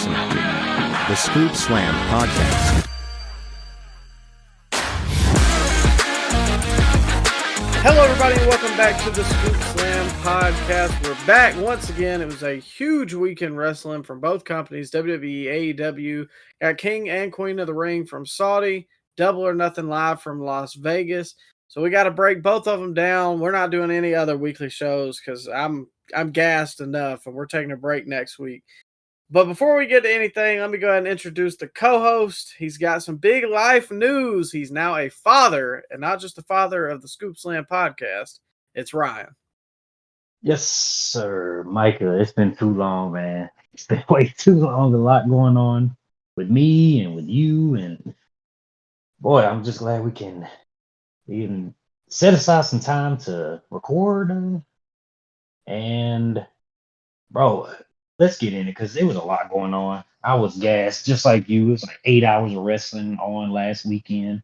listening to the Scoop Slam Podcast. Hello, everybody, and welcome back to the Scoop Slam Podcast. We're back once again. It was a huge weekend wrestling from both companies, WWE, AEW. Got King and Queen of the Ring from Saudi, Double or Nothing Live from Las Vegas. So we got to break both of them down. We're not doing any other weekly shows because I'm gassed enough, and we're taking a break next week. But before we get to anything, let me go ahead and introduce the co-host. He's got some big life news. He's now a father, and not just the father of the Scoop Slam Podcast. It's Ryan. Yes, sir, Micah. It's been too long, man. It's been way too long. A lot going on with me and with you, and boy, I'm just glad we can even set aside some time to record. And bro, let's get in it because there was a lot going on. I was gassed, just like you. It was like 8 hours of wrestling on last weekend.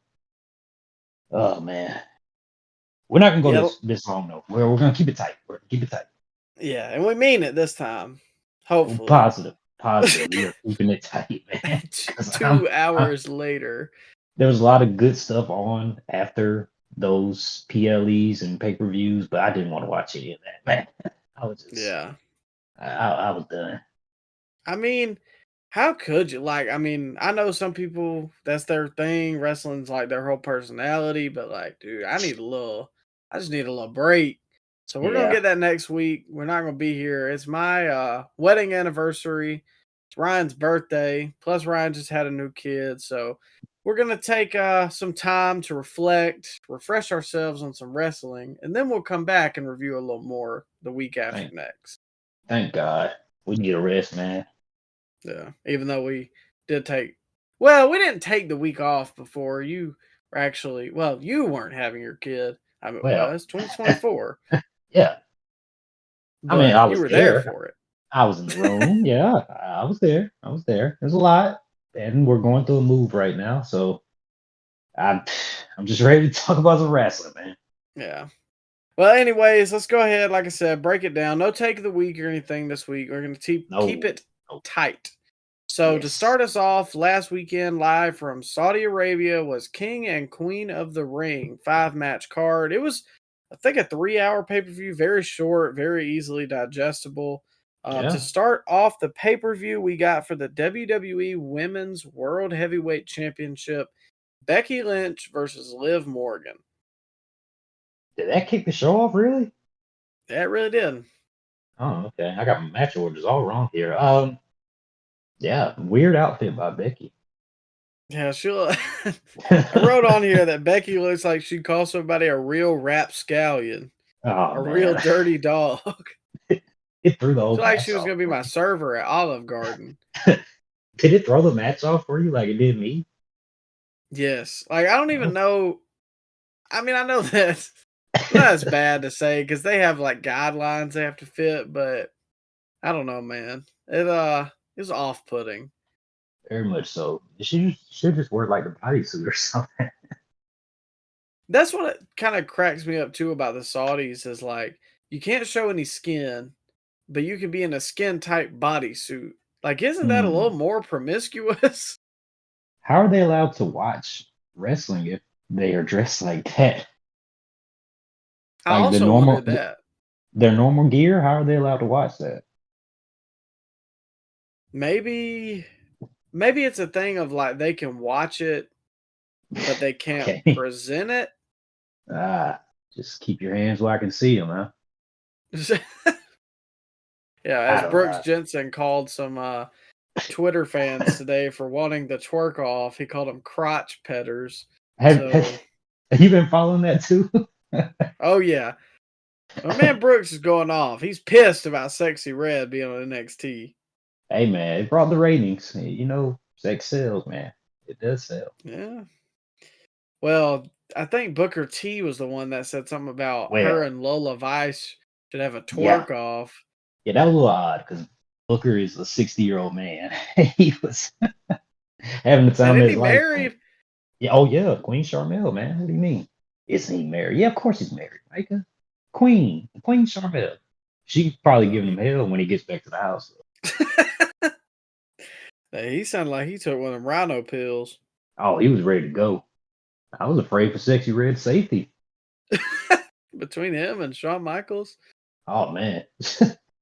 Oh man, we're not gonna go this long though. We're gonna keep it tight. Yeah, and we mean it this time. Hopefully, positive. We are keeping it tight, man. 2 hours later, there was a lot of good stuff on after those PLEs and pay-per-views, but I didn't want to watch any of that, man. I was just I was done. I mean, how could you? Like, I mean, I know some people, that's their thing. Wrestling's like their whole personality, but like, dude, I just need a little break. So we're going to get that next week. We're not going to be here. It's my wedding anniversary. It's Ryan's birthday. Plus, Ryan just had a new kid. So we're going to take some time to reflect, refresh ourselves on some wrestling, and then we'll come back and review a little more the week after next. Thank God. We need a rest, man. Yeah, even though we did we didn't take the week off before you were actually, you weren't having your kid. I mean, it's 2024. Yeah. But I mean, I was you were there for it. I was in the room. Yeah, I was there. There's a lot. And we're going through a move right now. So I'm just ready to talk about some wrestling, man. Yeah. Well, anyways, let's go ahead. Like I said, break it down. No take of the week or anything this week. We're going to keep it tight. So to start us off, last weekend live from Saudi Arabia was King and Queen of the Ring 5-match card. It was, I think, a 3-hour pay-per-view, very short, very easily digestible. To start off the pay-per-view, we got for the WWE Women's World Heavyweight Championship, Becky Lynch versus Liv Morgan. Did that kick the show off, really? That really did. Oh, okay. I got my match orders all wrong here. Yeah, weird outfit by Becky. Yeah, I wrote on here that Becky looks like she'd call somebody a real rapscallion. Real dirty dog. It threw the whole match like she was going to be my server at Olive Garden. Did it throw the match off for you like it did me? Yes. Like, I don't even know. I mean, I know that's not as bad to say because they have like guidelines they have to fit, but I don't know, man. It was off-putting. Very much so. She should just wear like the bodysuit or something. That's what it kind of cracks me up too about the Saudis is like you can't show any skin, but you can be in a skin-type bodysuit. Like, isn't that a little more promiscuous? How are they allowed to watch wrestling if they are dressed like that? I also wondered that. Their normal gear, how are they allowed to watch that? Maybe it's a thing of like they can watch it, but they can't present it. Just keep your hands where I can see them, huh? Yeah, as Brooks Jensen called some Twitter fans today for wanting the twerk off, he called them crotch petters. Have you been following that too? Oh yeah, my man Brooks is going off. He's pissed about Sexy Red being on NXT. Hey man, it brought the ratings. You know, sex sells, man. It does sell. Yeah. Well, I think Booker T was the one that said something about her and Lola Vice should have a twerk off. Yeah, that was a little odd because Booker is a 60-year-old man. He was having the time of his life. Married? Yeah, Queen Charmel, man. What do you mean? Isn't he married? Yeah, of course he's married. Micah. Queen Charmel. She's probably giving him hell when he gets back to the house. Hey, he sounded like he took one of them rhino pills. Oh, he was ready to go. I was afraid for Sexy Red safety. Between him and Shawn Michaels. Oh man,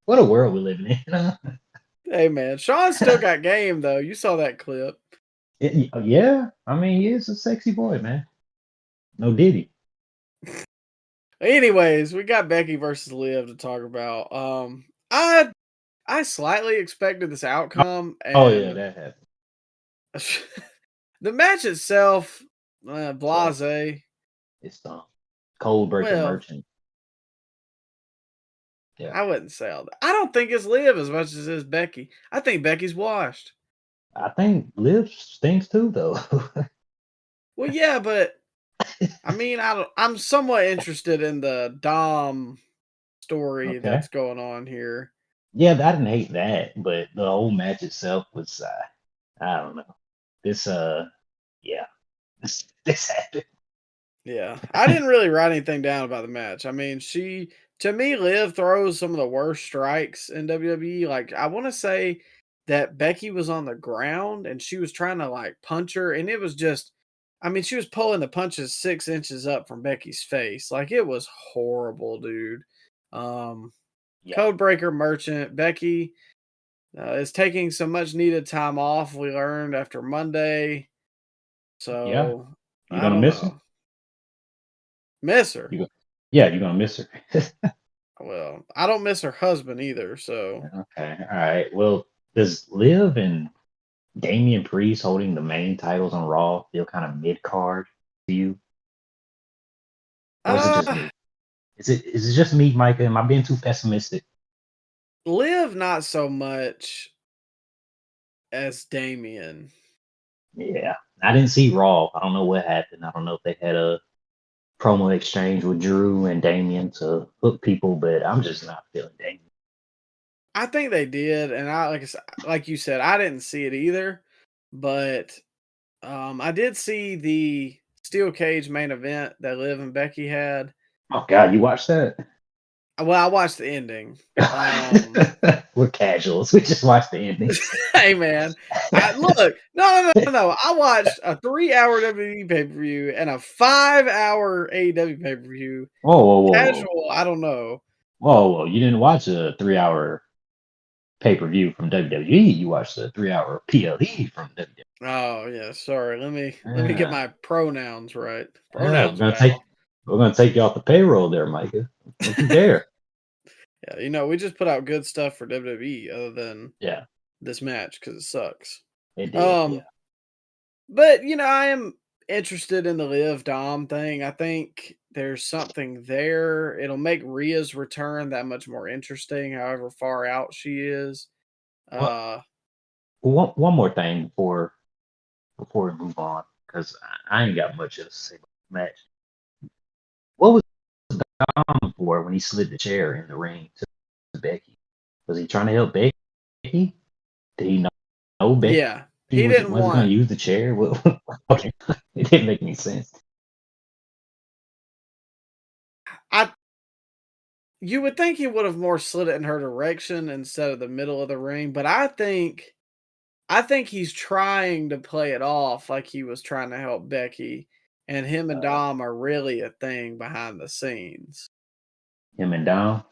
what a world we're living in. Hey man, Shawn still got game though. You saw that clip. Yeah, I mean, he is a sexy boy, man. No Diddy. Anyways, we got Becky versus Liv to talk about. I slightly expected this outcome, Oh yeah, and that happened. the match itself, So blase. it's Cold Breaker Well, Merchant. Yeah, I wouldn't say all that. I don't think it's Liv as much as it's Becky. I think Becky's washed. I think Liv stinks too, though. Well, yeah, but I mean, I'm somewhat interested in the Dom story Okay. that's going on here. Yeah, I didn't hate that, but the whole match itself was, I don't know. This, yeah, this happened. Yeah, I didn't really write anything down about the match. I mean, to me, Liv throws some of the worst strikes in WWE. Like, I want to say that Becky was on the ground and she was trying to like punch her, and it was just, I mean, she was pulling the punches 6 inches up from Becky's face. Like, it was horrible, dude. Um, Yeah, Codebreaker Merchant Becky is taking some much needed time off. We learned after Monday, yeah. so You I gonna don't miss her? know. Miss her. Yeah, you're gonna miss her. Well, I don't miss her husband either, so Okay, all right. Well, does Liv and Damian Priest holding the main titles on Raw feel kind of mid card to you, or is it just uh me? Is it just me, Micah? Am I being too pessimistic? Liv not so much as Damien. Yeah, I didn't see Raw. I don't know what happened. I don't know if they had a promo exchange with Drew and Damian to hook people, but I'm just not feeling Damian. I think they did, and like you said, I didn't see it either, but I did see the steel cage main event that Liv and Becky had. Oh God, you watched that? Well, I watched the ending. Um We're casuals. We just watched the ending. Hey man, I look, no. I watched a 3-hour WWE pay-per-view and a 5-hour AEW pay-per-view. Whoa, whoa, whoa, whoa, Casual, I don't know. whoa, whoa! You didn't watch a 3 hour pay per view from WWE. You watched a 3 hour PLE from WWE. Oh yeah, sorry. Let me get Yeah, my pronouns right. yeah. Pronouns, pal. We're gonna take you off the payroll there, Micah. Don't you dare. Yeah, we just put out good stuff for WWE other than Yeah, this match because it sucks. it did. Yeah. Um, but I am interested in the Liv Dom thing. I think there's something there. It'll make Rhea's return that much more interesting, however far out she is. Well, Uh, one more thing before we move on, because I ain't got much else to say about the match. What was Dom for when he slid the chair in the ring to Becky? Was he trying to help Becky? Did he know Becky yeah, he wasn't didn't going to want. use the chair? Okay, it didn't make any sense. I You would think he would have more slid it in her direction instead of the middle of the ring, but I think he's trying to play it off like he was trying to help Becky, and him and Uh, Dom are really a thing behind the scenes. him and Dom.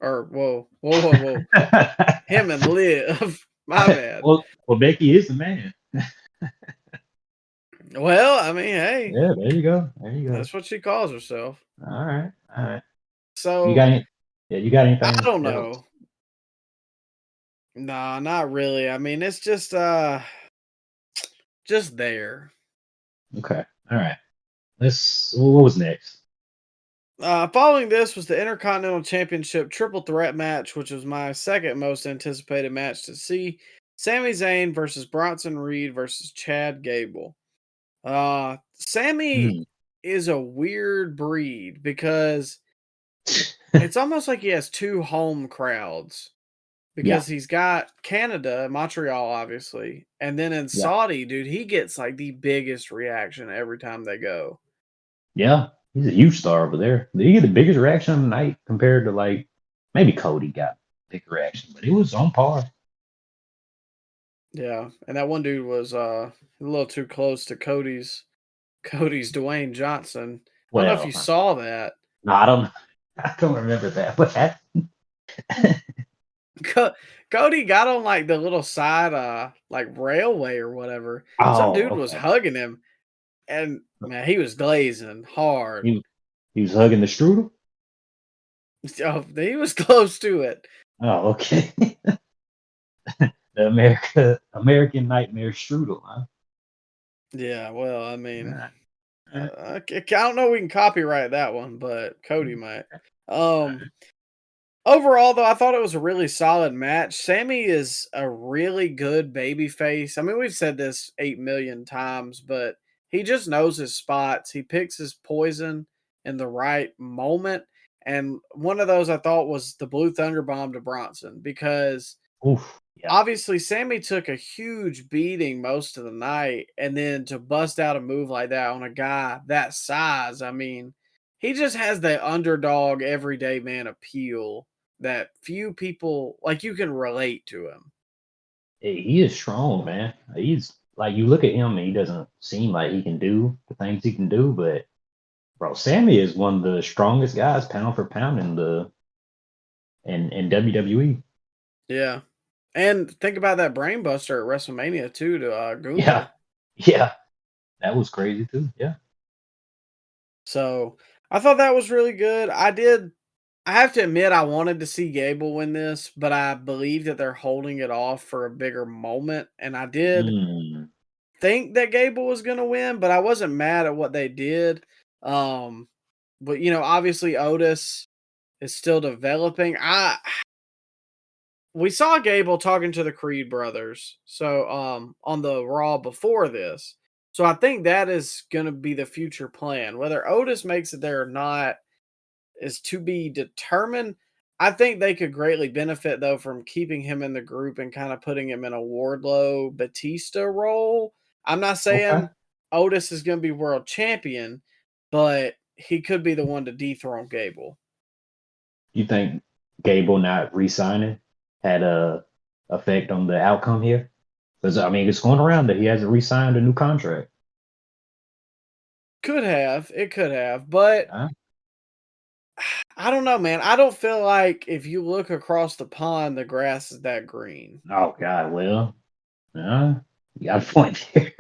Or whoa. Him and Liv. My bad. well, Becky is the man. Well, I mean, hey, Yeah, there you go. There you go. that's what she calls herself. All right, all right. You got So any? Yeah, you got I anything don't else? know. Nah, not really. I mean, it's just there. Okay, all right. What was next? Following this was the Intercontinental Championship Triple Threat match, which was my second most anticipated match to see. Sami Zayn versus Bronson Reed versus Chad Gable. Sammy Hmm. is a weird breed because it's almost like he has two home crowds Yeah, because he's got Canada, Montreal, obviously, and then in yeah, Saudi, dude, he gets like the biggest reaction every time they go. yeah. He's a huge star over there. Did he get the biggest reaction of the night compared to like maybe Cody got a big reaction, but it was on par. Yeah, and that one dude was a little too close to Cody's Dwayne Johnson. I don't know if you Well, saw that. no, I don't. I don't remember that. But that, Cody got on like the little side like railway or whatever. Some oh, dude was okay. hugging him and man, he was glazing hard. He was hugging the strudel. Oh, he was close to it. Oh, okay. The American Nightmare strudel, huh? Yeah, well, I mean, Alright, alright, I don't know if we can copyright that one, but Cody might. Um, Overall, though, I thought it was a really solid match. Sammy is a really good baby face. I mean, we've said this 8 million times, but he just knows his spots. He picks his poison in the right moment. And one of those I thought was the Blue Thunder Bomb to Bronson because oof, yeah. obviously Sammy took a huge beating most of the night. And then to bust out a move like that on a guy that size, I mean, he just has the underdog everyday man appeal that few people like you can relate to him. He is strong, man. He's like you look at him and he doesn't seem like he can do the things he can do, but bro, Sammy is one of the strongest guys pound for pound in WWE. Yeah. And think about that brainbuster at WrestleMania too to Yeah, Gunther. yeah, that was crazy too. Yeah. So I thought that was really good. I have to admit I wanted to see Gable win this, but I believe that they're holding it off for a bigger moment. And I did Mm, think that Gable was gonna win, but I wasn't mad at what they did. Um but obviously Otis is still developing. We saw Gable talking to the Creed brothers. So on the Raw before this. So I think that is going to be the future plan. Whether Otis makes it there or not is to be determined. I think they could greatly benefit though from keeping him in the group and kind of putting him in a Wardlow Batista role. I'm not okay. saying Otis is going to be world champion, but he could be the one to dethrone Gable. You think Gable not re-signing had a effect on the outcome here? Because I mean, it's going around that he hasn't re-signed a new contract. It could have, but Huh? I don't know, man. I don't feel like if you look across the pond, the grass is that green. Oh God, well, you got a point there.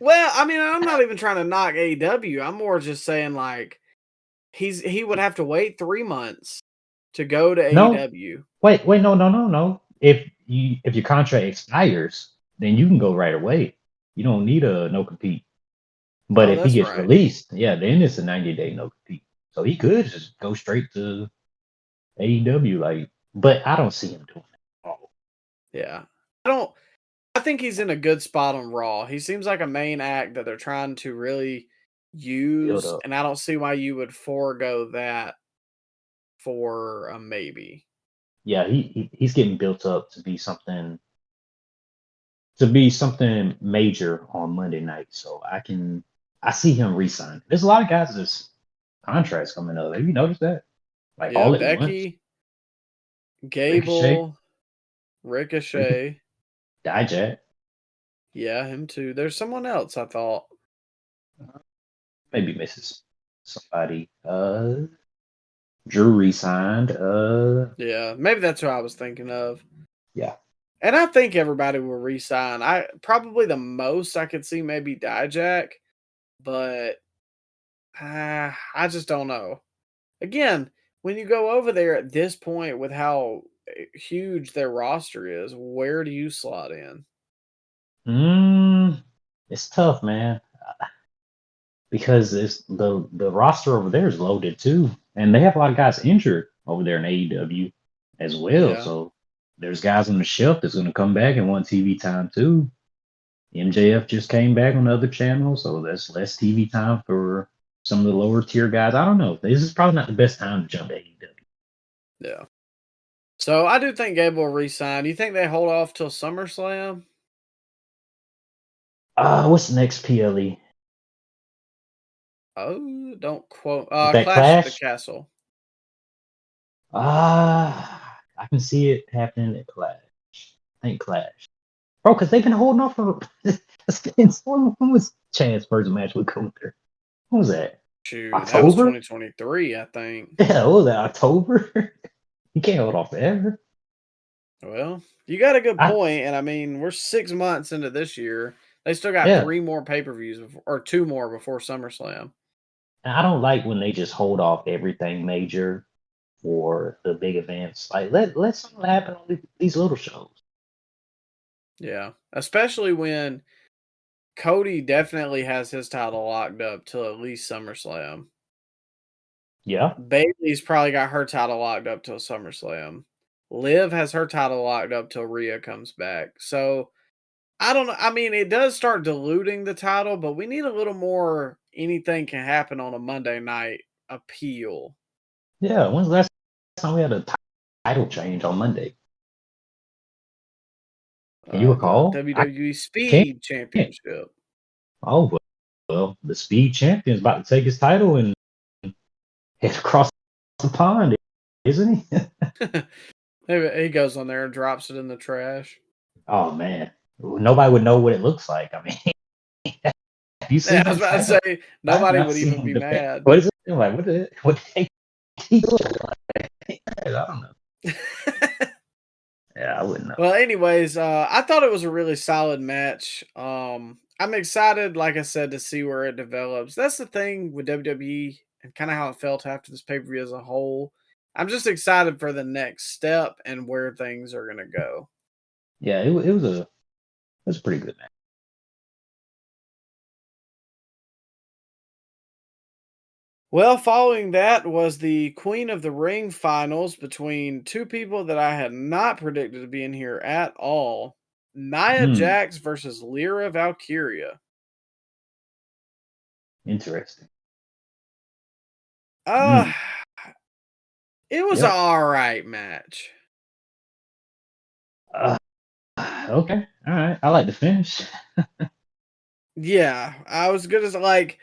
Well, I mean, I'm not even trying to knock AEW. I'm more just saying like he would have to wait 3 months to go to No, AEW. wait, no. If your contract expires, then you can go right away. You don't need a no compete. But Oh, if he that's gets right. released, yeah, then it's a 90-day no compete. So he could just go straight to AEW, like, but I don't see him doing it. Oh, Yeah. I don't I think he's in a good spot on Raw. He seems like a main act that they're trying to really build use, up. and I don't see why you would forego that for a maybe. Yeah, he's getting built up to be something major on Monday night. So I see him resign. There's a lot of guys that's contracts coming up. Have you noticed that? Like Yeah, all at once. Becky, Ricochet, Gable, Ricochet. Dijak, Yeah, him too. There's someone else I thought. maybe misses somebody. Drew resigned. Yeah, maybe that's who I was thinking of. Yeah. And I think everybody will resign. I probably the most I could see maybe Dijak, but I just don't know. Again, when you go over there at this point with how huge their roster is, where do you slot in? Mm, it's tough, man, because it's the roster over there is loaded too, and they have a lot of guys injured over there in AEW as well. Yeah. So there's guys on the shelf that's going to come back and want TV time too. MJF just came back on the other channel, so that's less TV time for some of the lower tier guys. I don't know. This is probably not the best time to jump to AEW. Yeah. So I do think Gable will resign. Do you think they hold off till SummerSlam? What's the next PLE? Oh, don't quote. Is that Clash at the Clash? Castle. I can see it happening at Clash. I think Clash. bro, because they've been holding off for. When was Chad's first match with Gunther? When was that? Shoot, that was October? 2023, I think. Yeah, what was that? October? You can't hold off forever. Well, you got a good I, point, and I mean, we're 6 months into this year. They still got yeah, 3 more pay-per-views or 2 more before SummerSlam. and I don't like when they just hold off everything major for the big events. Like let something happen on these little shows. Yeah, especially when Cody definitely has his title locked up till at least SummerSlam. Yeah, Bayley's probably got her title locked up till SummerSlam. Liv has her title locked up till Rhea comes back. So I don't know. I mean, it does start diluting the title, but we need a little more anything can happen on a Monday night appeal. yeah. When's the last time we had a title change on Monday? Can you The recall? I WWE can't. Speed Championship. Oh well, the Speed Champion is about to take his title and head across the pond, isn't he? He goes on there and drops it in the trash. Oh man, nobody would know what it looks like. I mean, have you Yeah, seen I was that about to title? say I have nobody not would seen even him be defend. mad. What is it? I'm like, what he look like? I don't know. Yeah, I wouldn't know. Well, anyways, I thought it was a really solid match. I'm excited, like I said, to see where it develops. That's the thing with WWE and kind of how it felt after this pay per view as a whole. I'm just excited for the next step and where things are going to go. Yeah, it was a pretty good match. Well, following that was the Queen of the Ring finals between two people that I had not predicted to be in here at all. Nia Hmm, Jax versus Lyra Valkyria. interesting. Uh, Hmm. it was an Yep. all right match. Uh, okay. All right. I like the finish. Yeah, I was good as like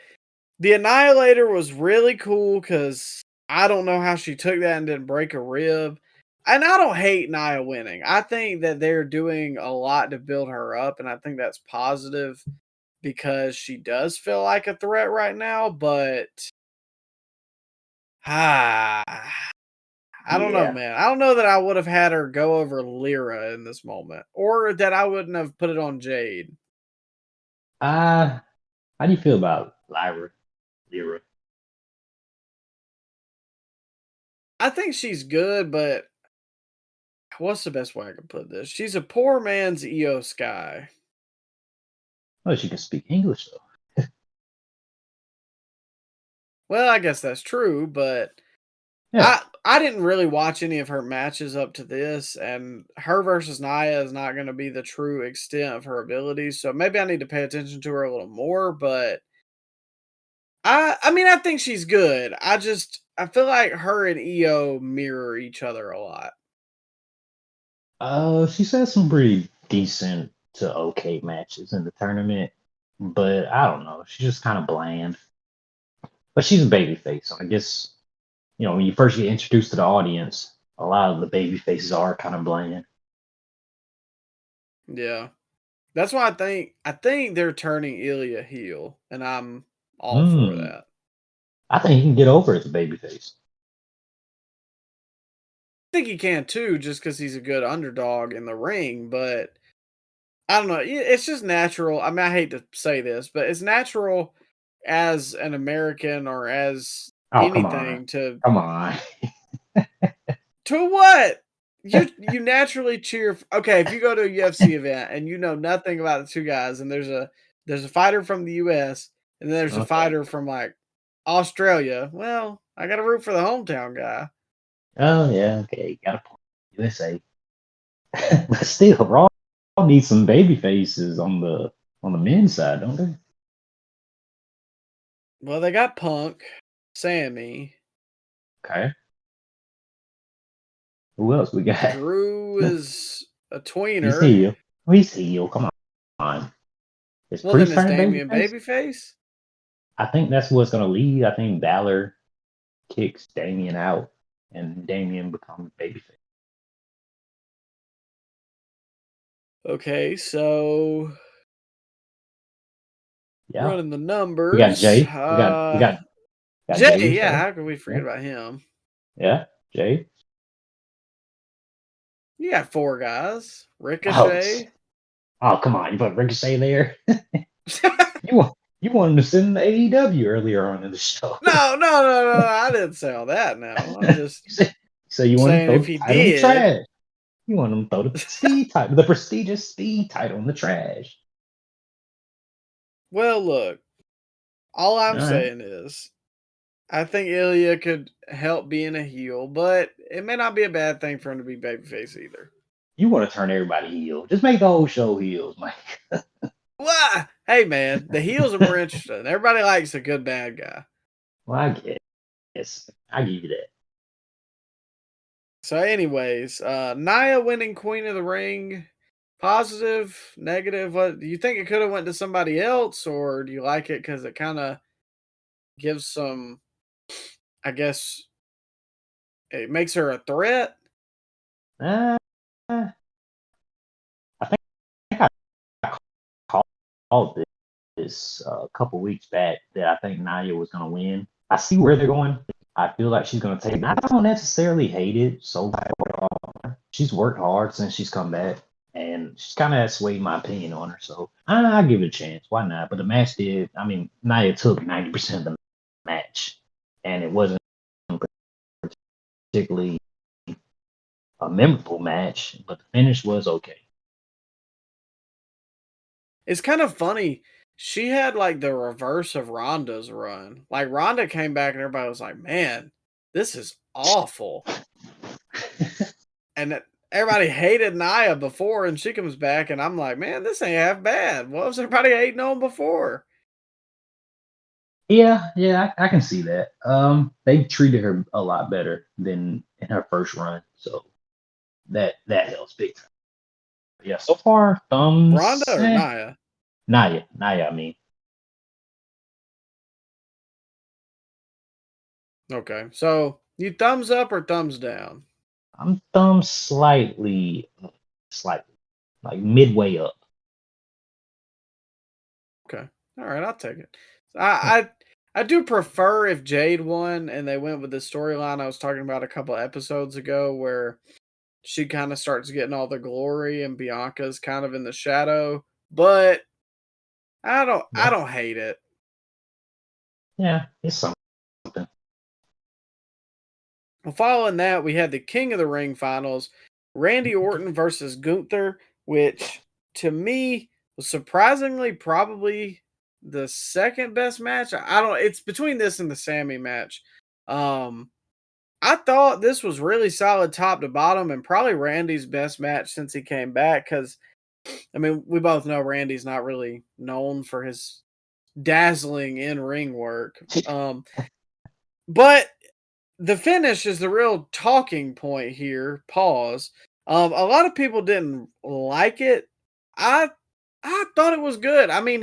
the Annihilator was really cool because I don't know how she took that and didn't break a rib. And I don't hate Nia winning. I think that they're doing a lot to build her up, and I think that's positive because she does feel like a threat right now. But ah, I don't know, Yeah. man. I don't know that I would have had her go over Lyra in this moment, or that I wouldn't have put it on Jade. Uh, how do you feel about Lyra? I think she's good, but what's the best way I can put this? She's a poor man's Io Sky. Oh, she can speak English though. Well, I guess that's true, but Yeah. I didn't really watch any of her matches up to this, and her versus Nia is not going to be the true extent of her abilities. So maybe I need to pay attention to her a little more. But I mean, I think she's good. I feel like her and Io mirror each other a lot. She's had some pretty decent to okay matches in the tournament, but I don't know. She's just kind of bland. But she's a babyface, so I guess when you first get introduced to the audience, a lot of the baby faces are kind of bland. Yeah, that's why I think they're turning Ilya heel, and I'm all for Hmm. that. I think he can get over as a babyface. Think he can too, just because he's a good underdog in the ring. But I don't know. It's just natural. I mean, I hate to say this, but it's natural as an American or as Oh, come on. anything to Come on. what you naturally cheer. Okay, if you go to a UFC event and you know nothing about the two guys, and there's a fighter from the U.S. and then there's a Okay. fighter from like Australia. Well, I got to root for the hometown guy. Oh, yeah. Okay. You got a point. USA. But still, Raw needs some baby faces on the men's side, don't they? Well, they got Punk, Sammy, Okay. Who else we got? Drew is a He's tweener. heel. He's heel. Come on. Is Well, then Priest is turning Damian babyface? babyface? I think that's what's going to lead. I think Balor kicks Damian out, and Damian becomes babyface. Okay, so Yeah. running the We got numbers. Jay. We got Jay Jay, yeah, Uso. how can we Yeah. forget about him? Yeah. Jay. You got 4 guys. Oh, Ricochet. oh, come on. You put Ricochet there. You wanted to send the AEW earlier on in the show. No. I didn't say all that now. I'm just You want to saying throw if the he title in the did, trash. You want them to throw the speed title, the prestigious speed title in the trash. well, look, all I'm All right. saying is I think Ilya could help being a heel, but it may not be a bad thing for him to be babyface either. You want to turn everybody heel. Just make the whole show heels, Mike. Why? Hey, man, the heels are more interesting. Everybody likes a good bad guy. Well, I guess. I give you that. So, anyways, Nia winning Queen of the Ring, positive, negative. What do you think it could have went to somebody else, or do you like it because it kind of gives some? I guess it makes her a threat. Uh, I think I called this a couple weeks back that I think Nia was going to win. I see where they're going. I feel like she's going to take it. I don't necessarily hate it so far. She's worked hard since she's come back, and she's kind of swayed my opinion on her. So I give it a chance. Why not? But the match did. I mean, Nia took 90% of the match, and it wasn't particularly a memorable match, but the finish was okay. It's kind of funny. She had like the reverse of Ronda's run. Like Ronda came back and everybody was like, "Man, this is awful." And everybody hated Nia before, and she comes back, and I'm like, "Man, this ain't half bad." What was everybody hating on before? Yeah, I can see that. They treated her a lot better than in her first run, so that helps big time. Yeah, so far, Ronda thumbs. or Nia? Naya. I mean, Okay, so you thumbs up or thumbs down? I'm thumbs slightly, like midway up. Okay, all right, I'll take it. I do prefer if Jade won and they went with the storyline I was talking about a couple episodes ago, where she kind of starts getting all the glory and Bianca's kind of in the shadow, but I Yeah, don't hate it. yeah, it's something. Well, following that, we had the King of the Ring finals, Randy Orton versus Gunther, which to me was surprisingly probably the second best match. I don't it's between this and the Sammy match. Um I thought this was really solid top to bottom and probably Randy's best match since he came back cuz I mean, we both know Randy's not really known for his dazzling in-ring work. But the finish is the real talking point here. Pause. A lot of people didn't like it. I I thought it was good. I mean,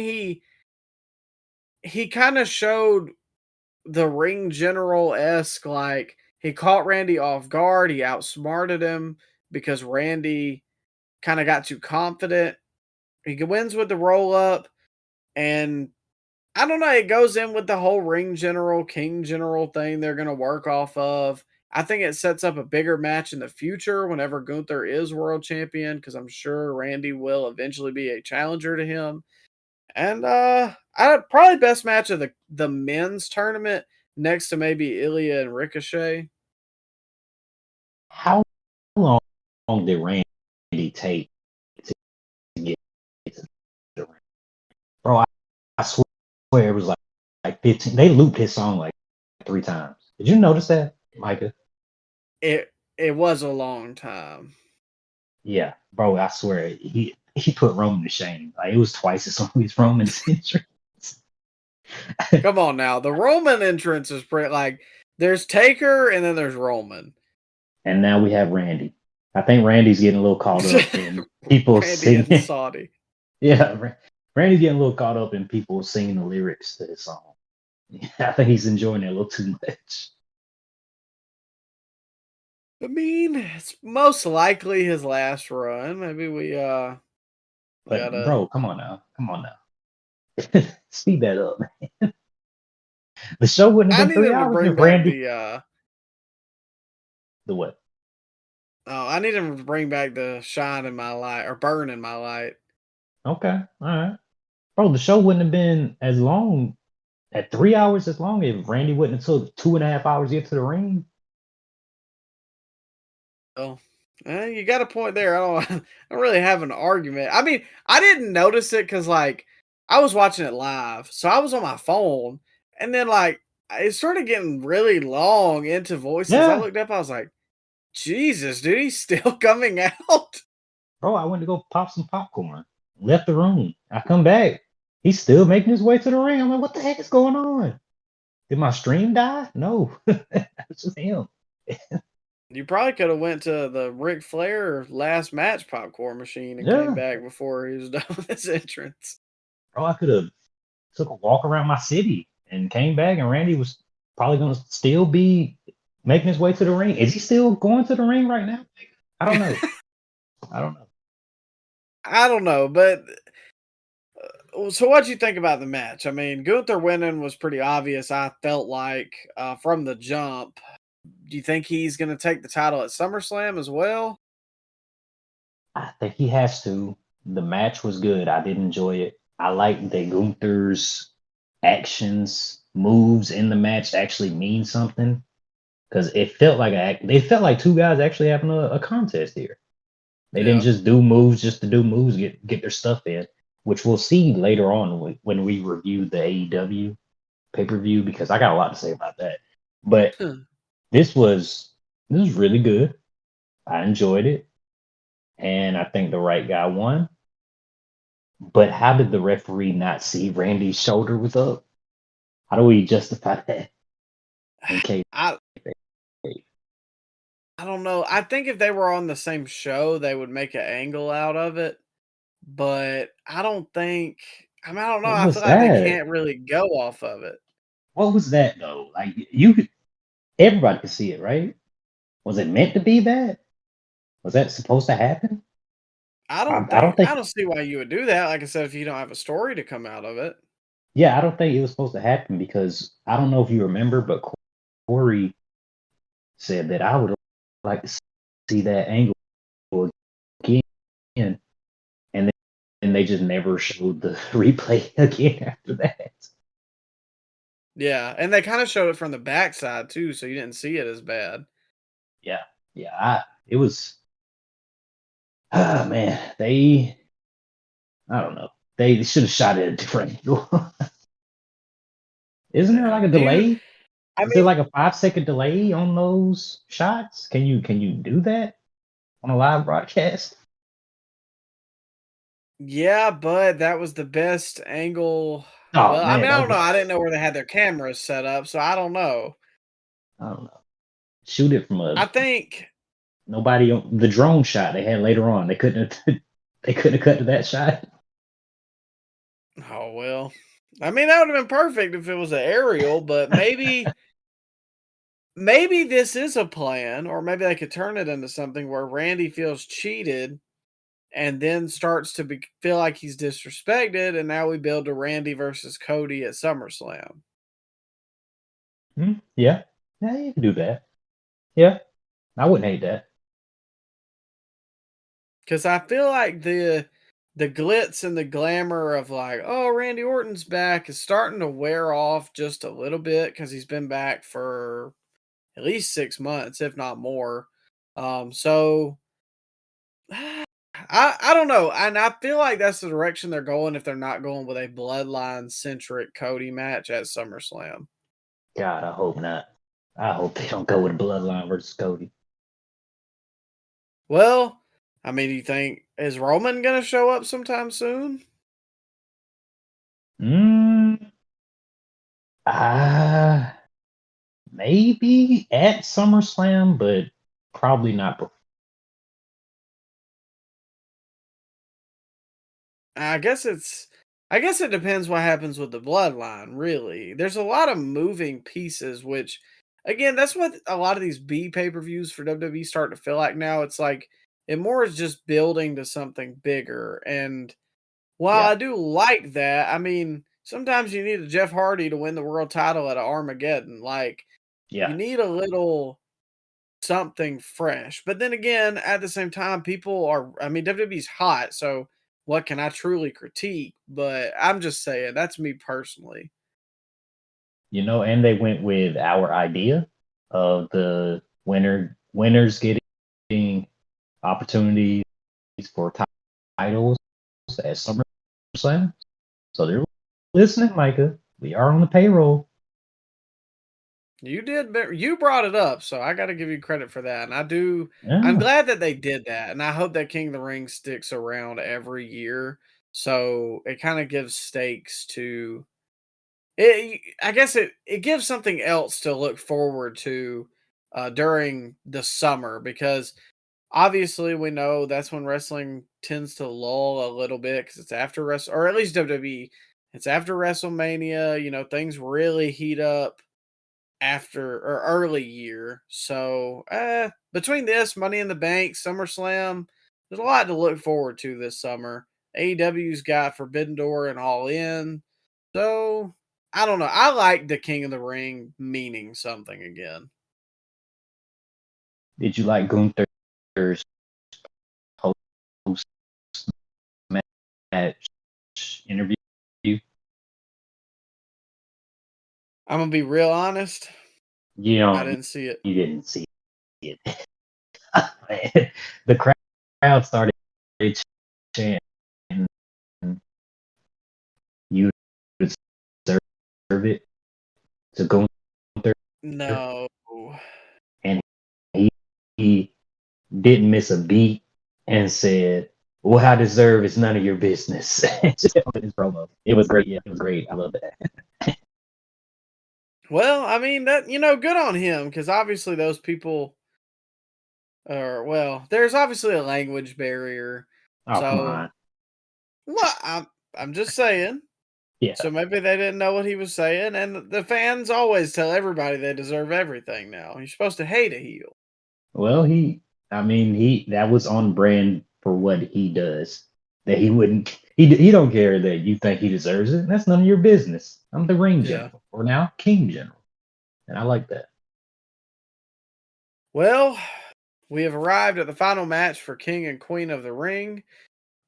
he kind of showed the ring general esque, like he caught Randy off guard. He outsmarted him because Randy kind of got too confident. He wins with the roll up, and I don't know, it goes in with the whole ring general, king general thing they're gonna work off of. I think it sets up a bigger match in the future whenever Gunther is world champion, because I'm sure Randy will eventually be a challenger to him. And I probably best match of the men's tournament next to maybe Ilya and Ricochet. How long did Randy take to get to the ring? Bro, I swear it was like 15. They looped his song like 3 times. Did you notice that, Micah? It was a long time. Yeah, bro, I swear he put Roman to shame. Like it was twice as long as Roman's entrance. Come on now. The Roman entrance is pretty like there's Taker and then there's Roman. And now we have Randy. I think Randy's getting a little caught up in people Randy and singing. Saudi. Yeah, Randy's getting a little caught up in people singing the lyrics to his song. I think he's enjoying it a little too much. I mean, it's most likely his last run. Maybe we But Gotta. bro, come on now. Speed that up, man. The show wouldn't I have been need three him to hours bring if back Randy. the. The what? Oh, I need him to bring back the shine in my light or burn in my light. Okay, all right, bro. The show wouldn't have been as long at 3 hours as long if Randy wouldn't have took 2.5 hours to get to the ring. Oh, you got a point there. I don't. I don't really have an argument. I mean, I didn't notice it because like I was watching it live, so I was on my phone, and then like it started getting really long into voices. I Yeah, looked up. I was like, Jesus, dude, he's still coming out. bro. I went to go pop some popcorn. Left the room. I come back. He's still making his way to the ring. I'm like, what the heck is going on? Did my stream die? No, it's just him. You probably could have went to the Ric Flair last match popcorn machine and came Yeah, back before he was done with his entrance. bro. I could have took a walk around my city and came back, and Randy was probably gonna still be making his way to the ring. Is he still going to the ring right now? I don't know. I don't know. I don't know, but so what'd you think about the match? I mean, Gunther winning was pretty obvious. I felt like from the jump. Do you think he's going to take the title at SummerSlam as well? I think he has to. The match was good. I did enjoy it. I like that Gunther's actions, moves in the match actually mean something because they felt like two guys actually having a contest here. They didn't Yeah. just do moves just to do moves, get their stuff in, which we'll see later on when we review the AEW pay-per-view because I got a lot to say about that. But Hmm. this was really good. I enjoyed it, and I think the right guy won. But how did the referee not see Randy's shoulder was up? How do we justify that in case? I I don't know. I think if they were on the same show, they would make an angle out of it. But I don't think. I mean, I don't know. What I was feel like they that? can't really go off of it. What was that though? Like you could, everybody could see it, right? Was it meant to be that? Was that supposed to happen? I don't I think. don't see why you would do that. Like I said, if you don't have a story to come out of it. Yeah, I don't think it was supposed to happen because I don't know if you remember, but Corey said that I would like to see that angle again, and then they just never showed the replay again after that. Yeah, and they kind of showed it from the backside too, so you didn't see it as bad. Yeah, yeah, it was. Ah, man, I don't know. They should have shot it at a different angle. Isn't there Yeah. like a Do you? delay? I Is there mean, like a 5 second delay on those shots? Can you do that on a live broadcast? yeah, but that was the best angle. Oh Well, I man, mean, I that don't was know. I didn't know where they had their cameras set up, so I don't know. I don't know. Shoot it from a I think. nobody on the drone shot they had later on. They couldn't have they couldn't have cut to that shot. Oh well. I mean, that would have been perfect if it was an aerial, but maybe this is a plan, or maybe they could turn it into something where Randy feels cheated and then starts to feel like he's disrespected, and now we build to Randy versus Cody at SummerSlam. Yeah, yeah, you can do that. Yeah, I wouldn't hate that. Because I feel like the glitz and the glamour of like, oh, Randy Orton's back is starting to wear off just a little bit because he's been back for at least 6 months, if not more. So I don't know, and I feel like that's the direction they're going if they're not going with a bloodline centric Cody match at SummerSlam. God, I hope not. I hope they don't go with Bloodline versus Cody. Well, I mean, do you think is Roman gonna show up sometime soon? Mm, ah, maybe at SummerSlam, but probably not before. I guess it depends what happens with the bloodline, really. There's a lot of moving pieces, which again, that's what a lot of these B pay-per-views for WWE start to feel like now. It's like it more is just building to something bigger. And while Yeah. I do like that, I mean, sometimes you need a Jeff Hardy to win the world title at Armageddon. Like, you Yeah. need a little something fresh. But then again, at the same time, I mean, WWE's hot, so what can I truly critique? But I'm just saying, that's me personally. And they went with our idea of the winners getting opportunities for titles at SummerSlam. So they're listening, Micah. We are on the payroll. You brought it up, so I got to give you credit for that. And I'm Yeah. glad that they did that. And I hope that King of the Ring sticks around every year. So it kind of gives stakes to it. I guess it gives something else to look forward to during the summer, because obviously we know that's when wrestling tends to lull a little bit because it's after or at least WWE, it's after WrestleMania. Things really heat up after or early year. So between this, Money in the Bank, SummerSlam, there's a lot to look forward to this summer. AEW's got Forbidden Door and All In. So I don't know. I like the King of the Ring meaning something again. Did you like Gunther's post match interview? I'm gonna be real honest. You I know, didn't see it. you didn't see it. The crowd started chanting, "You deserve it," to Gunther, No. and he didn't miss a beat and said, "What I deserve is none of your business." His promo. It was great. Yeah, it was great. I love that. Well, I mean that good on him, because obviously those people there's obviously a language barrier. Oh, come So on. well, I'm just saying. Yeah. So maybe they didn't know what he was saying, and the fans always tell everybody they deserve everything now. You're supposed to hate a heel. Well, that was on brand for what he does. That he wouldn't, he don't care that you think he deserves it. That's none of your business. I'm the ring Yeah. general, or now king general, and I like that. Well, we have arrived at the final match for King and Queen of the Ring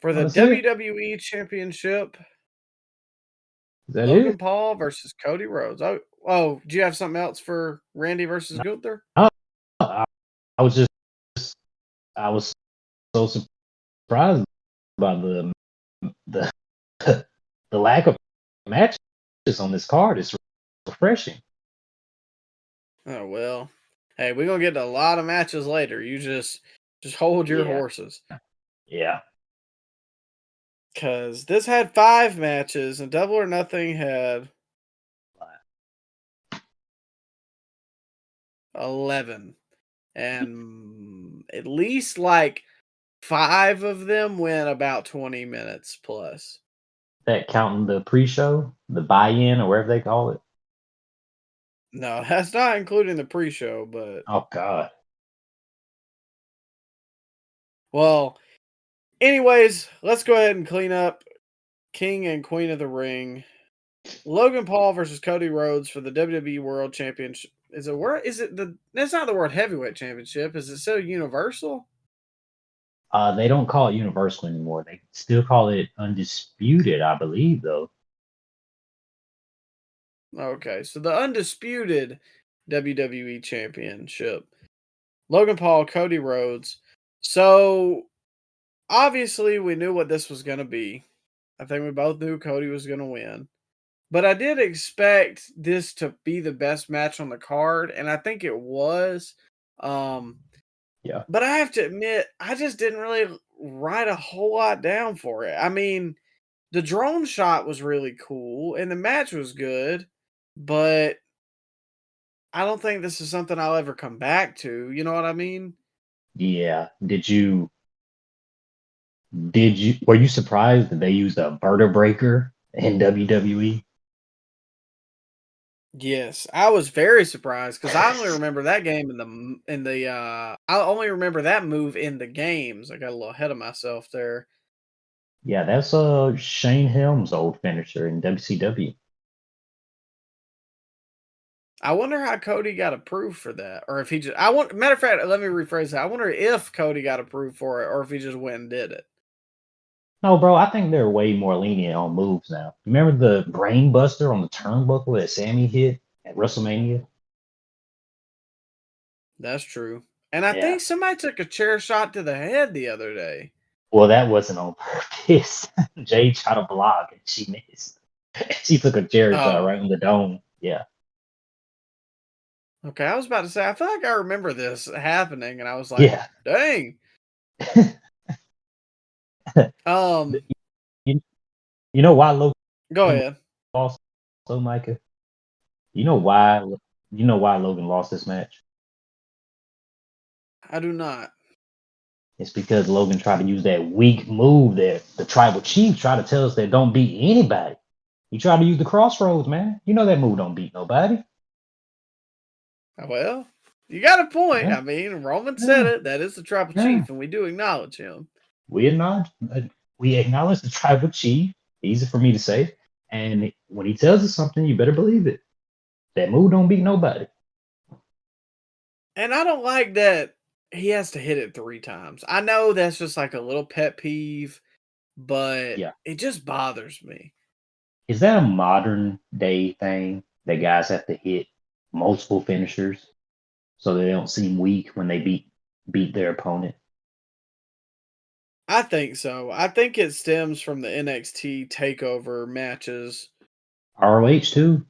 for Oh, the that's it. WWE Championship. Is that Logan it? Paul versus Cody Rhodes. Oh, do you have something else for Randy versus Gunther? Oh, I, I was just, I was so surprised by the the lack of matches on this card. It's refreshing. Oh well. Hey, we're gonna get to a lot of matches later. You just hold your Yeah, horses. yeah. Cause this had 5 matches and Double or Nothing had 11. And at least like 5 of them went about 20 minutes plus. That counting the pre-show, the buy-in, or whatever they call it. No, that's not including the pre-show, but Oh God. well, anyways, let's go ahead and clean up King and Queen of the Ring. Logan Paul versus Cody Rhodes for the WWE World Championship. That's not the World Heavyweight Championship. Is it still Universal? They don't call it Universal anymore. They still call it Undisputed, I believe, though. Okay, so the undisputed WWE Championship. Logan Paul, Cody Rhodes. So obviously we knew what this was going to be. I think we both knew Cody was going to win. But I did expect this to be the best match on the card, and I think it was. Yeah. But I have to admit, I just didn't really write a whole lot down for it. I mean, the drone shot was really cool, and the match was good, but I don't think this is something I'll ever come back to. You know what I mean? Yeah. Were you surprised that they used a Verta Breaker in WWE? Yes, I was very surprised because I only remember that game I only remember that move in the games. I got a little ahead of myself there. Yeah, that's Shane Helm's old finisher in WCW. I wonder how Cody got approved for that, or if he just. Matter of fact, let me rephrase that. I wonder if Cody got approved for it, or if he just went and did it. No, bro, I think they're way more lenient on moves now. Remember the brain buster on the turnbuckle that Sammy hit at WrestleMania? That's true. And I Yeah. think somebody took a chair shot to the head the other day. Well, that wasn't on purpose. Jay tried to block and she missed. She took a chair shot Oh, right in the dome. Yeah. okay. I was about to say, I feel like I remember this happening, and I was like, Yeah. dang. Um, you, you know why Logan go ahead. lost, so Micah? You know why Logan lost this match? I do not. It's because Logan tried to use that weak move that the tribal chief tried to tell us that don't beat anybody. He tried to use the crossroads, man. You know that move don't beat nobody. Well, you got a point. Yeah, I mean, Roman said yeah, it. That is the tribal yeah. chief, and we do acknowledge him. We acknowledge the tribal chief. Easy for me to say. And when he tells us something, you better believe it. That move don't beat nobody. And I don't like that he has to hit it 3 times. I know that's just like a little pet peeve, but Yeah. it just bothers me. Is that a modern day thing that guys have to hit multiple finishers so they don't seem weak when they beat their opponent? I think so. I think it stems from the NXT takeover matches. ROH too.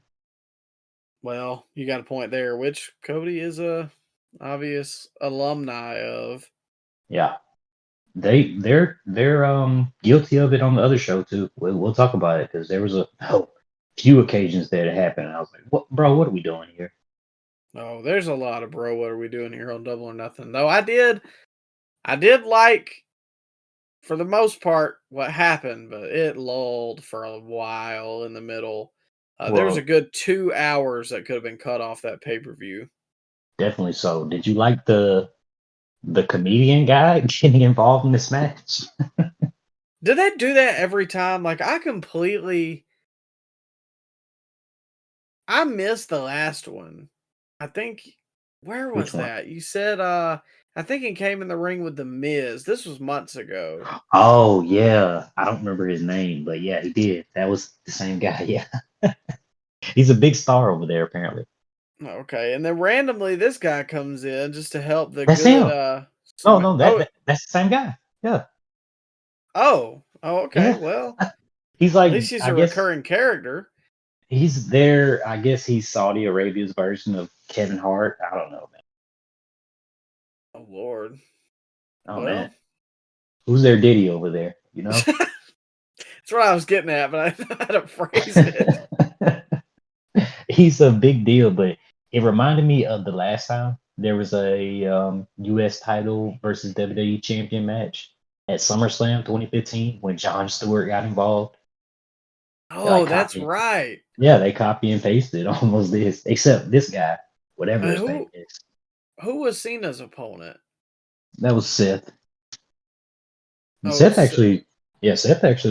Well, you got a point there, which Cody is a obvious alumni of. Yeah. They're guilty of it on the other show too. We'll talk about it because there was a few occasions that it happened. And I was like, "What, bro? What are we doing here?" Oh, there's a lot of bro. What are we doing here on Double or Nothing? Though I did like for the most part what happened, but it lulled for a while in the middle. There was a Well, good 2 hours that could have been cut off that pay per view. definitely so. Did you like the comedian guy getting involved in this match? Did they do that every time? Like I missed the last one. I think where Which was one? that? You said I think he came in the ring with the Miz. This was months ago. Oh yeah, I don't remember his name, but yeah, he did. That was the same guy. Yeah, he's a big star over there apparently. Okay, and then randomly this guy comes in just to help the That's good him. No, no, oh that's the same guy. Yeah, oh okay. yeah. Well, He's at like, least he's I a guess recurring character. he's there. I guess he's Saudi Arabia's version of Kevin Hart. I don't know, man. Oh Lord. Oh man, Well, who's their Diddy over there? You know. that's what I was getting at, but I didn't know how to phrase it. He's a big deal, but it reminded me of the last time there was a U.S. title versus WWE champion match at SummerSlam 2015 when Jon Stewart got involved. They Oh, like that's copy, right. yeah, they copy and pasted almost this, except this guy, whatever his name Who is. was Cena's opponent? That was Seth. And Oh, Seth actually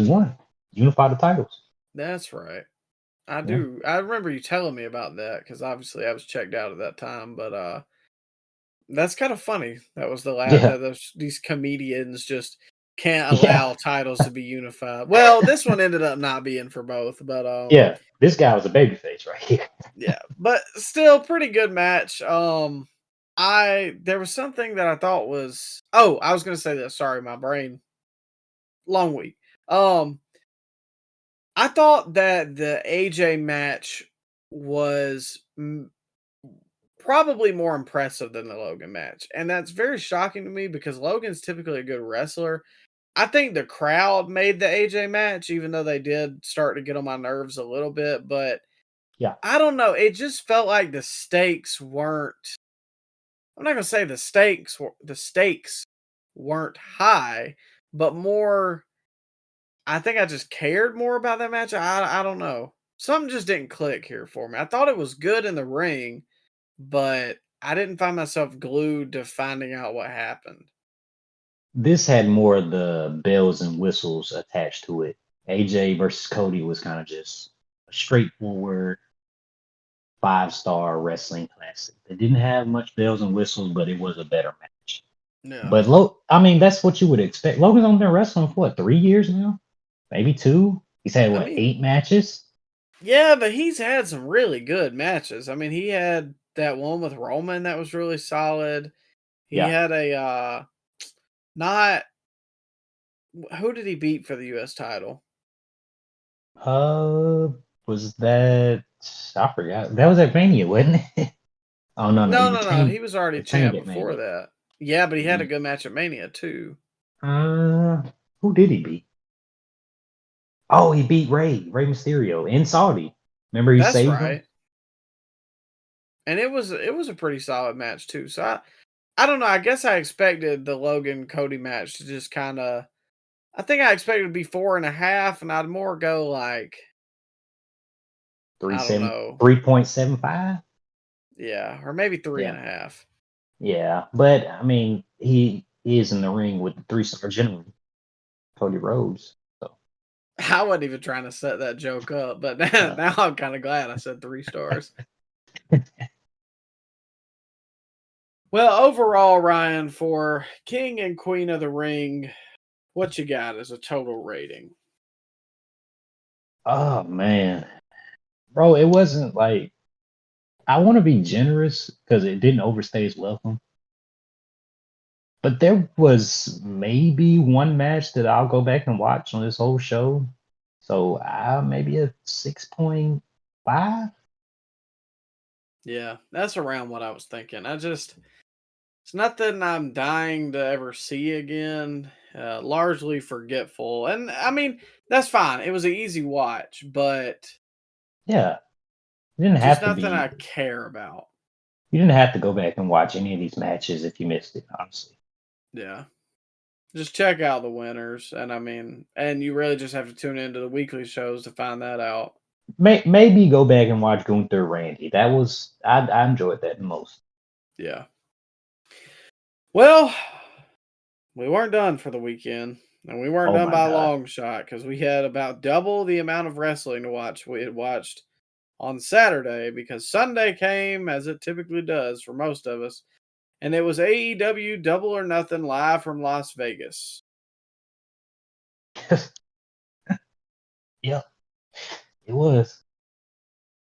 won, unified the titles. that's right. Yeah, I remember you telling me about that because obviously I was checked out at that time. But that's kind of funny. That was the last yeah, that these comedians just can't yeah, allow titles to be unified. Well, this one ended up not being for both, but yeah. This guy was a babyface right here. yeah, but still pretty good match. I there was something that I thought was I was gonna say this. Sorry, my brain. Long week. Um, I thought that the AJ match was probably more impressive than the Logan match. And that's very shocking to me because Logan's typically a good wrestler. I think the crowd made the AJ match, even though they did start to get on my nerves a little bit. But Yeah, I don't know. It just felt like the stakes weren't. I'm not gonna say the stakes weren't high, but more. I think I just cared more about that match. I don't know. Something just didn't click here for me. I thought it was good in the ring, but I didn't find myself glued to finding out what happened. this had more of the bells and whistles attached to it. AJ versus Cody was kind of just a straightforward 5-star wrestling classic. It didn't have much bells and whistles, but it was a better match. No. But I mean, that's what you would expect. Logan's only been wrestling for what, 3 years now? Maybe 2. He's had what, 8 matches? Yeah, but he's had some really good matches. I mean, he had that one with Roman that was really solid. He Yeah. had a not who did he beat for the US title? Was that I forgot. That was at Mania, wasn't it? Oh no, he No. retained He was already retained champ at before Mania. that. Yeah, but he had a Mhm. good match at Mania too. Who did he beat? Oh, he beat Rey Mysterio in Saudi. Remember he That's saved him? right. And it was a pretty solid match too. So I don't know. I guess I expected the Logan Cody match to just kind of. I think I expected it to be 4.5, and I'd more go like I don't know. 3.75? Yeah, or maybe three Yeah. and a half. Yeah. But I mean, he is in the ring with the 3-star general, Cody Rhodes. So I wasn't even trying to set that joke up, but uh, now I'm kind of glad I said 3 stars. Well, overall, Ryan, for King and Queen of the Ring, what you got as a total rating? oh man. Bro, it wasn't like I want to be generous because it didn't overstay its welcome. But there was maybe one match that I'll go back and watch on this whole show. So maybe a 6.5. Yeah, that's around what I was thinking. It's nothing I'm dying to ever see again. Largely forgetful. And I mean, that's fine. It was an easy watch, but Yeah, you didn't just have to nothing be. I care about. You didn't have to go back and watch any of these matches if you missed it. Honestly, Yeah. Just check out the winners. And I mean, and you really just have to tune into the weekly shows to find that out. maybe go back and watch Gunther Randy. That was I enjoyed that the most. Yeah. Well, we weren't done for the weekend. And we weren't Oh done my by a god. long shot because we had about double the amount of wrestling to watch we had watched on Saturday because Sunday came as it typically does for most of us. And it was AEW Double or Nothing live from Las Vegas. Yep, it was.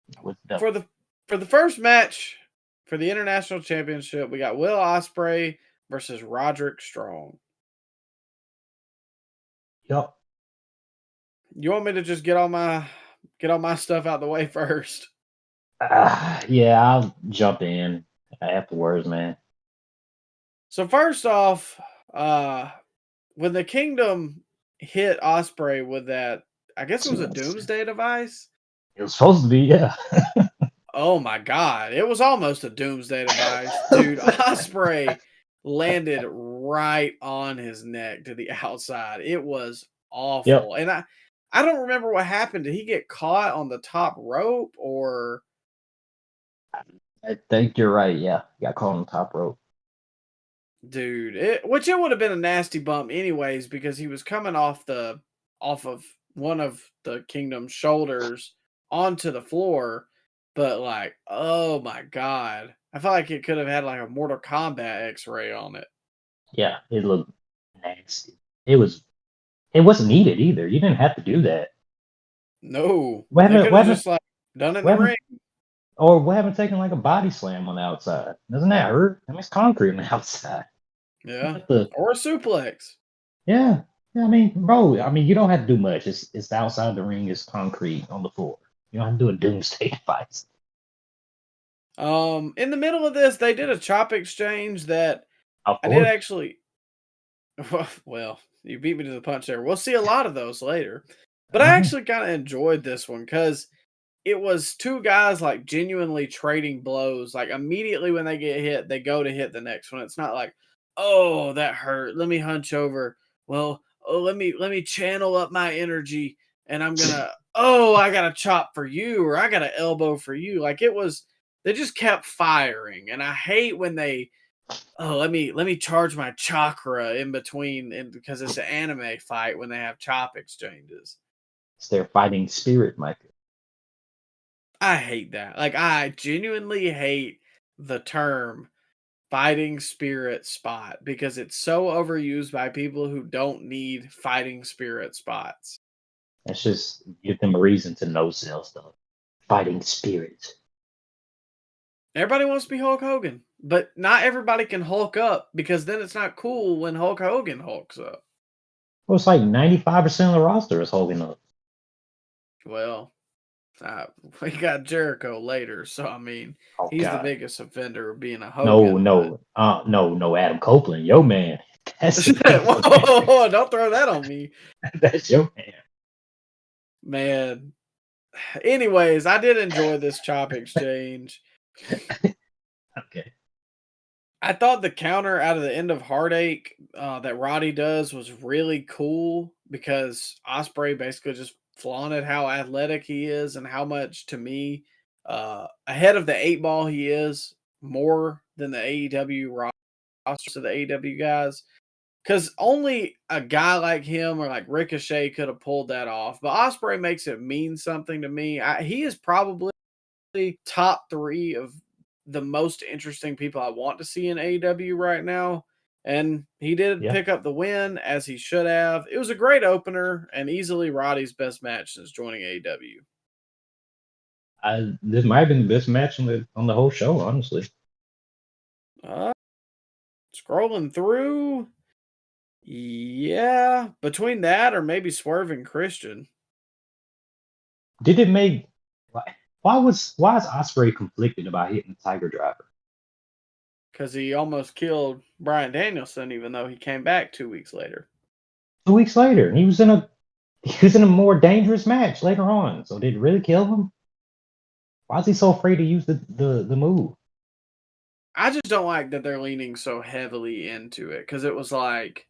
It was For double. the first match for the International Championship, we got Will Ospreay versus Roderick Strong. Yep. You want me to just get all my stuff out the way first? Yeah, I'll jump in afterwards, man. So first off, when the Kingdom hit Osprey with that, I guess it was a Doomsday device. It was supposed to be, yeah. Oh my god, it was almost a Doomsday device, dude. Osprey landed right on his neck to the outside. It was Yep. awful, and I don't remember what happened. Did he get caught on the top rope or? I think you're right. Yeah, got caught on the top rope. Dude, which it would have been a nasty bump anyways because he was coming off of one of the Kingdom's shoulders onto the floor, but like, oh my god, I felt like it could have had like a Mortal Kombat X-ray on it. Yeah, it looked nasty. It was. It wasn't needed either. You didn't have to do that. No, What they happened? could have just like done it in What the happened? ring. Or what happened? Taking like a body slam on the outside. Doesn't that hurt? I mean, it's concrete on the outside. You Yeah, have to- or a suplex. yeah. Yeah. I mean, bro. I mean, you don't have to do much. It's the outside the ring is concrete on the floor. You don't have to do a doomsday device. In the middle of this, they did a chop exchange that Of I did course. actually. Well, you beat me to the punch there. We'll see a lot of those later. But I Uh-huh. actually kind of enjoyed this one because it was two guys like genuinely trading blows. Like immediately when they get hit, they go to hit the next one. It's not like, oh, that hurt. Let me hunch over. Well, oh, let me channel up my energy and I'm gonna I got a chop for you or I got an elbow for you. Like it was they just kept firing. And I hate when they oh, let me charge my chakra in between, because it's an anime fight when they have chop exchanges. It's their fighting spirit, Micah. I hate that. Like, I genuinely hate the term fighting spirit spot because it's so overused by people who don't need fighting spirit spots. That's just give them a reason to no sell stuff. Fighting spirit. Everybody wants to be Hulk Hogan, but not everybody can Hulk up because then it's not cool when Hulk Hogan hulks up. Well, it's like 95% of the roster is holding up. Well, we got Jericho later, so I mean, Oh he's the God. biggest offender of being a No, Hogan. no, no, Adam Copeland, yo man. That's the Whoa, don't throw that on me, That's your man. man. Anyways, I did enjoy this chop exchange. Okay. I thought the counter out of the end of Heartache that Roddy does was really cool because Ospreay basically just flaunted how athletic he is and how much, to me, ahead of the 8 ball he is, more than the AEW roster of the AEW guys. Because only a guy like him or like Ricochet could have pulled that off. But Ospreay makes it mean something to me. He is probably top 3 of the most interesting people I want to see in AEW right now. And he did Yeah. pick up the win as he should have. It was a great opener and easily Roddy's best match since joining AEW. This might have been the best match on the whole show, honestly. Scrolling through. Yeah. Between that or maybe Swerve and Christian. Did it make why is Osprey conflicted about hitting the Tiger Driver? Because he almost killed Bryan Danielson, even though he came back 2 weeks later. 2 weeks later, he was in a more dangerous match later on. So did it really kill him? Why is he so afraid to use the move? I just don't like that they're leaning so heavily into it because it was like,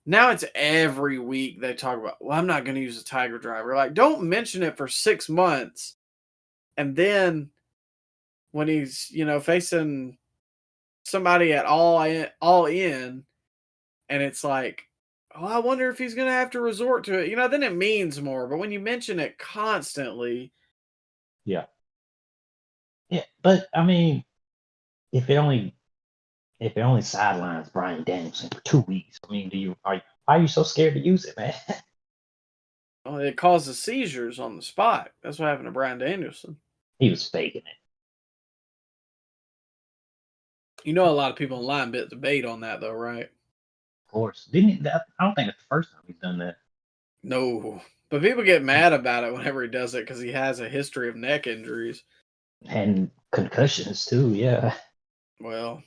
now it's every week they talk about, well, I'm not going to use a Tiger Driver. Like, don't mention it for 6 months. And then when he's, facing somebody at all in, and it's like, oh, I wonder if he's going to have to resort to it. Then it means more. But when you mention it constantly. Yeah. Yeah, but I mean, if it only sidelines Brian Danielson for 2 weeks, I mean, why are you so scared to use it, man? Well, it causes seizures on the spot. That's what happened to Bryan Danielson. He was faking it. A lot of people online bit debate on that, though, right? Of course. Didn't he, I don't think it's the first time he's done that. No. But people get mad about it whenever he does it because he has a history of neck injuries. And concussions too, yeah. Well,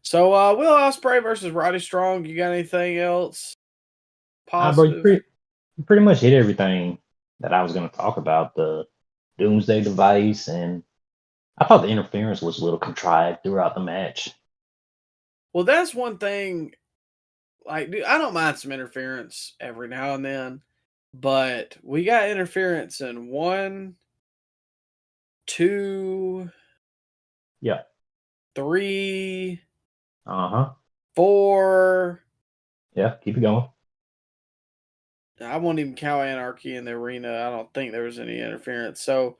so Will Ospreay versus Roddy Strong. You got anything else Bro, positive? you pretty much hit everything that I was going to talk about. The Doomsday device, and I thought the interference was a little contrived throughout the match. Well, that's one thing. Like, dude, I don't mind some interference every now and then, but we got interference in 1, 2, Yeah. 3, Uh-huh. 4. Yeah, keep it going. I won't even count Anarchy in the arena. I don't think there was any interference. So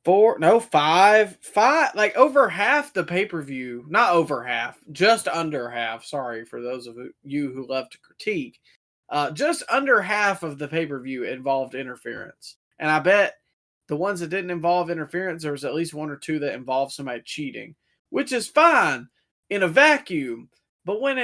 5, like over half the pay-per-view, not over half, just under half. Sorry for those of you who love to critique. Just under half of the pay-per-view involved interference. And I bet the ones that didn't involve interference, there was at least 1 or 2 that involved somebody cheating, which is fine in a vacuum. But when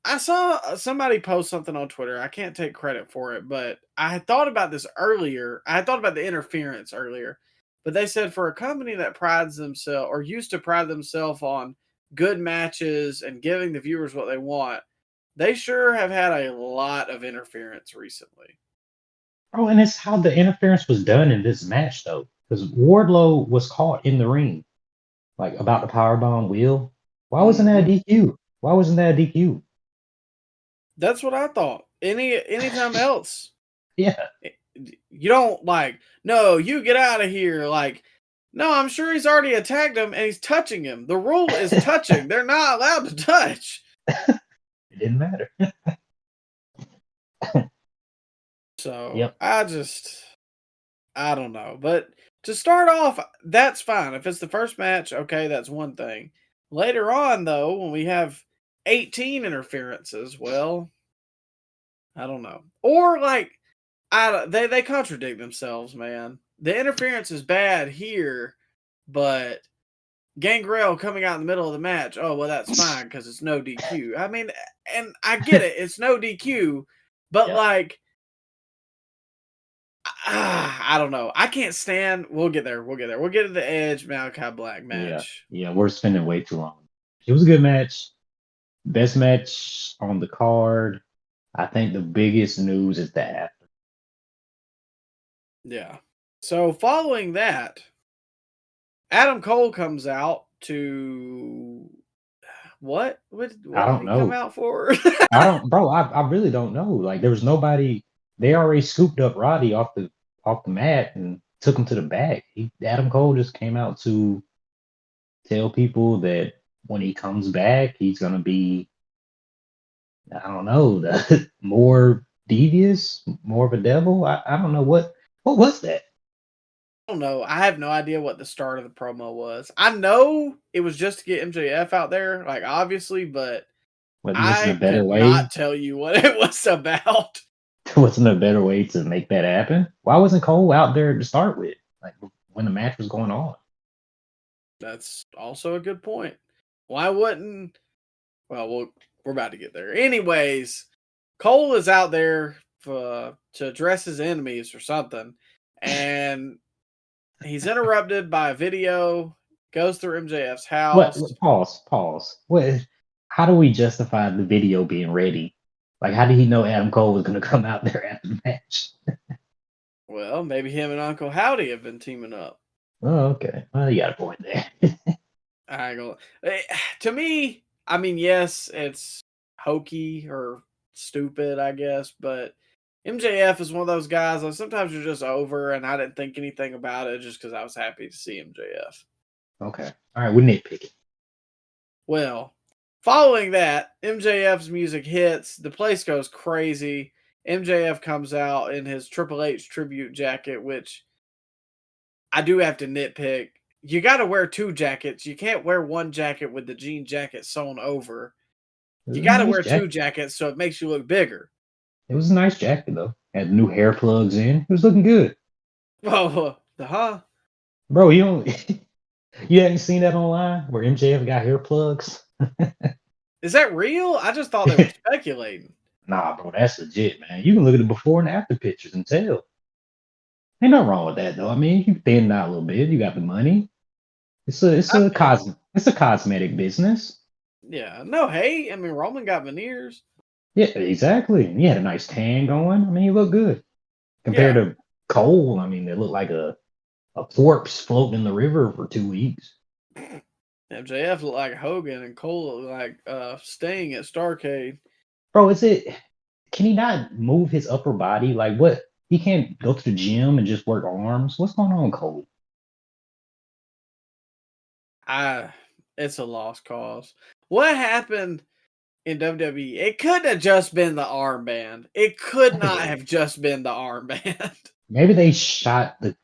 I saw somebody post something on Twitter. I can't take credit for it, but I had thought about this earlier. I had thought about the interference earlier, but they said for a company that prides themselves or used to pride themselves on good matches and giving the viewers what they want, they sure have had a lot of interference recently. Oh, and it's how the interference was done in this match, though. Because Wardlow was caught in the ring, like about the powerbomb wheel. Why wasn't that a DQ? Why wasn't that a DQ? That's what I thought. Anytime else. Yeah. You don't no, you get out of here. Like, No, I'm sure he's already attacked him and he's touching him. The rule is touching. They're not allowed to touch. It didn't matter. So Yep. I don't know. But to start off, that's fine. If it's the first match, okay, that's one thing. Later on, though, when we have 18 interferences, well, I don't know. Or like, they contradict themselves, man. The interference is bad here, but Gangrel coming out in the middle of the match, oh, well, that's fine because it's no DQ. I mean, and I get it, it's no DQ, but Yeah. like, I don't know. I can't stand. We'll get there. We'll get to the Edge Malachi Black match. Yeah, we're spending way too long. It was a good match. Best match on the card. I think the biggest news is that. Yeah. So following that, Adam Cole comes out to what? What I did don't he come know. out for? I really don't know. Like there was nobody. They already scooped up Roddy off the mat and took him to the back. Adam Cole just came out to tell people that when he comes back, he's gonna be, I don't know, more devious, more of a devil. I don't know what was that. I don't know. I have no idea what the start of the promo was. I know it was just to get MJF out there, like obviously, but Wasn't a I better could way? not tell you what it was about. Wasn't a better way to make that happen? Why wasn't Cole out there to start with? Like when the match was going on? That's also a good point. Why wouldn't? Well, we're about to get there. Anyways, Cole is out there to address his enemies or something, and he's interrupted by a video. Goes through MJF's What? house. Pause. What? How do we justify the video being ready? Like, how did he know Adam Cole was going to come out there after the match? Well, maybe him and Uncle Howdy have been teaming up. Oh, okay. Well, you got a point there. I go. To me, I mean, yes, it's hokey or stupid, I guess, but MJF is one of those guys. Like, sometimes you're just over, and I didn't think anything about it just because I was happy to see MJF. Okay. All right. We're nitpicking. Well, following that, MJF's music hits. The place goes crazy. MJF comes out in his Triple H tribute jacket, which I do have to nitpick. You got to wear two jackets. You can't wear one jacket with the jean jacket sewn over. You got to wear two jackets so it makes you look bigger. It was a nice jacket though. Had new hair plugs in. It was looking good. Oh, Bro, you don't you haven't seen that online where MJF got hair plugs? Is that real? I just thought they were speculating. Nah, bro, that's legit, man. You can look at the before and after pictures and tell. Ain't nothing wrong with that though. I mean, you thin out a little bit. You got the money. It's a cosmetic business. Yeah, no hate. I mean, Roman got veneers. Yeah, exactly. And he had a nice tan going. I mean, he looked good compared to Cole. I mean, it looked like a corpse floating in the river for 2 weeks. MJF looked like Hogan and Cole looked like Sting at Starrcade. Bro, can he not move his upper body? Like what? He can't go to the gym and just work arms. What's going on, Cole? It's a lost cause. What happened in WWE? It couldn't have just been the armband. It could not have just been the armband. Maybe they shot the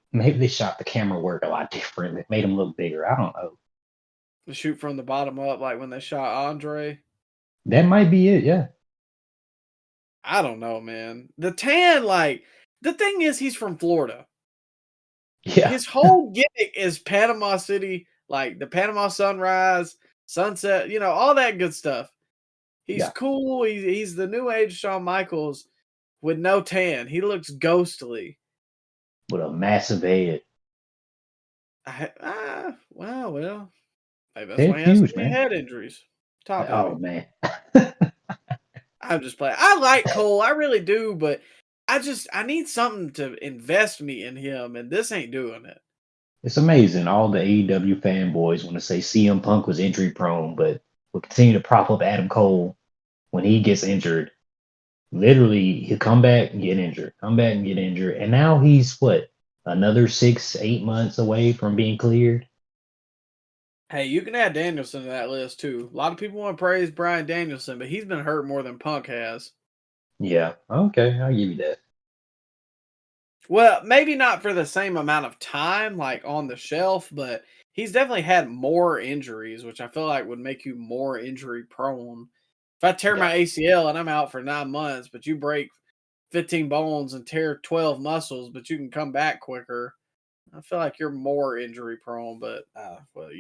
camera work a lot different. It made him look bigger. I don't know. Shoot from the bottom up, like when they shot Andre. That might be it, yeah. I don't know, man. The tan, like, the thing is, he's from Florida. Yeah. His whole gimmick is Panama City, like the Panama sunrise, sunset, all that good stuff. He's cool. He's the new age Shawn Michaels with no tan. He looks ghostly. With a massive head. Well. Maybe that's They're why he has huge, so many man. head injuries. Man. I'm just playing. I like Cole. I really do, but I need something to invest me in him, and this ain't doing it. It's amazing. All the AEW fanboys want to say CM Punk was injury prone, but will continue to prop up Adam Cole when he gets injured. Literally, he'll come back and get injured, come back and get injured. And now he's what? another 6-8 months away from being cleared. Hey, you can add Danielson to that list too. A lot of people want to praise Bryan Danielson, but he's been hurt more than Punk has. Yeah. Okay, I'll give you that. Well, maybe not for the same amount of time, like on the shelf, but he's definitely had more injuries, which I feel like would make you more injury prone. If I tear Yeah. my ACL and I'm out for 9 months, but you break 15 bones and tear 12 muscles, but you can come back quicker, I feel like you're more injury prone, but well,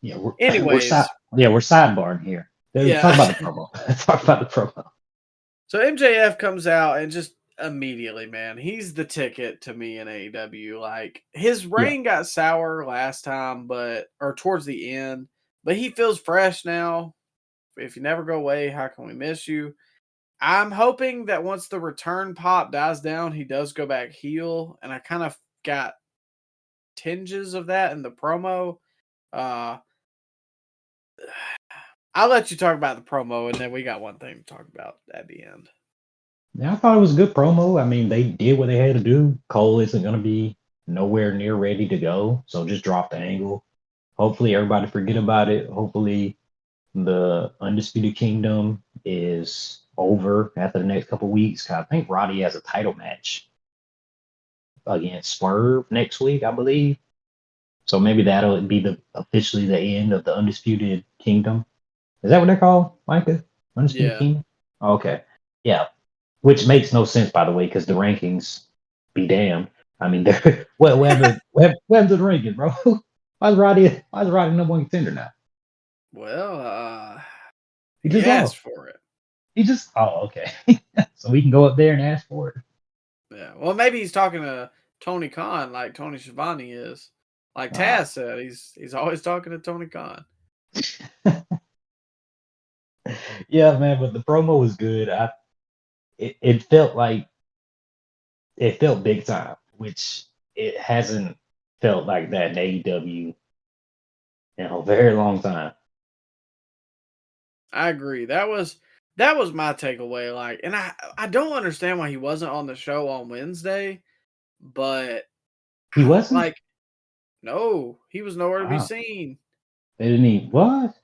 Yeah, we're Anyways, we're sidebarring here. Talk yeah. about the promo. Talk about the promo. So MJF comes out and just immediately, man, he's the ticket to me in AEW. Like his Yeah. reign got sour last time, or towards the end, but he feels fresh now. If you never go away, how can we miss you? I'm hoping that once the return pop dies down, he does go back heel, and I kind of got tinges of that in the promo. Uh I'll let you talk about the promo, and then we got one thing to talk about at the end. Yeah, I thought it was a good promo. I mean, they did what they had to do. Cole isn't going to be nowhere near ready to go, so just drop the angle. Hopefully, everybody forget about it. Hopefully, the Undisputed Kingdom is over after the next couple weeks. 'Cause I think Roddy has a title match against Swerve next week, I believe. So maybe that'll be officially the end of the Undisputed Kingdom. Is that what they're called, Micah? Undisputed Yeah. Kingdom? Okay. Yeah. Which makes no sense, by the way, because the rankings be damned. I mean, they're what happened to the ranking, bro? Why is Roddy number one contender now? Well, He he just asked lost. for it. Okay. So we can go up there and ask for it. Yeah. Well, maybe he's talking to Tony Khan like Tony Schiavone is. Like Uh, Taz said, he's always talking to Tony Khan. yeah, man, but the promo was good. It felt like it felt big time, which it hasn't felt like that in AEW in a very long time. I agree. That was my takeaway. Like, and I don't understand why he wasn't on the show on Wednesday, but He wasn't? like no, he was nowhere to be Wow. seen. They didn't even what?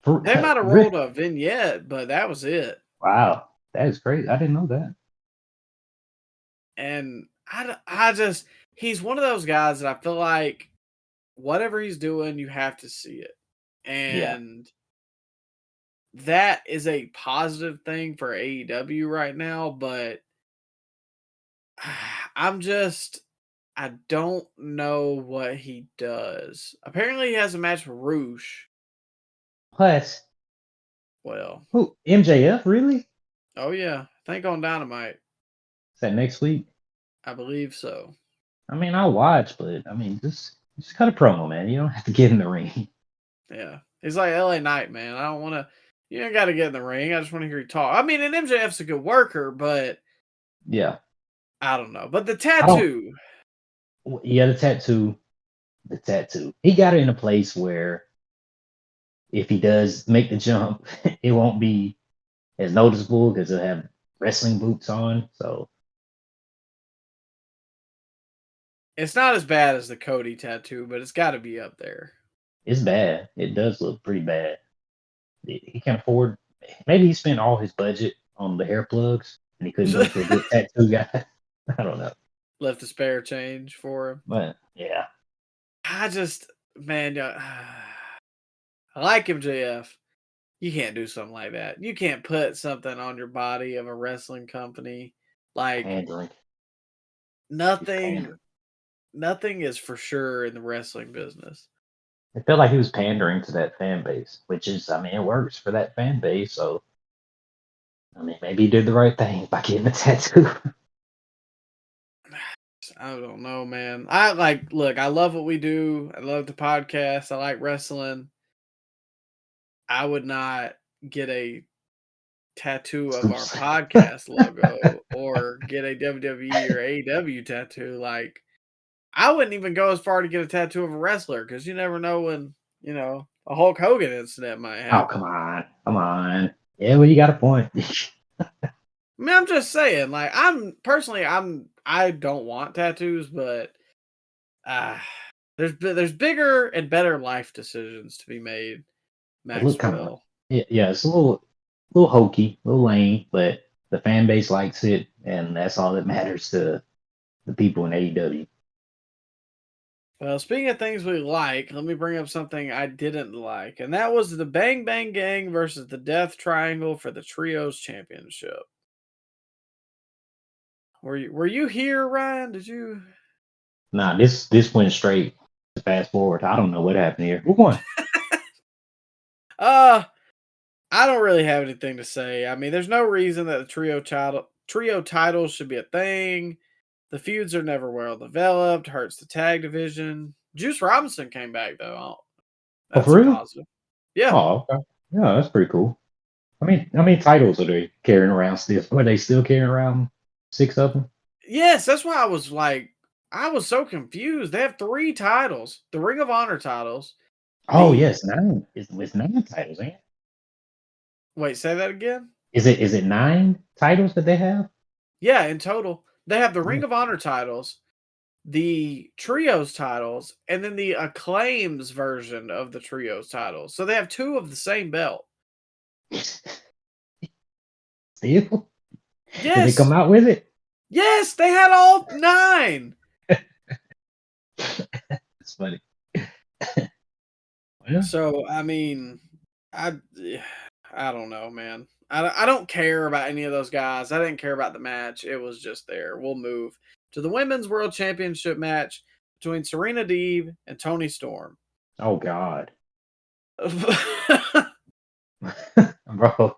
They might have Really? rolled a vignette, but that was it. Wow. That is crazy. I didn't know that. And I just he's one of those guys that I feel like whatever he's doing, you have to see it. Yeah. And that is a positive thing for AEW right now, but I don't know what he does. Apparently he has a match with Roosh. Plus, Well, who? MJF, really? oh yeah, I think on Dynamite. Is that next week? I believe so. I mean, I'll watch, but I mean, just cut a promo, man. You don't have to get in the ring. Yeah. He's like LA Knight, man. I don't want to you ain't got to get in the ring. I just want to hear you talk. I mean, and MJF's a good worker, but Yeah. I don't know. But the I don't. tattoo. Yeah, the tattoo. He got it in a place where if he does make the jump, it won't be as noticeable because he'll have wrestling boots on. So It's not as bad as the Cody tattoo, but it's got to be up there. it's bad. It does look pretty bad. He can afford. Maybe he spent all his budget on the hair plugs, and he couldn't go to a good tattoo guy. I don't know, Left a spare change for him. but yeah, I just, man, I like MJF. You can't do something like that. You can't put something on your body of a wrestling company. Like pandering. He's nothing, pandering. nothing is for sure in the wrestling business. It felt like he was pandering to that fan base, which is, I mean, it works for that fan base. So, I mean, maybe he did the right thing by getting a tattoo. I don't know, man. Look, I love what we do. I love the podcast. I like wrestling. I would not get a tattoo of our podcast logo or get a WWE or AEW tattoo. Like, I wouldn't even go as far to get a tattoo of a wrestler because you never know when, a Hulk Hogan incident might Oh, happen. come on. Yeah, well, you got a point. I mean, I'm just saying, like, I'm I don't want tattoos, but there's bigger and better life decisions to be made, It looked kind of Maxwell. yeah, it's a little hokey, a little lame, but the fan base likes it, and that's all that matters to the people in AEW. Well, speaking of things we like, let me bring up something I didn't like, and that was the Bang Bang Gang versus the Death Triangle for the Trios Championship. Were you here, Ryan? Did you? Nah, this went straight to fast forward. I don't know what happened here. Who won? I don't really have anything to say. I mean, there's no reason that the trio titles should be a thing. The feuds are never well developed. Hurts the tag division. Juice Robinson came back though. Oh, That's for a real? positive. Yeah. Oh, okay. Yeah, that's pretty cool. I mean, how many titles are they carrying around still? Are they still carrying around 6 of them? Yes, that's why I was so confused. They have 3 titles: the Ring of Honor titles. Oh, The yes, 9. It's 9 titles, ain't it? Wait, say that again. Is it 9 titles that they have? Yeah, in total, they have the Yeah. Ring of Honor titles, the Trios titles, and then the Acclaims version of the Trios titles. So they have 2 of the same belt. Still? Did they Yes. come out with it? Yes, they had all 9. It's funny. Well, So, I mean, I I don't know, man. I don't care about any of those guys. I didn't care about the match. It was just there. We'll move to the Women's World Championship match between Serena Deeb and Toni Storm. oh God, bro.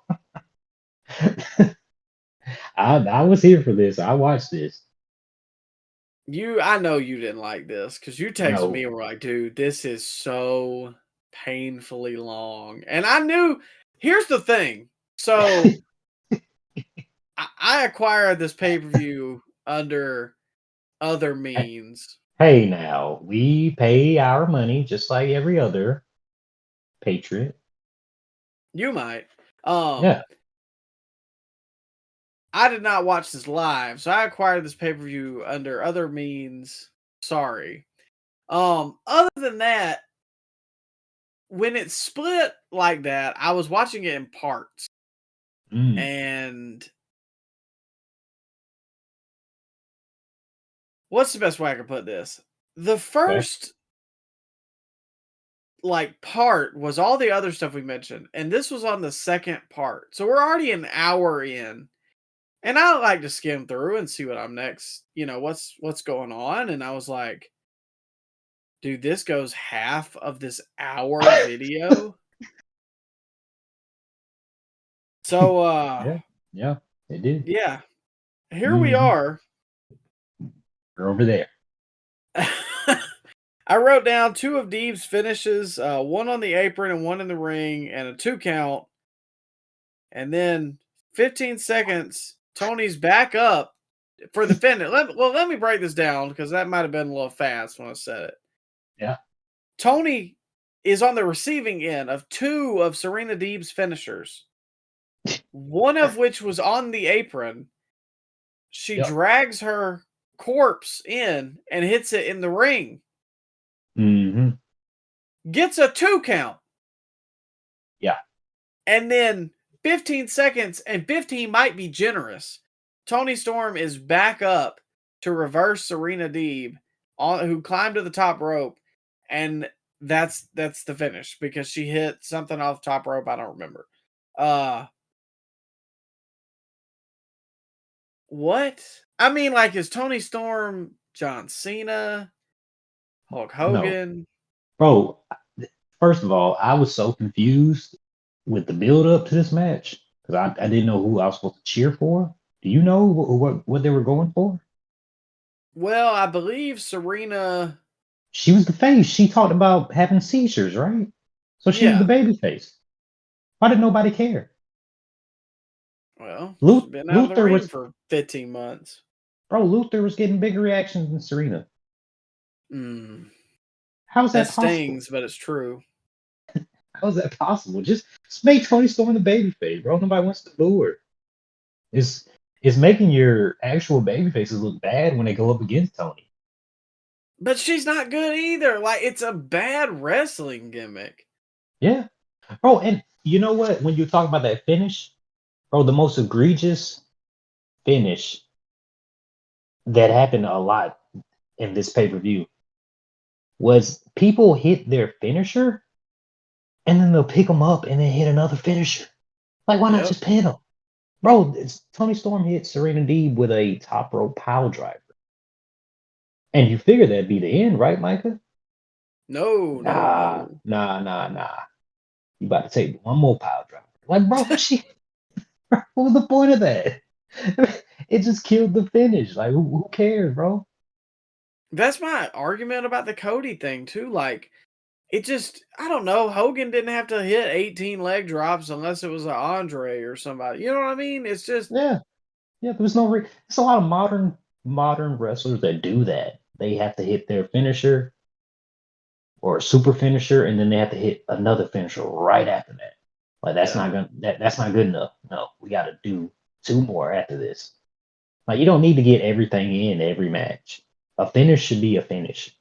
I was here for this. I watched this. I know you didn't like this because you texted me No. and were like, dude, this is so painfully long. And I knew, here's the thing. So I acquired this pay-per-view under other means. Hey, now we pay our money just like every other patriot. You might. Yeah. I did not watch this live, so I acquired this pay-per-view under other means. Sorry. Other than that, when it's split like that, I was watching it in parts. Mm, And what's the best way I can put this? The first part was all the other stuff we mentioned, and this was on the second part. So we're already an hour in. And I like to skim through and see what I'm next, what's going on. And I was like, dude, this goes half of this hour video. So yeah, it did. yeah, here we are. We're over there. I wrote down 2 of Deeb's finishes, one on the apron and one in the ring, and a 2 count. And then 15 seconds, Tony's back up for the finish. Let me break this down because that might have been a little fast when I said it. Yeah. Tony is on the receiving end of 2 of Serena Deeb's finishers, one of which was on the apron. She drags her corpse in and hits it in the ring. Mm-hmm. Gets a 2 count. Yeah. And then 15 seconds, and 15 might be generous. Toni Storm is back up to reverse Serena Deeb, who climbed to the top rope, and that's the finish because she hit something off the top rope. I don't remember. What? I mean, like, is Toni Storm John Cena, Hulk Hogan? No. Bro, first of all, I was so confused with the build up to this match because I didn't know who I was supposed to cheer for. Do you know what they were going for? Well, I believe Serena. She was the face. She talked about having seizures, right? So she was the baby face. Why did nobody care? Well, she's been out of the ring for 15 months. Bro, Luther was getting bigger reactions than Serena. How is that possible? Stings, but it's true. How is that possible? Just make Toni Storm the baby face, bro. Nobody wants to boo her. It's it's making your actual baby faces look bad when they go up against Tony. But she's not good either. Like, it's a bad wrestling gimmick. Yeah. Bro, and you know what? When you talk about that finish, bro, the most egregious finish that happened a lot in this pay-per-view was people hit their finisher and then they'll pick them up and then hit another finisher. Like, why not Yep. just pin them? Bro, Tony Storm hit Serena Deeb with a top rope pile driver. And you figure that'd be the end, right, Micah? No. Nah. You about to take one more pile driver. Like, bro, what was the point of that? It just killed the finish. Like, who cares, bro? That's my argument about the Cody thing, too. Like, it just, I don't know. Hogan didn't have to hit 18 leg drops unless it was an Andre or somebody. You know what I mean? It's just, Yeah. There's no there's a lot of modern wrestlers that do that. They have to hit their finisher or a super finisher, and then they have to hit another finisher right after that. Like that's not good enough. No, we got to do two more after this. Like, you don't need to get everything in every match. A finish should be a finish.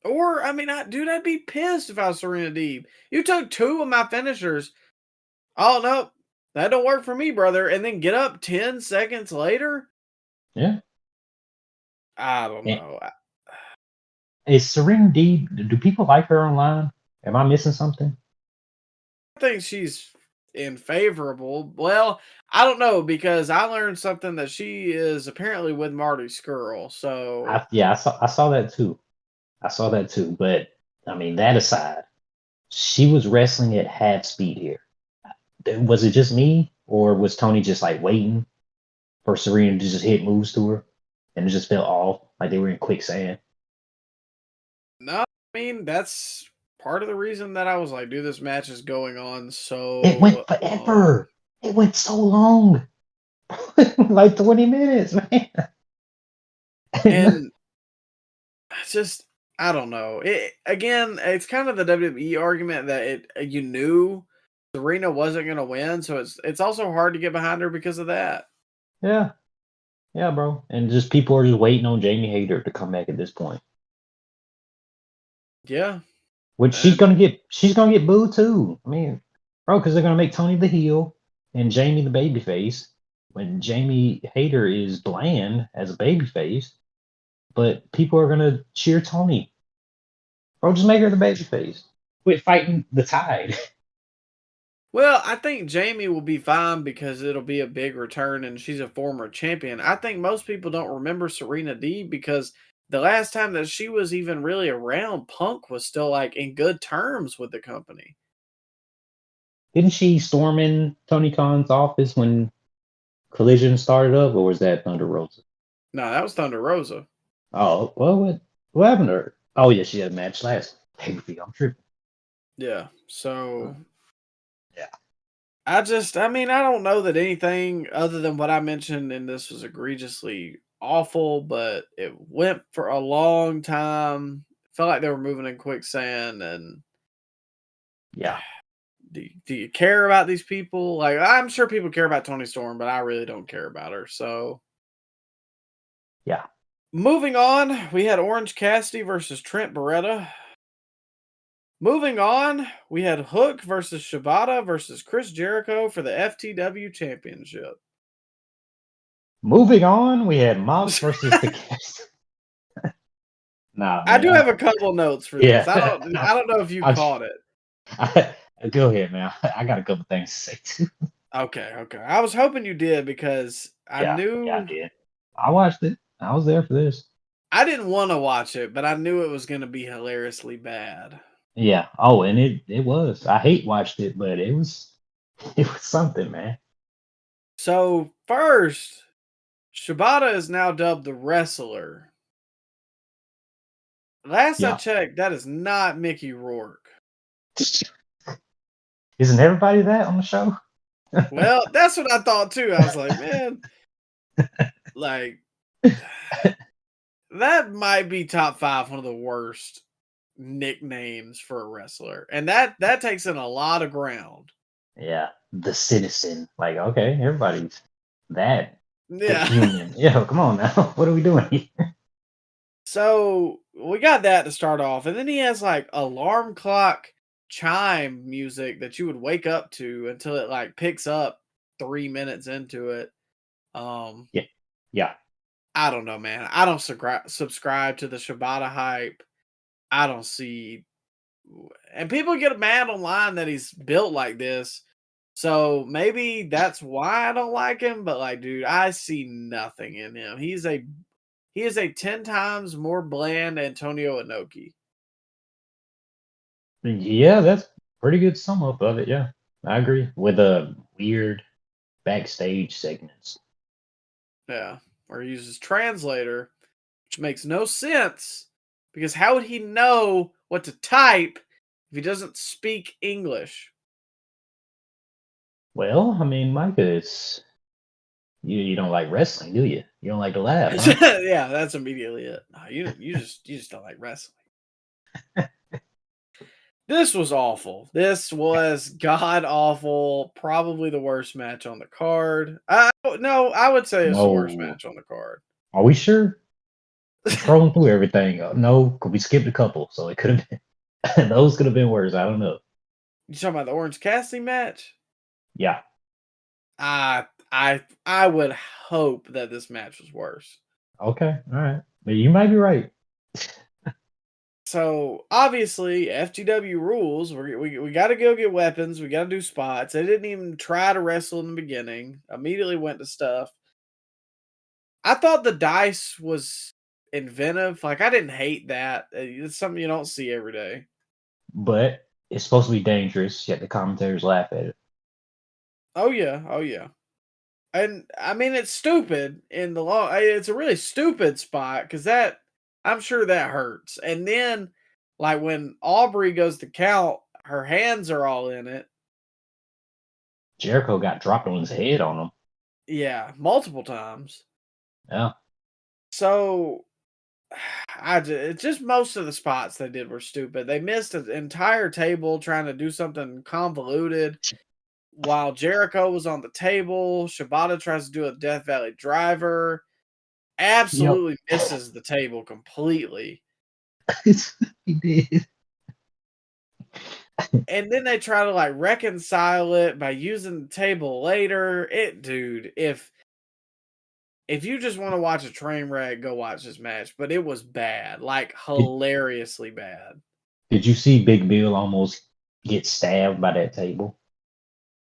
or, I mean, dude, I'd be pissed if I was Serena Deeb. You took two of my finishers. Oh, no, that don't work for me, brother. And then get up 10 seconds later? Yeah. I don't And know. is Serena Deeb? Do people like her online? Am I missing something? I think she's favorable. Well, I don't know because I learned something that she is apparently with Marty Skrull. So I saw that too. I saw that too. But I mean, that aside, she was wrestling at half speed here. Was it just me, or was Tony just like waiting for Serena to just hit moves to her, and it just felt off, like they were in quicksand? no, I mean that's part of the reason that I was like, dude, this match is going on It went so forever. It went so long, like 20 minutes, man. and it's just I don't know. It again, it's kind of the WWE argument that you knew Serena wasn't going to win, so it's also hard to get behind her because of that. Yeah, yeah, bro. And just people are just waiting on Jamie Hayter to come back at this point. Yeah, Which and she's gonna get booed too. I mean, bro, because they're gonna make Tony the heel and Jamie the babyface. When Jamie Hayter is bland as a babyface, but people are gonna cheer Tony. Bro, just make her the babyface. Quit fighting the tide. well, I think Jamie will be fine because it'll be a big return and she's a former champion. I think most people don't remember Serena Deeb because the last time that she was even really around, Punk was still like in good terms with the company. Didn't she storm in Tony Khan's office when Collision started up, or was that Thunder Rosa? No, that was Thunder Rosa. Oh, well, what happened to her? Oh yeah, she had a match last pay-per-view. I'm tripping. Yeah. So Yeah. I mean, I don't know that anything other than what I mentioned in this was egregiously awful, but it went for a long time. Felt like they were moving in quicksand. And Yeah. do you care about these people? Like, I'm sure people care about Tony Storm, but I really don't care about her. So, Yeah. moving on, we had Orange Cassidy versus Trent Beretta. Moving on, we had Hook versus Shibata versus Chris Jericho for the FTW Championship. Moving on, we had Mox versus the Cast. Nah, I do man. have a couple notes for Yeah. this. I don't know if you caught it. Go ahead, man. I got a couple things to say too. Okay. I was hoping you did because I Yeah, I knew did. I watched it. I was there for this. I didn't want to watch it, but I knew it was going to be hilariously bad. Yeah. Oh, and it was. I hate watched it, but it was something, man. So, first, Shibata is now dubbed the wrestler. Last I Yeah. checked, that is not Mickey Rourke. Isn't everybody that on the show? Well, that's what I thought too. I was like, man, like that might be top 5 one of the worst nicknames for a wrestler. And that takes in a lot of ground. Yeah. The citizen. Like, okay, everybody's that. Yeah. Union. Yeah, come on now. What are we doing here? So we got that to start off, and then he has like alarm clock chime music that you would wake up to until it like picks up 3 minutes into it. Um, Yeah. Yeah. I don't know, man. I don't subscribe to the Shibata hype. I don't see, and people get mad online that he's built like this. So maybe that's why I don't like him. But like, dude, I see nothing in him. He is a 10 times more bland Antonio Inoki. Yeah, that's pretty good sum up of it. Yeah, I agree. With a weird backstage segments. Yeah, or he uses translator, which makes no sense because how would he know what to type if he doesn't speak English? Well, I mean, Micah, it's you don't like wrestling, do you? You don't like to laugh, huh? Yeah, that's immediately it. No, you just don't like wrestling. This was awful. This was god awful. Probably the worst match on the card. No, I would say it's the worst No. match on the card. Are we sure? I'm scrolling through everything. No, we skipped a couple, so it could have been those could have been worse. I don't know. You talking about the Orange Cassidy match? Yeah. I would hope that this match was worse. Okay. All right. But you might be right. So obviously, FGW rules. We got to go get weapons. We got to do spots. They didn't even try to wrestle in the beginning. Immediately went to stuff. I thought the dice was inventive. Like I didn't hate that. It's something you don't see every day. But it's supposed to be dangerous, yet the commentators laugh at it. Oh yeah, oh yeah. And I mean, it's stupid in the long. It's a really stupid spot because that I'm sure that hurts. And then, like when Aubrey goes to count, her hands are all in it. Jericho got dropped on his head on him. Yeah, multiple times. Yeah. So, just most of the spots they did were stupid. They missed an entire table trying to do something convoluted. While Jericho was on the table, Shibata tries to do a Death Valley driver. Yep. Absolutely misses the table completely. He did. And then they try to like reconcile it by using the table later. Dude, if you just want to watch a train wreck, go watch this match. But it was bad, like Did, hilariously bad. did you see Big Bill almost get stabbed by that table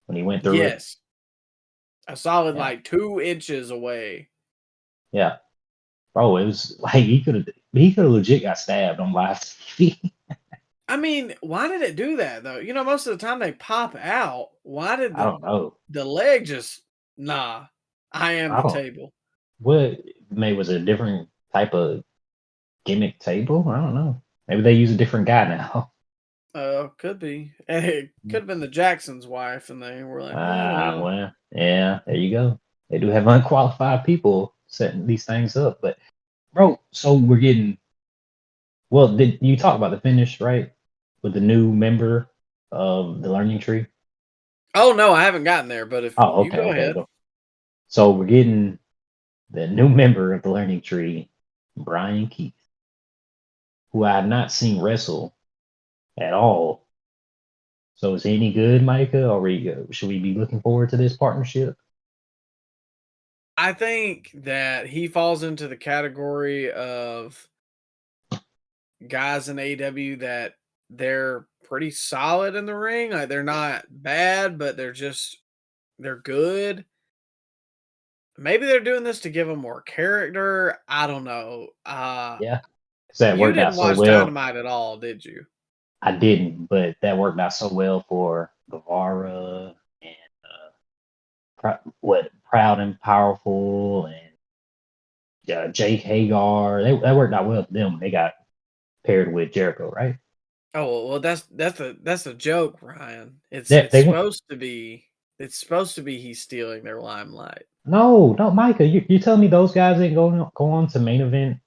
when he went through it? Yes, a solid Yeah. like 2 inches away. Yeah. Bro, it was like he could have legit got stabbed on live TV. I mean, why did it do that though? You know, most of the time they pop out. Why did I don't know. the leg just nah? I am I the don't table. what maybe was it a different type of gimmick table? I don't know. Maybe they use a different guy now. Could be. It could have been the Jackson's wife, and they were like, "Oh well." Well, yeah, there you go. They do have unqualified people setting these things up. But bro, so we're getting did you talk about the finish, right? With the new member of the learning tree? Oh no, I haven't gotten there. But if Oh, you okay, go okay. ahead, Go. So we're getting the new member of the learning tree, Brian Keith, who I have not seen wrestle at all. So is he any good, Micah? Should we be looking forward to this partnership? I think that he falls into the category of guys in AEW that they're pretty solid in the ring. Like they're not bad, but they're good. Maybe they're doing this to give him more character. I don't know. Yeah, because that You worked out didn't so watch well. Dynamite at all, did you? I didn't, but that worked out so well for Guevara and Proud and Powerful and Jake Hagar. That worked out well for them. They got paired with Jericho, right? Oh well, that's a joke, Ryan. That It's they went. supposed to be he's stealing their limelight. No, no, Micah. You tell me those guys didn't go on to main event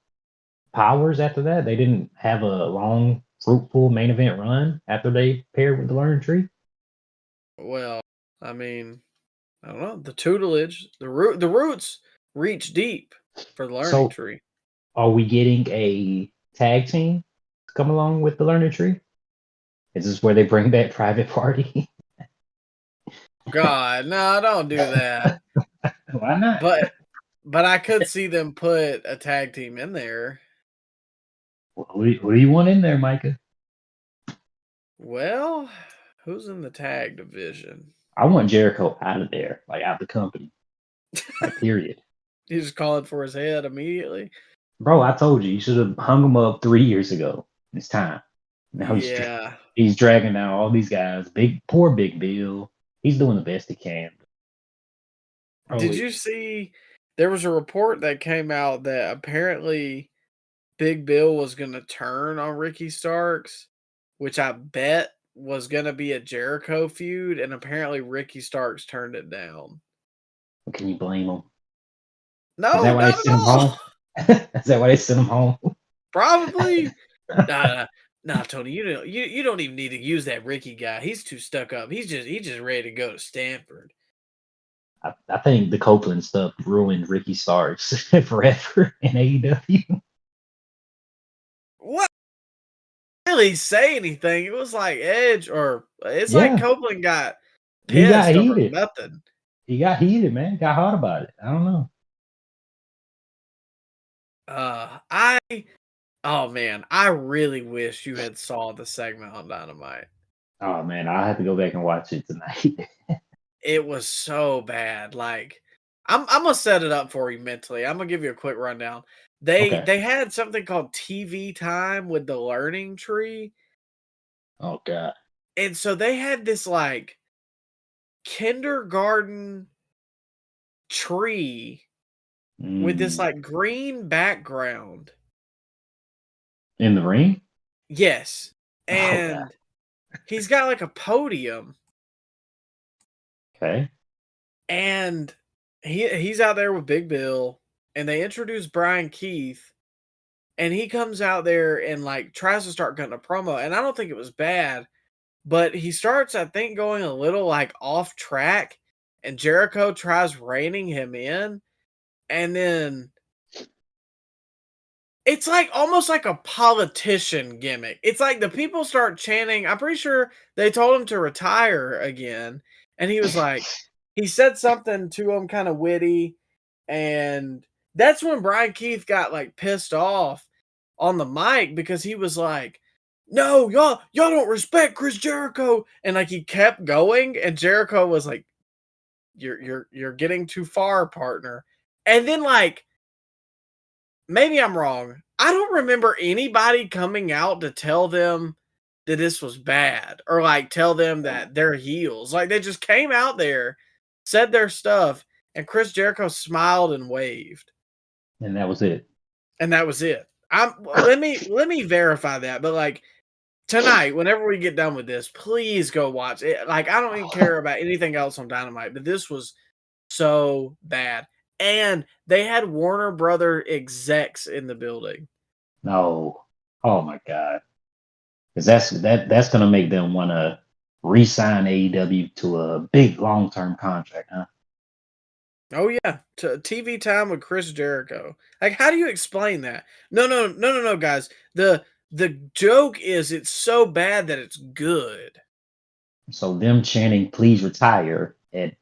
powers after that? They didn't have a long, fruitful main event run after they paired with the Learning Tree? Well, I mean, I don't know the tutelage, the roots. reach deep for the learning So, tree. are we getting a tag team to come along with the learning tree? Is this where they bring back Private Party? God, no, don't do that. Why not? But I could see them put a tag team in there. Who do you want in there, Micah? Well, who's in the tag division? I want Jericho out of there, like out the company. Like, period. You just call it for his head immediately. Bro, I told you should have hung him up 3 years ago. It's time. Now Yeah. he's dragging down all these guys. Poor Big Bill. He's doing the best he can. Did you see there was a report that came out that apparently Big Bill was going to turn on Ricky Starks, which I bet was going to be a Jericho feud, and apparently Ricky Starks turned it down. Can you blame him? No, Is that why they not at sent him all. home? Is that why they sent him home? Probably. Nah, Tony, you don't even need to use that Ricky guy. He's too stuck up. He's just ready to go to Stanford. I think the Copeland stuff ruined Ricky Starks forever in AEW. What? Really say anything? It was like Edge, or it's Yeah. like Copeland got He got pissed over heated. nothing. He got heated, man. Got hot about it. I don't know. Oh man, I really wish you had saw the segment on Dynamite. Oh man, I'll have to go back and watch it tonight. It was so bad. Like, I'm gonna set it up for you mentally. I'm gonna give you a quick rundown. Okay. They had something called TV time with the learning tree. Oh god. And so they had this like kindergarten tree with this like green background. In the ring? Yes. Oh, And God. he's got like a podium. Okay. And he's out there with Big Bill, and they introduce Brian Keith, and he comes out there and like tries to start cutting a promo, and I don't think it was bad, but he starts, I think, going a little like off track, and Jericho tries reining him in, and then it's like almost like a politician gimmick. It's like the people start chanting. I'm pretty sure they told him to retire again, and he was like, he said something to him kind of witty, and that's when Brian Keith got like pissed off on the mic because he was like, "No, y'all don't respect Chris Jericho," and like he kept going, and Jericho was like, "You're getting too far, partner," and then like. Maybe I'm wrong. I don't remember anybody coming out to tell them that this was bad or like tell them that they're heels. Like they just came out there, said their stuff, and Chris Jericho smiled and waved. And that was it. And that was it. Let me verify that. But like tonight, whenever we get done with this, please go watch it. Like I don't even care about anything else on Dynamite, but this was so bad. And they had Warner Brother execs in the building. No. Oh my God. Because that's gonna make them want to re-sign AEW to a big long-term contract, huh? Oh yeah, TV time with Chris Jericho. Like, how do you explain that? No, guys. The joke is it's so bad that it's good. So them chanting "Please retire" at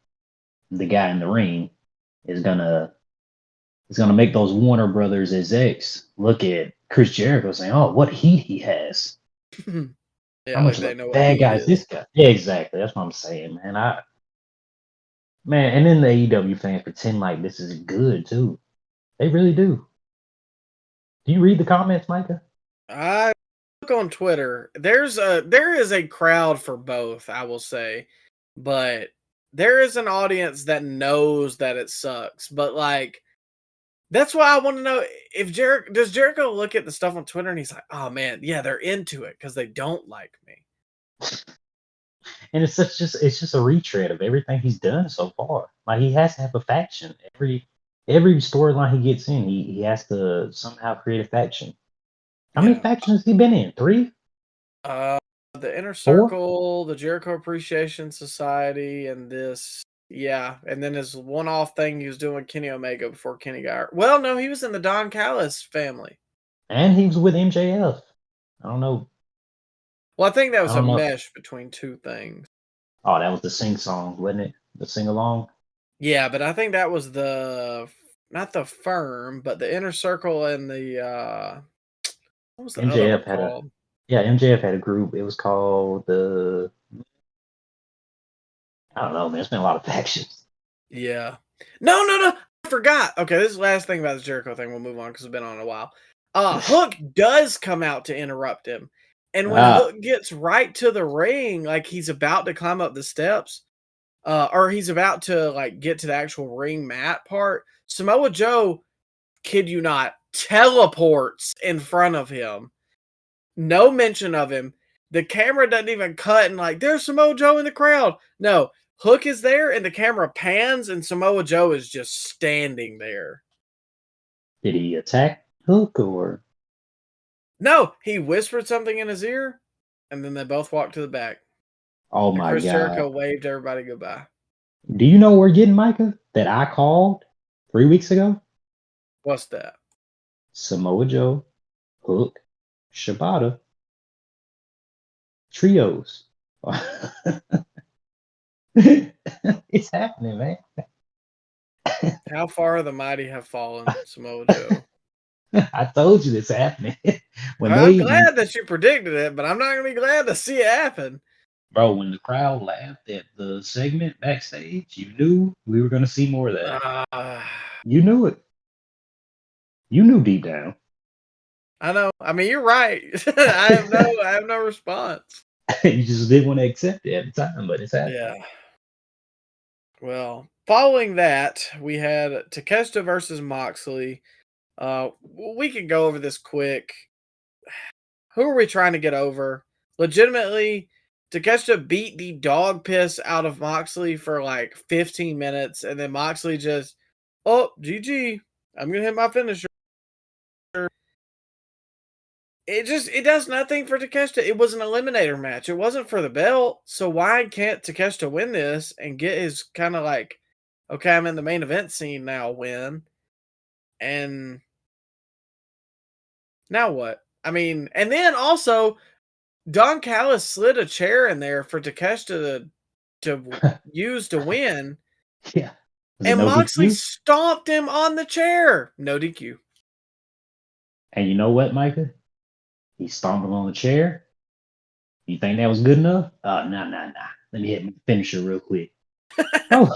the guy in the ring is gonna make those Warner Brothers execs look at Chris Jericho saying, "Oh, what heat he has! Yeah, How much like of they a know what bad he guy is is. this guy?" Yeah, exactly. That's what I'm saying, man. And then the AEW fans pretend like this is good too. They really do. Do you read the comments, Micah? I look on Twitter. There is a crowd for both, I will say, but there is an audience that knows that it sucks. But like, that's why I want to know if does Jericho look at the stuff on Twitter and he's like, oh man, yeah, they're into it because they don't like me. And it's just a retread of everything he's done so far. Like he has to have a faction. Every storyline he gets in, he has to somehow create a faction. How many Yeah. factions has he been in? 3? The Inner 4? Circle, the Jericho Appreciation Society, and this Yeah, and then his one-off thing he was doing with Kenny Omega before Kenny got. Well, no, he was in the Don Callis family. And he was with MJF. I don't know. Well, I think that I was a don't know. mesh between two things. Oh, that was the sing song, wasn't it? The sing along. Yeah, but I think that was not the firm, but the inner circle and the what was the other one MJF had a called? MJF had a group. It was called the I don't know, man. It's been a lot of factions. Yeah. No. I forgot. Okay, this is the last thing about this Jericho thing. We'll move on because it's been on a while. Hook does come out to interrupt him. And when Ah, Hook gets right to the ring, like he's about to climb up the steps, or he's about to like get to the actual ring mat part, Samoa Joe, kid you not, teleports in front of him. No mention of him. The camera doesn't even cut and like there's Samoa Joe in the crowd. No, Hook is there and the camera pans and Samoa Joe is just standing there. did he attack Hook or? No, he whispered something in his ear and then they both walked to the back. Oh And my Chris God! Jericho waved everybody goodbye. Do you know we're getting Micah that I called 3 weeks ago? What's that? Samoa Joe, Hook, Shibata, trios. It's happening, man. How far the mighty have fallen, Samoa Joe. I told you this happening. when I'm they, glad that you predicted it, but I'm not gonna be glad to see it happen. bro, when the crowd laughed at the segment backstage, you knew we were gonna see more of that. Uh, You knew it. You knew deep down. I know. I mean, you're right. I have no response. You just didn't want to accept it at the time, but it's happening. Yeah. Well, following that, we had Takeshita versus Moxley. We can go over this quick. Who are we trying to get over? Legitimately, Takeshita beat the dog piss out of Moxley for like 15 minutes, and then Moxley just, oh, GG. I'm gonna hit my finisher. It does nothing for Takeshita. It was an eliminator match. It wasn't for the belt. So why can't Takeshita win this and get his kind of like, okay, I'm in the main event scene now win? And now what? I mean, and then also Don Callis slid a chair in there for Takeshita to use to win. Yeah. Was it And no Moxley DQ? stomped him on the chair. No DQ. And you know what, Micah? He stomped him on the chair. You think that was good enough? Nah. Let me hit my finisher real quick. Bro,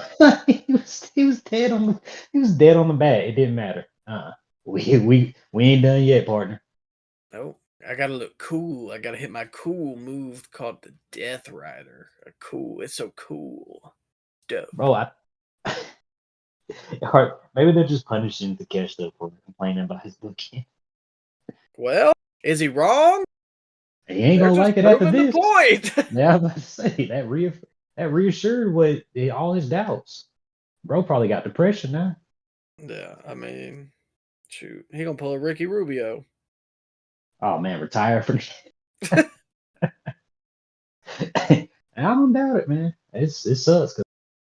he was dead on the bat. It didn't matter. We ain't done yet, partner. Nope. I gotta look cool. I gotta hit my cool move called the Death Rider. It's so cool. Dope. Bro, maybe they're just punishing Takeshita for complaining about his booking. Well, is he wrong? He ain't They're gonna just like it after proving the this. point. Yeah, I was about to say that reassured all his doubts. Bro probably got depression now. Yeah, I mean, shoot. He gonna pull a Ricky Rubio. Oh man, retire from I don't doubt it, man. It sucks because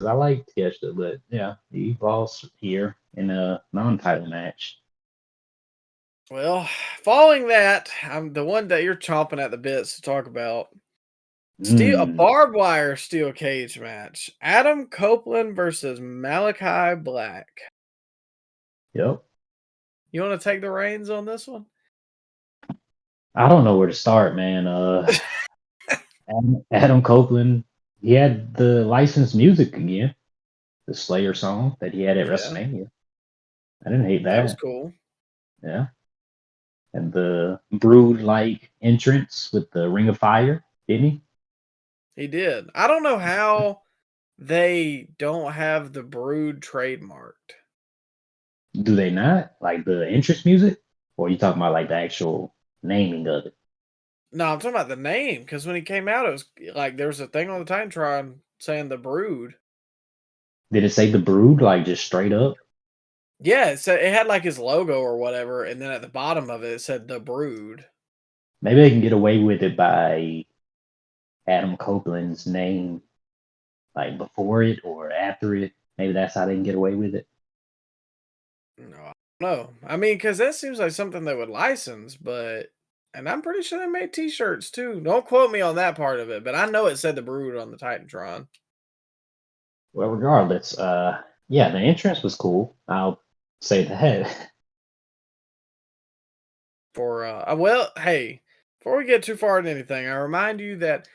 I like Takeshita, but yeah, he lost here in a non-title match. Well, following that, I'm the one that you're chomping at the bits to talk about. A barbed wire steel cage match. Adam Copeland versus Malachi Black. Yep. You want to take the reins on this one? I don't know where to start, man. Adam Copeland, he had the licensed music again, the Slayer song that he had at Yeah, WrestleMania. I didn't hate that was that. cool. Yeah. And the Brood-like entrance with the Ring of Fire, didn't he? He did. I don't know how they don't have the Brood trademarked. Do they not? Like the entrance music? Or are you talking about like the actual naming of it? No, I'm talking about the name because when he came out, it was like there was a thing on the Titantron saying the Brood. Did it say the Brood, like just straight up? Yeah, so it had like his logo or whatever, and then at the bottom of it said the Brood. Maybe they can get away with it by Adam Copeland's name like before it or after it. Maybe that's how they can get away with it. No, I don't know. I mean, because that seems like something they would license, and I'm pretty sure they made T-shirts too. Don't quote me on that part of it, but I know it said the Brood on the Titantron. Well, regardless, yeah, the entrance was cool. I'll say that. Well, hey, before we get too far into anything, I remind you that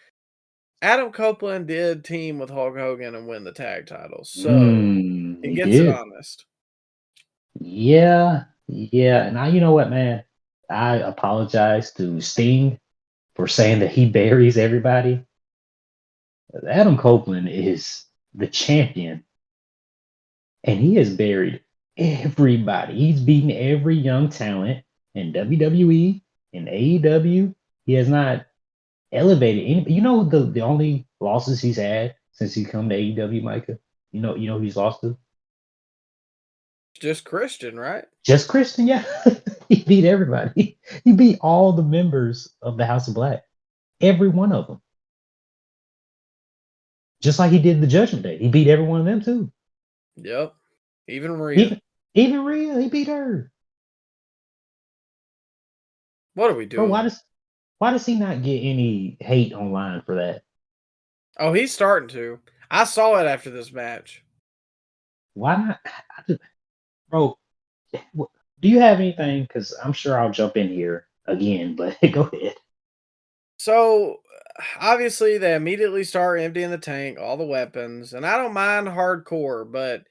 Adam Copeland did team with Hulk Hogan and win the tag titles, so he He gets it did. honest. Yeah, yeah. And you know what, man? I apologize to Sting for saying that he buries everybody. Adam Copeland is the champion, and he has buried everybody. He's beaten every young talent in WWE, in AEW. He has not elevated any. You know the only losses he's had since he come to AEW, Micah. You know who he's lost to? Just Christian, right? Just Christian, yeah. He beat everybody. He beat all the members of the House of Black. Every one of them. Just like he did the Judgment Day. He beat every one of them too. Yep. Even Rhea. Even Rhea, he beat her. What are we Bro, doing? why does he not get any hate online for that? Oh, he's starting to. I saw it after this match. Why not? Bro, do you have anything? Because I'm sure I'll jump in here again, but go ahead. So, obviously, they immediately start emptying the tank, all the weapons, and I don't mind hardcore, but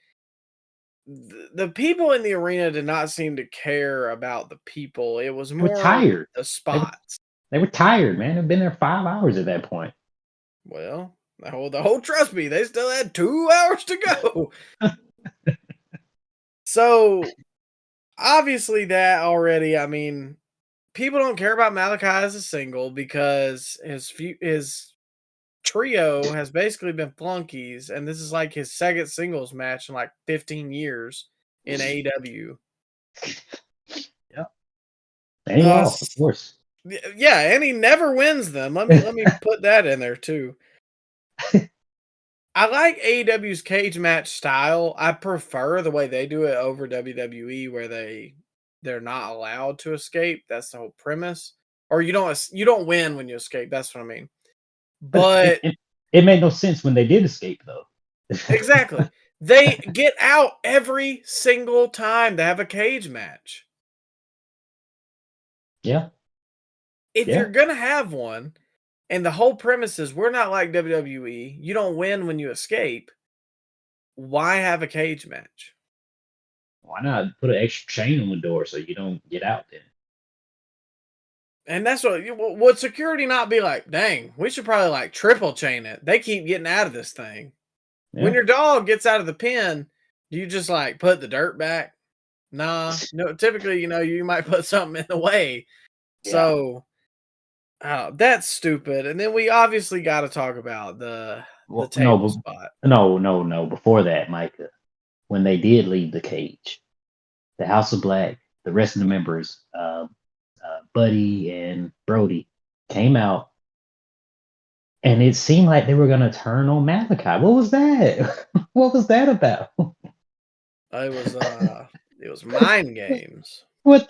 the people in the arena did not seem to care about the people. It was They were more tired. the They were, spots. they were tired, man. They've been there 5 hours at that point. Well, the whole trust me, they still had 2 hours to go. So, obviously, that already, I mean, people don't care about Malachi as a single because his trio has basically been flunkies, and this is like his second singles match in like 15 years in AEW. Yeah. And he Uh, lost, of s- course. yeah, and he never wins them. Let me put that in there too. I like AEW's cage match style. I prefer the way they do it over WWE, where they're not allowed to escape. That's the whole premise. Or you don't win when you escape. That's what I mean. But But it made no sense when they did escape, though. exactly. They get out every single time they have a cage match. Yeah, If yeah. you're going to have one, and the whole premise is we're not like WWE, you don't win when you escape, why have a cage match? Why not put an extra chain on the door so you don't get out then? And that's what would security not be like, dang, we should probably like triple chain it. They keep getting out of this thing. When Yeah. your dog gets out of the pen, do you just like put the dirt back? Nah. No, typically, you might put something in the way. Yeah. So that's stupid. And then we obviously got to talk about the Well, no, table spot. no. Before that, Micah, when they did leave the cage, the House of Black, the rest of the members, Buddy and Brody, came out, and it seemed like they were gonna turn on Malachi. What was that? What was that about? It was mind games. What?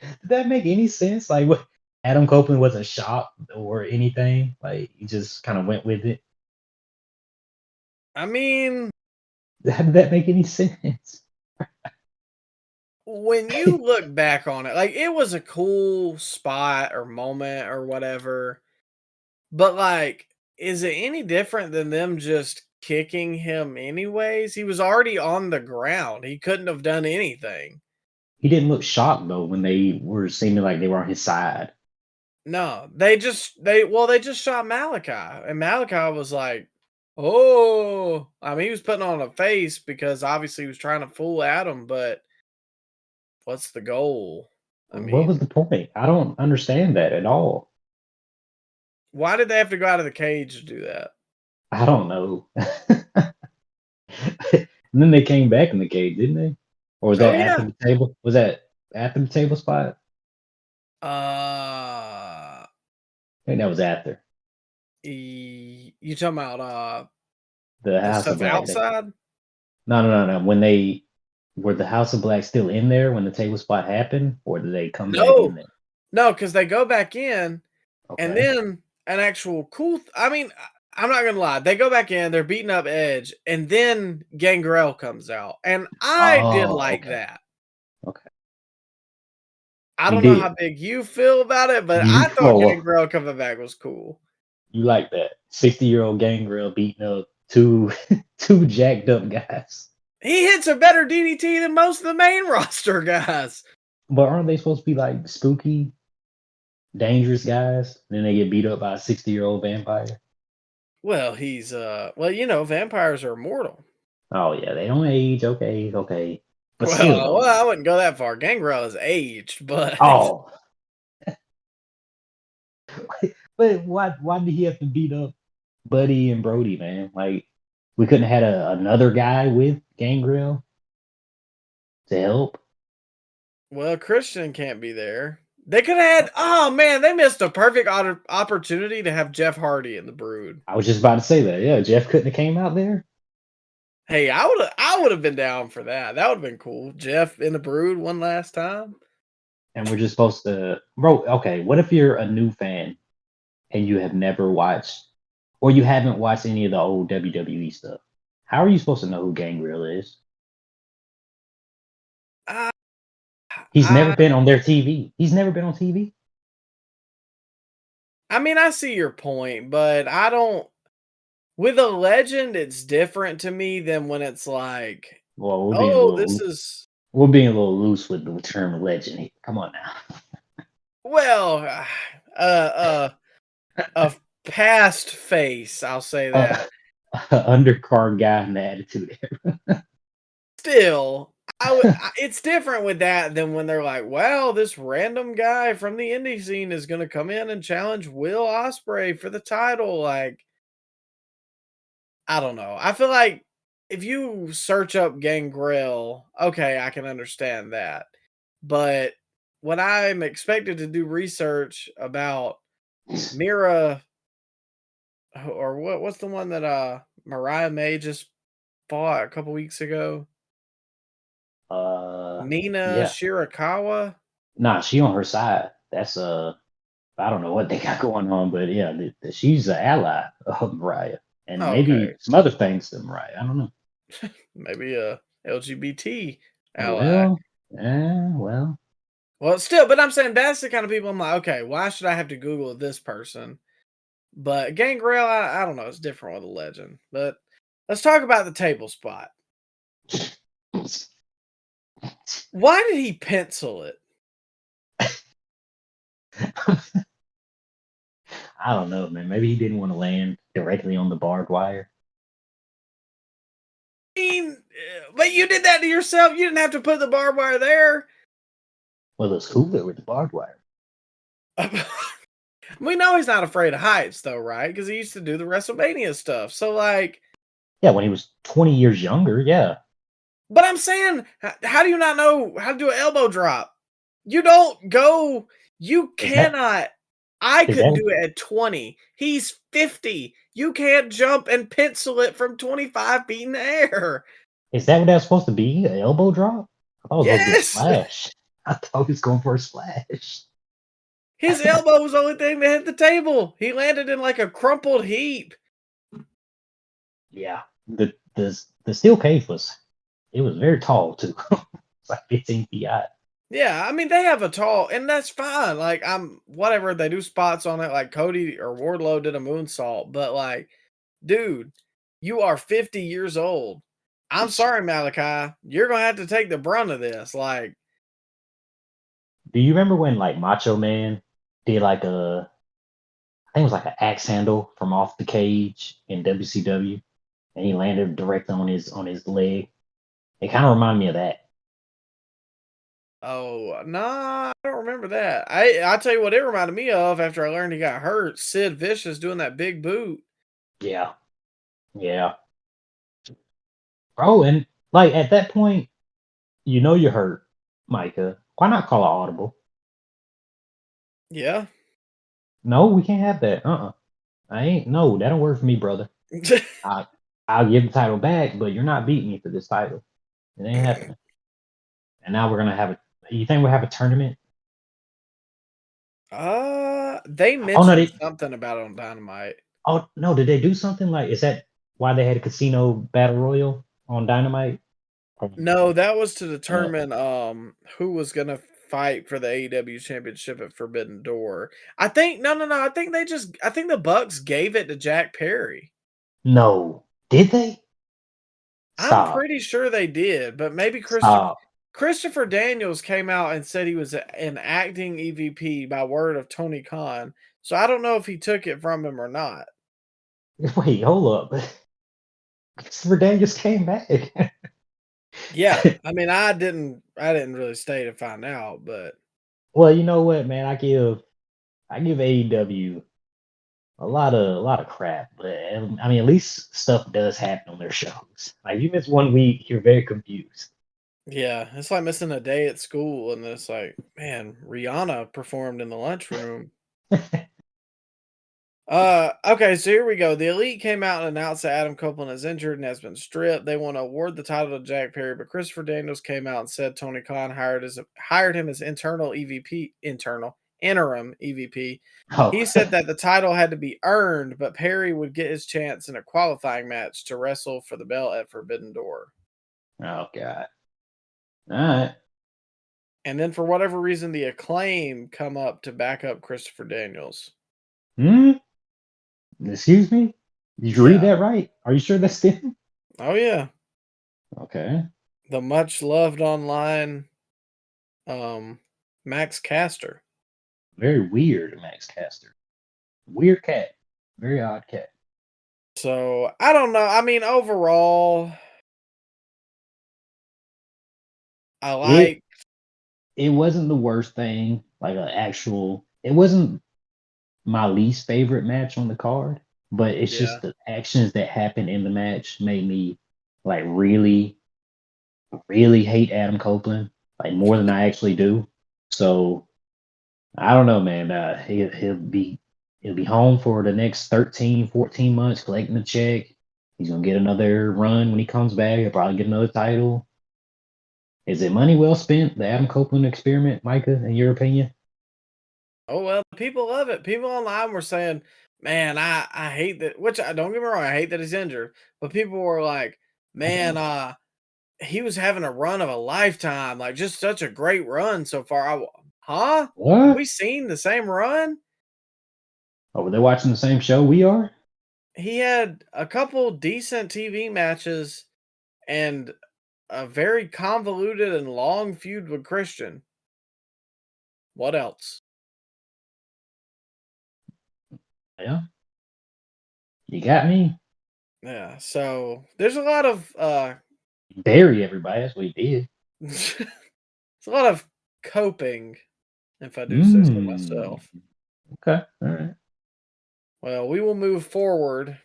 Did that make any sense? Like, what? Adam Copeland wasn't shocked or anything. Like, he just kind of went with it. I mean, How did that make any sense? when you look back on it, like it was a cool spot or moment or whatever. But like, is it any different than them just kicking him anyways? He was already on the ground. He couldn't have done anything. He didn't look shocked though when they were seeming like they were on his side. No, they just shot Malachi, and Malachi was like, "Oh," I mean, he was putting on a face because obviously he was trying to fool Adam, but what's the goal? I What was mean, the point? I don't understand that at all. why did they have to go out of the cage to do that? I don't know. And then they came back in the cage, didn't they? Or was Oh that yeah. after the table? Was that after the table spot? Uh, I think that was after. you talking about The the House of stuff Black. outside? No. When they were the House of Black still in there when the table spot happened, or did they come back in No, there? no, because they go back in, and Okay. then an actual cool. I mean, I'm not gonna lie. They go back in, they're beating up Edge, and then Gangrel comes out, and I did Oh, like okay. that. Okay. I You don't know how did. big you feel about it, but You I thought oh, Gangrel coming back was cool. you like that 60-year-old Gangrel beating up two two jacked up guys. He hits a better DDT than most of the main roster guys. But aren't they supposed to be like spooky, dangerous guys? Then they get beat up by a 60-year-old vampire. Well, he's vampires are immortal. Oh yeah, they don't age. Okay. But still Well, though. I wouldn't go that far. Gangrel is aged, but Oh, but why did he have to beat up Buddy and Brody, man? Like we couldn't have had another guy with Gangrel to help. well, Christian can't be there. They could have had. Oh man, they missed a perfect opportunity to have Jeff Hardy in the Brood. I was just about to say that. Yeah, Jeff couldn't have came out there. Hey, I would have been down for that. That would have been cool. Jeff in the Brood one last time. And we're just supposed to, bro. Okay, what if you're a new fan and you have never watched, or you haven't watched any of the old WWE stuff? How are you supposed to know who Gangrel is? I, He's never I been on their TV. He's never been on TV. I mean, I see your point, but I don't. With a legend, it's different to me than when it's like, Well, oh, this is we're being a little loose with the term legend here. Come on now. well, a past face. I'll say that. Undercard guy in the attitude era. Still, it's different with that than when they're like, "Wow, this random guy from the indie scene is going to come in and challenge Will Ospreay for the title." Like, I don't know. I feel like if you search up Gangrel, okay, I can understand that. But when I'm expected to do research about Mira or what's the one that Mariah May just fought a couple weeks ago? Mina Yeah. Shirakawa? Nah, she on her side. That's I don't know what they got going on, but yeah, she's an ally of Mariah, and maybe Okay. some other things to Mariah. I don't know. Maybe a LGBT ally. Well, well, Well, still, but I'm saying that's the kind of people I'm like, okay, why should I have to Google this person? But Gangrel, I don't know, it's different with a legend. But let's talk about the table spot. Why did he pencil it? I don't know, man. Maybe he didn't want to land directly on the barbed wire. I mean, but you did that to yourself. You didn't have to put the barbed wire there. Well, it's cooler with the barbed wire. We know he's not afraid of heights, though, right? Because he used to do the WrestleMania stuff. So, like, Yeah, when he was 20 years younger, yeah. but I'm saying, how do you not know how to do an elbow drop? You don't go. You Is that cannot. I is couldn't that do it at 20. He's 50. You can't jump and pencil it from 25 feet in the air. is that what that was supposed to be? An elbow drop? I thought it was supposed to be a Yes. splash. I thought he was going for a splash. His elbow was the only thing that hit the table. He landed in like a crumpled heap. Yeah. The steel cage was very tall too. It's like 15 feet high. Yeah, I mean they have a tall, and that's fine. Like I'm whatever they do spots on it, like Cody or Wardlow did a moonsault, but like, dude, you are 50 years old. I'm sorry, Malachi, you're gonna have to take the brunt of this. Like, Do you remember when like Macho Man did like I think it was like an axe handle from off the cage in WCW, and he landed direct on his leg? It kind of reminded me of that. oh nah, I don't remember that. I tell you what, it reminded me of after I learned he got hurt. Sid Vicious doing that big boot. Yeah, yeah, bro. And like at that point, you know you're hurt, Micah. Why not call an audible? Yeah, No, we can't have that. No, that don't work for me, brother. I'll give the title back, but you're not beating me for this title. It ain't happening. And now we're gonna have a. You think we'll have a tournament? They Oh no, mentioned something about it on Dynamite. oh no, did they do something like? Is that why they had a casino battle royal on Dynamite? No, that was to Uh, determine who was gonna fight for the AEW championship at Forbidden Door. I think no. I think the Bucks gave it to Jack Perry. no, did they? I'm Stop, pretty sure they did, but maybe stop. Christopher Daniels came out and said he was an acting EVP by word of Tony Khan. So I don't know if he took it from him or not. Wait, hold up. Christopher Daniels came back. Yeah, I mean, I didn't really stay to find out, but Well, you know what, man? I give AEW a lot of crap, but I mean, at least stuff does happen on their shows. Like you miss one week, you're very confused. yeah, it's like missing a day at school, and then it's like, man, Rihanna performed in the lunchroom. Okay, so here we go. The Elite came out and announced that Adam Copeland is injured and has been stripped. They want to award the title to Jack Perry, but Christopher Daniels came out and said Tony Khan hired him as interim EVP. Oh, He said that the title had to be earned, but Perry would get his chance in a qualifying match to wrestle for the belt at Forbidden Door. oh God. All right. And then for whatever reason, the Acclaim come up to back up Christopher Daniels. Hmm. Excuse me. Did you read Yeah. that right? Are you sure that's them? Oh yeah. Okay. The much loved online Max Caster. Very weird, Max Caster. Weird cat. Very odd cat. So I don't know. I mean, overall, I It like. it wasn't the worst thing. Like an actual. It wasn't my least favorite match on the card, but it's Yeah. just the actions that happened in the match made me like really, really hate Adam Copeland, like more than I actually do. So I don't know, man. He'll be home for the next 13, 14 months collecting the check. He's gonna get another run when he comes back. He'll probably get another title. Is it money well spent, the Adam Copeland experiment, Micah, in your opinion? Oh well, people love it. People online were saying, "Man, I hate that." Which I don't get me wrong, I hate that he's injured. But people were like, "Man, he was having a run of a lifetime. Like just such a great run so far." Huh? Have we What? seen the same run? Oh, were they watching the same show we are? He had a couple decent TV matches and a very convoluted and long feud with Christian. What else? Yeah. You got me? Yeah, so there's a lot of Bury everybody. That's what he did. it's a lot of coping, if I do say so Mm. myself. Okay. All right. Well, we will move forward.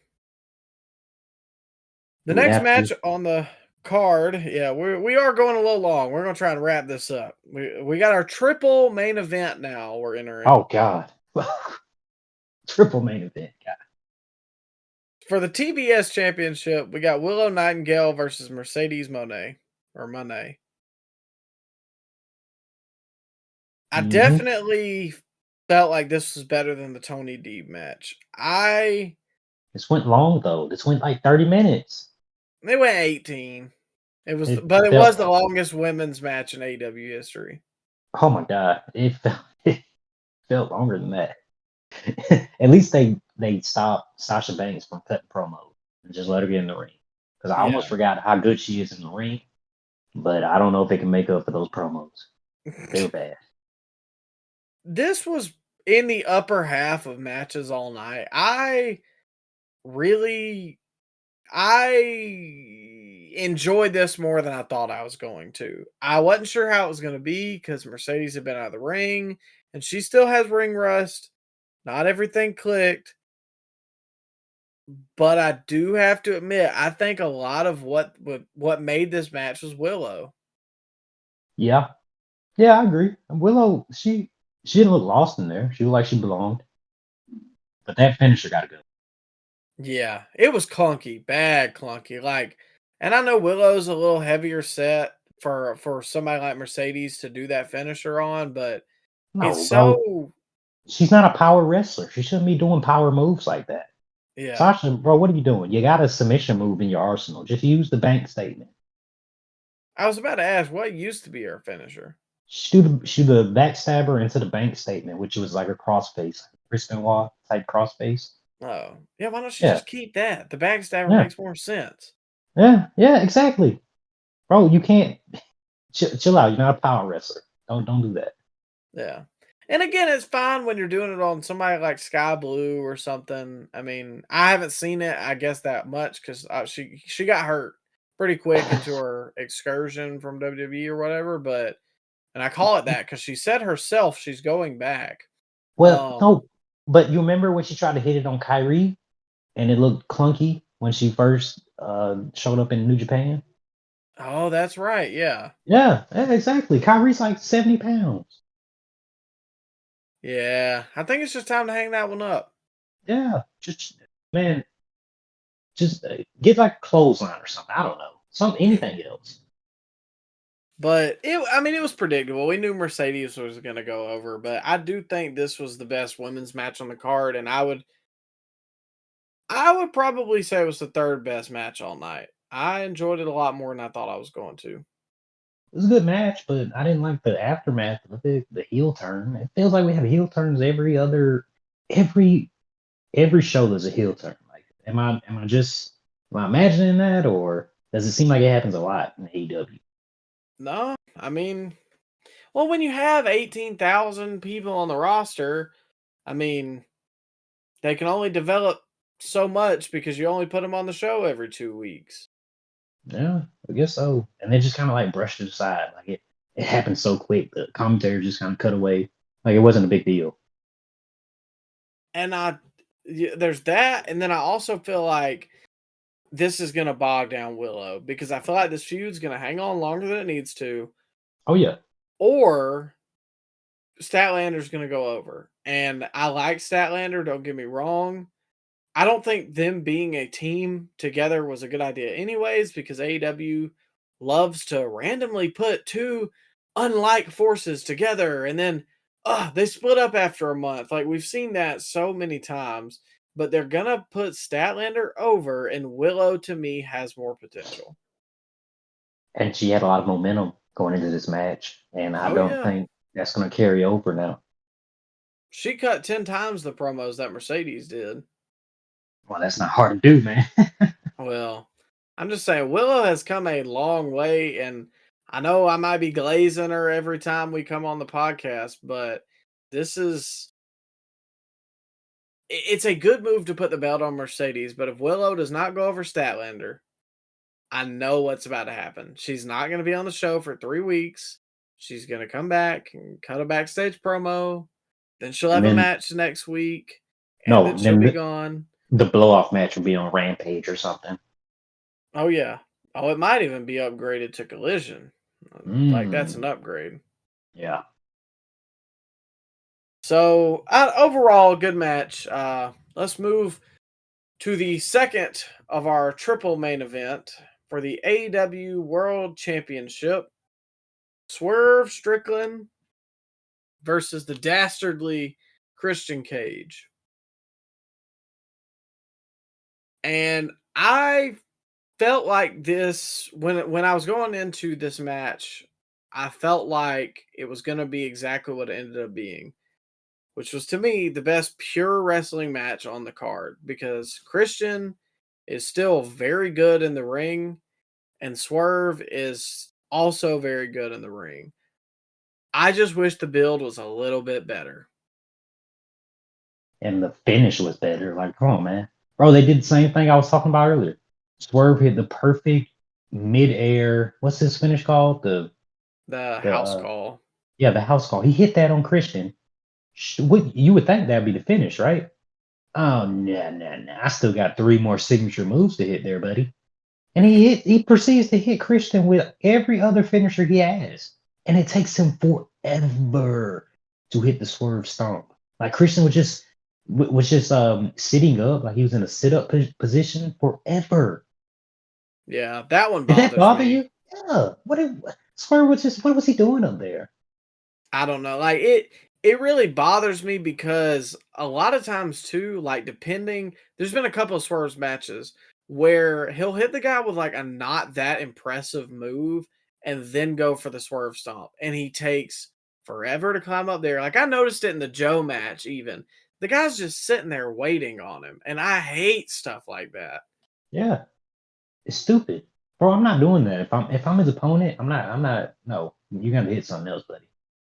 The Do we next have to? match on the card, yeah, we are going a little long. We're gonna try and wrap this up. We got our triple main event now. We're entering Oh God. Triple main event. God. for the TBS championship. We got Willow Nightingale versus Mercedes Monet or Monet. I Mm-hmm. definitely felt like this was better than the Tony D match. This went long though. This went like 30 minutes. They went 18. It But it felt was the like it. longest women's match in AEW history. Oh my God. It felt longer than that. At least they stopped Sasha Banks from cutting promos and just let her get in the ring. Because I Yeah. almost forgot how good she is in the ring, but I don't know if they can make up for those promos. They were bad. This was in the upper half of matches all night. Really I enjoyed this more than I thought I was going to. I wasn't sure how it was going to be because Mercedes had been out of the ring and she still has ring rust. Not everything clicked, but I do have to admit, I think a lot of what made this match was Willow. Yeah, yeah, I agree. Willow, she didn't look lost in there. She looked like she belonged, but that finisher got to go. Yeah, it was clunky, bad clunky. Like, and I know Willow's a little heavier set for somebody like Mercedes to do that finisher on, but it's No, bro. so She's not a power wrestler. She shouldn't be doing power moves like that. yeah. Sasha, bro, what are you doing? You got a submission move in your arsenal. Just use the bank statement. I was about to ask what used to be her finisher. Shoot the backstabber into the bank statement, which was like a crossface, Chris Benoit type crossface. Oh, yeah. Why don't she Yeah, just keep that? The backstabber yeah, makes more sense. yeah, exactly. Bro, you can't chill out. You're not a power wrestler. Don't do that. Yeah. And again, it's fine when you're doing it on somebody like Sky Blue or something. I mean, I haven't seen it, I guess, that much because she got hurt pretty quick into her excursion from WWE or whatever. But and I call it that because she said herself she's going back. Well, Um. no, but you remember when she tried to hit it on Kyrie and it looked clunky when she first showed up in New Japan? Oh, that's right. Yeah. Yeah, exactly. Kyrie's like 70 pounds. Yeah. I think it's just time to hang that one up. Yeah, just man, just get like a clothesline or something. I don't know, anything else. But I mean, it was predictable. We knew Mercedes was going to go over, but I do think this was the best women's match on the card, and I would probably say it was the third best match all night. I enjoyed it a lot more than I thought I was going to. It was a good match, but I didn't like the aftermath of the heel turn. It feels like we have heel turns every every show. There's a heel turn. Like, am I imagining that, or does it seem like it happens a lot in AEW? No, I mean, well, when you have 18,000 people on the roster, I mean, they can only develop so much because you only put them on the show every 2 weeks. Yeah, I guess so. And they just kind of like brushed it aside. Like it happened so quick. The commentary just kind of cut away. Like it wasn't a big deal. And there's that, and then I also feel like this is going to bog down Willow because I feel like this feud's going to hang on longer than it needs to, Oh yeah. or Statlander's going to go over. And I like Statlander, don't get me wrong. I don't think them being a team together was a good idea anyways because AEW loves to randomly put two unlike forces together and then they split up after a month. Like we've seen that so many times, but they're going to put Statlander over and Willow to me has more potential. And she had a lot of momentum going into this match, and I Oh don't yeah. think that's going to carry over now. She cut 10 times the promos that Mercedes did. Well, that's not hard to do, man. Well, I'm just saying Willow has come a long way, and I know I might be glazing her every time we come on the podcast, but this is it's a good move to put the belt on Mercedes, but if Willow does not go over Statlander, I know what's about to happen. She's not going to be on the show for 3 weeks. She's going to come back and cut a backstage promo. Then she'll And have a then match next week, and then no, she'll be then gone. the blow off match will be on Rampage or something. Oh yeah. Oh, it might even be upgraded to Collision. Like that's an Mm, upgrade. yeah. So overall, good match. Let's move to the second of our triple main event for the AEW World Championship. Swerve Strickland versus the dastardly Christian Cage. And I felt like this when I was going into this match, I felt like it was going to be exactly what it ended up being, which was to me the best pure wrestling match on the card because Christian is still very good in the ring and Swerve is also very good in the ring. I just wish the build was a little bit better. And the finish was better. Like, come on, man. Bro, they did the same thing I was talking about earlier. Swerve hit the perfect mid-air. What's this finish called? The The house call. Yeah, the house call. He hit that on Christian. You would think that'd be the finish, right? Oh no. I still got 3 more signature moves to hit there, buddy. And he proceeds to hit Christian with every other finisher he has. And it takes him forever to hit the swerve stomp. Like Christian would just was just sitting up, like he was in a sit-up position forever. Yeah, that one Did that bothers bother me. you? Yeah. Swerve was just what was he doing up there? I don't know. Like it really bothers me because a lot of times too, like depending, there's been a couple of Swerve's matches where he'll hit the guy with like a not that impressive move and then go for the swerve stomp. And he takes forever to climb up there. Like I noticed it in the Joe match, even. The guy's just sitting there waiting on him. And I hate stuff like that. Yeah, it's stupid, bro. I'm not doing that. If I'm his opponent, I'm not. No, you got to hit something else, buddy.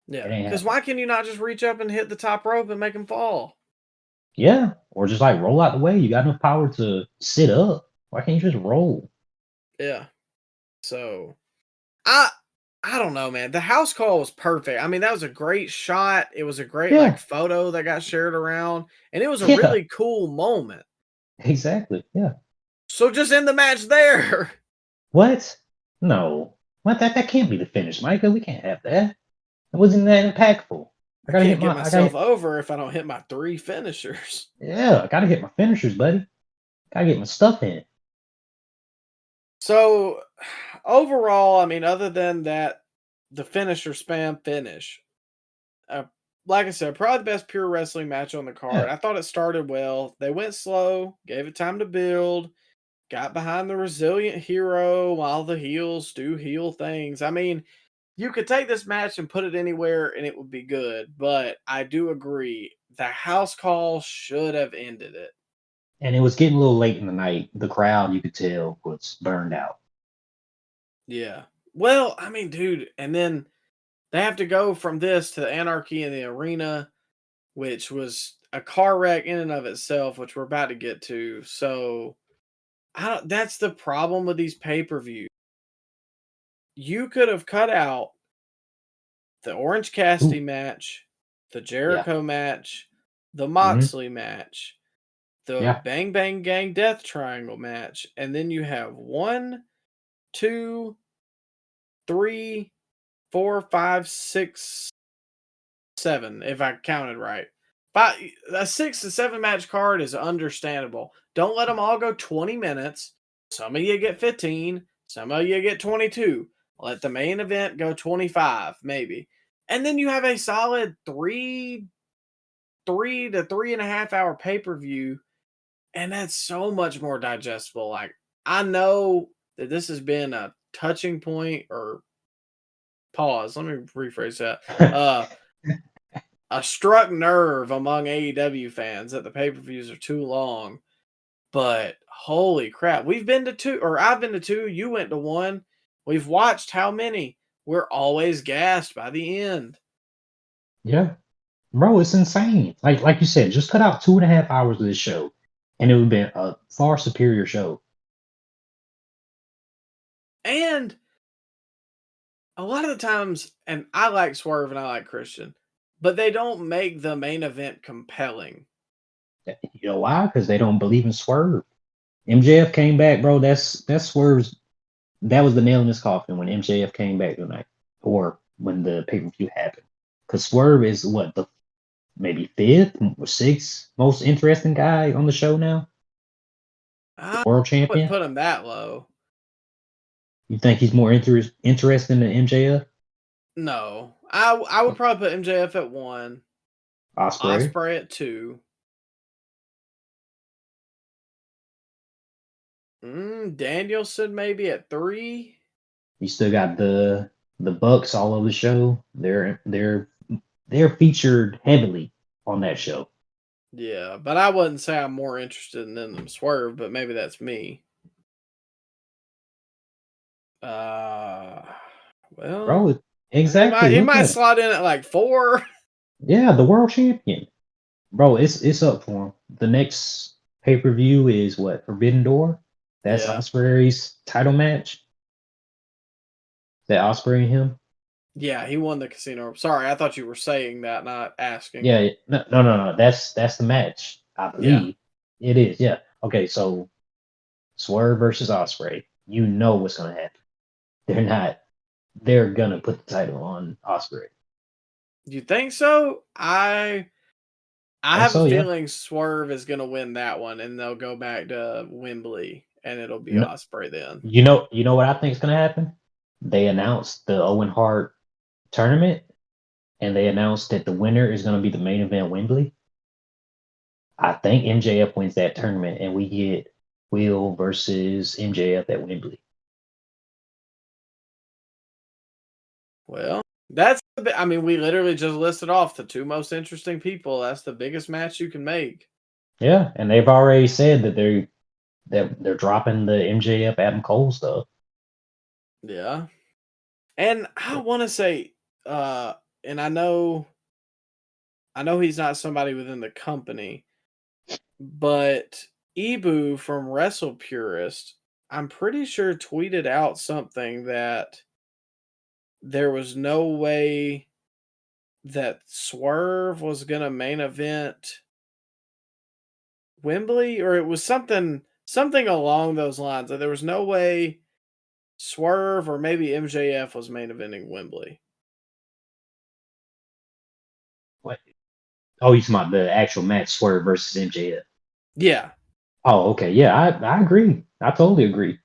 It Yeah. ain't Because happening. why can you not just reach up and hit the top rope and make him fall? Yeah, or just like roll out the way. You got enough power to sit up. Why can't you just roll? Yeah. So I I don't know, man. The house call was perfect. I mean, that was a great shot. It was a great like Yeah, photo that got shared around, and it was a yeah, really cool moment. exactly. Yeah. So just end the match there. What? No. What? That can't be the finish, Micah. We can't have that. It wasn't that impactful. I I gotta hit can't get my. I gotta myself hit. over if I don't hit my 3 finishers. Yeah, I gotta hit my finishers, buddy. Gotta get my stuff in. So overall, I mean, other than that, the finisher spam finish, uh, like I said, probably the best pure wrestling match on the card. Yeah. I thought it started well. They went slow, gave it time to build. Got behind the resilient hero while the heels do heel things. I mean, you could take this match and put it anywhere and it would be good, but I do agree. The house call should have ended it. And it was getting a little late in the night. The crowd, you could tell, was burned out. Yeah. Well, I mean, dude, and then they have to go from this to the Anarchy in the arena, which was a car wreck in and of itself, which we're about to get to. So, that's the problem with these pay-per-views. You could have cut out the Orange Ooh, Cassidy match, the yeah. Jericho match, the Hmm. Moxley match, the Yeah. Bang Bang Gang Death Triangle match, and then you have one, two, three, four, five, six, seven, if I counted right. A 6 to 7 match card is understandable. Don't let them all go 20 minutes. Some of you get 15, some of you get 22. Let the main event go 25, maybe. And then you have a solid 3 to 3.5 hour pay-per-view, and that's so much more digestible. Like, I know that this has been a touching point or pause. Let me rephrase that. Uh a struck nerve among AEW fans that the pay-per-views are too long. But holy crap, we've been to two, or I've been to two, you went to one. We've watched how many? We're always gassed by the end. Yeah. Bro, it's insane. Like you said, just cut out 2.5 hours of this show, and it would have been a far superior show. And a lot of the times, and I like Swerve and I like Christian, but they don't make the main event compelling. You know why? Because they don't believe in Swerve. MJF came back, bro. That's Swerve's. That was the nail in his coffin when MJF came back tonight, or when the pay per view happened. Because Swerve is what the maybe fifth or sixth most interesting guy on the show now. The I world wouldn't champion. put him that low. You think he's more interesting than MJF? No. I would probably put MJF at 1, Osprey. Osprey at 2. Danielson maybe at 3. You still got the Bucks all over the show. They're featured heavily on that show. Yeah, but I wouldn't say I'm more interested in them Swerve, but maybe that's me. Uh, well, Bro, exactly. he Look might at him. slot in at like 4. Yeah, the world champion. Bro, it's up for him. The next pay-per-view is what? Forbidden Door? That's Yeah. Osprey's title match. That Osprey and him? Yeah, he won the casino. Sorry, I thought you were saying that, not asking. Yeah, no. That's the match. I Yeah. believe it is. Yeah. Okay, so Swerve versus Osprey. You know what's gonna happen. They're not. They're gonna put the title on Osprey. You think so? I have a So yeah. feeling Swerve is going to win that one, and they'll go back to Wembley, and it'll be No, Ospreay then. you know what I think is gonna happen? They announced the Owen Hart tournament, and they announced that the winner is gonna be the main event Wembley. I think MJF wins that tournament, and we get Will versus MJF at Wembley. Well, that's I mean, we literally just listed off the two most interesting people. That's the biggest match you can make. Yeah, and they've already said that they're dropping the MJF Adam Cole stuff. Yeah. And I want to say, and I know he's not somebody within the company, but Ibu from Wrestle Purist, I'm pretty sure tweeted out something that there was no way that Swerve was gonna main event Wembley, or it was something along those lines. That there was no way Swerve or maybe MJF was main eventing Wembley. What? Oh, you talking about the actual match Swerve versus MJF? Yeah. Oh, okay. Yeah, I agree. I totally agree.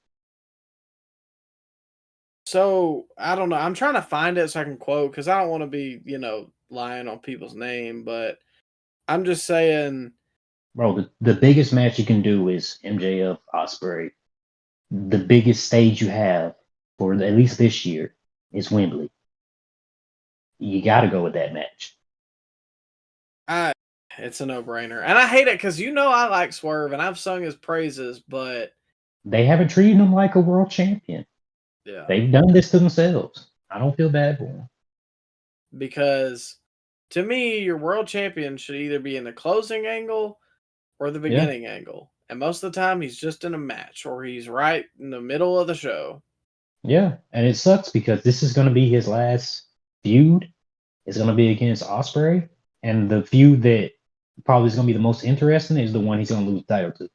So I don't know. I'm trying to find it so I can quote because I don't want to be, lying on people's name, but I'm just saying, Bro, the biggest match you can do is MJF Osprey. The biggest stage you have for at least this year is Wembley. You got to go with that match. it's a no brainer. And I hate it because I like Swerve and I've sung his praises, but They haven't treated him like a world champion. yeah, They've done this to themselves. I don't feel bad for them. because to me, your world champion should either be in the closing angle or the Yeah, beginning angle. And most of the time, he's just in a match or he's right in the middle of the show. yeah, and it sucks because this is going to be his last feud. It's going to be against Osprey, and the feud that probably is going to be the most interesting is the one he's going to lose the title to.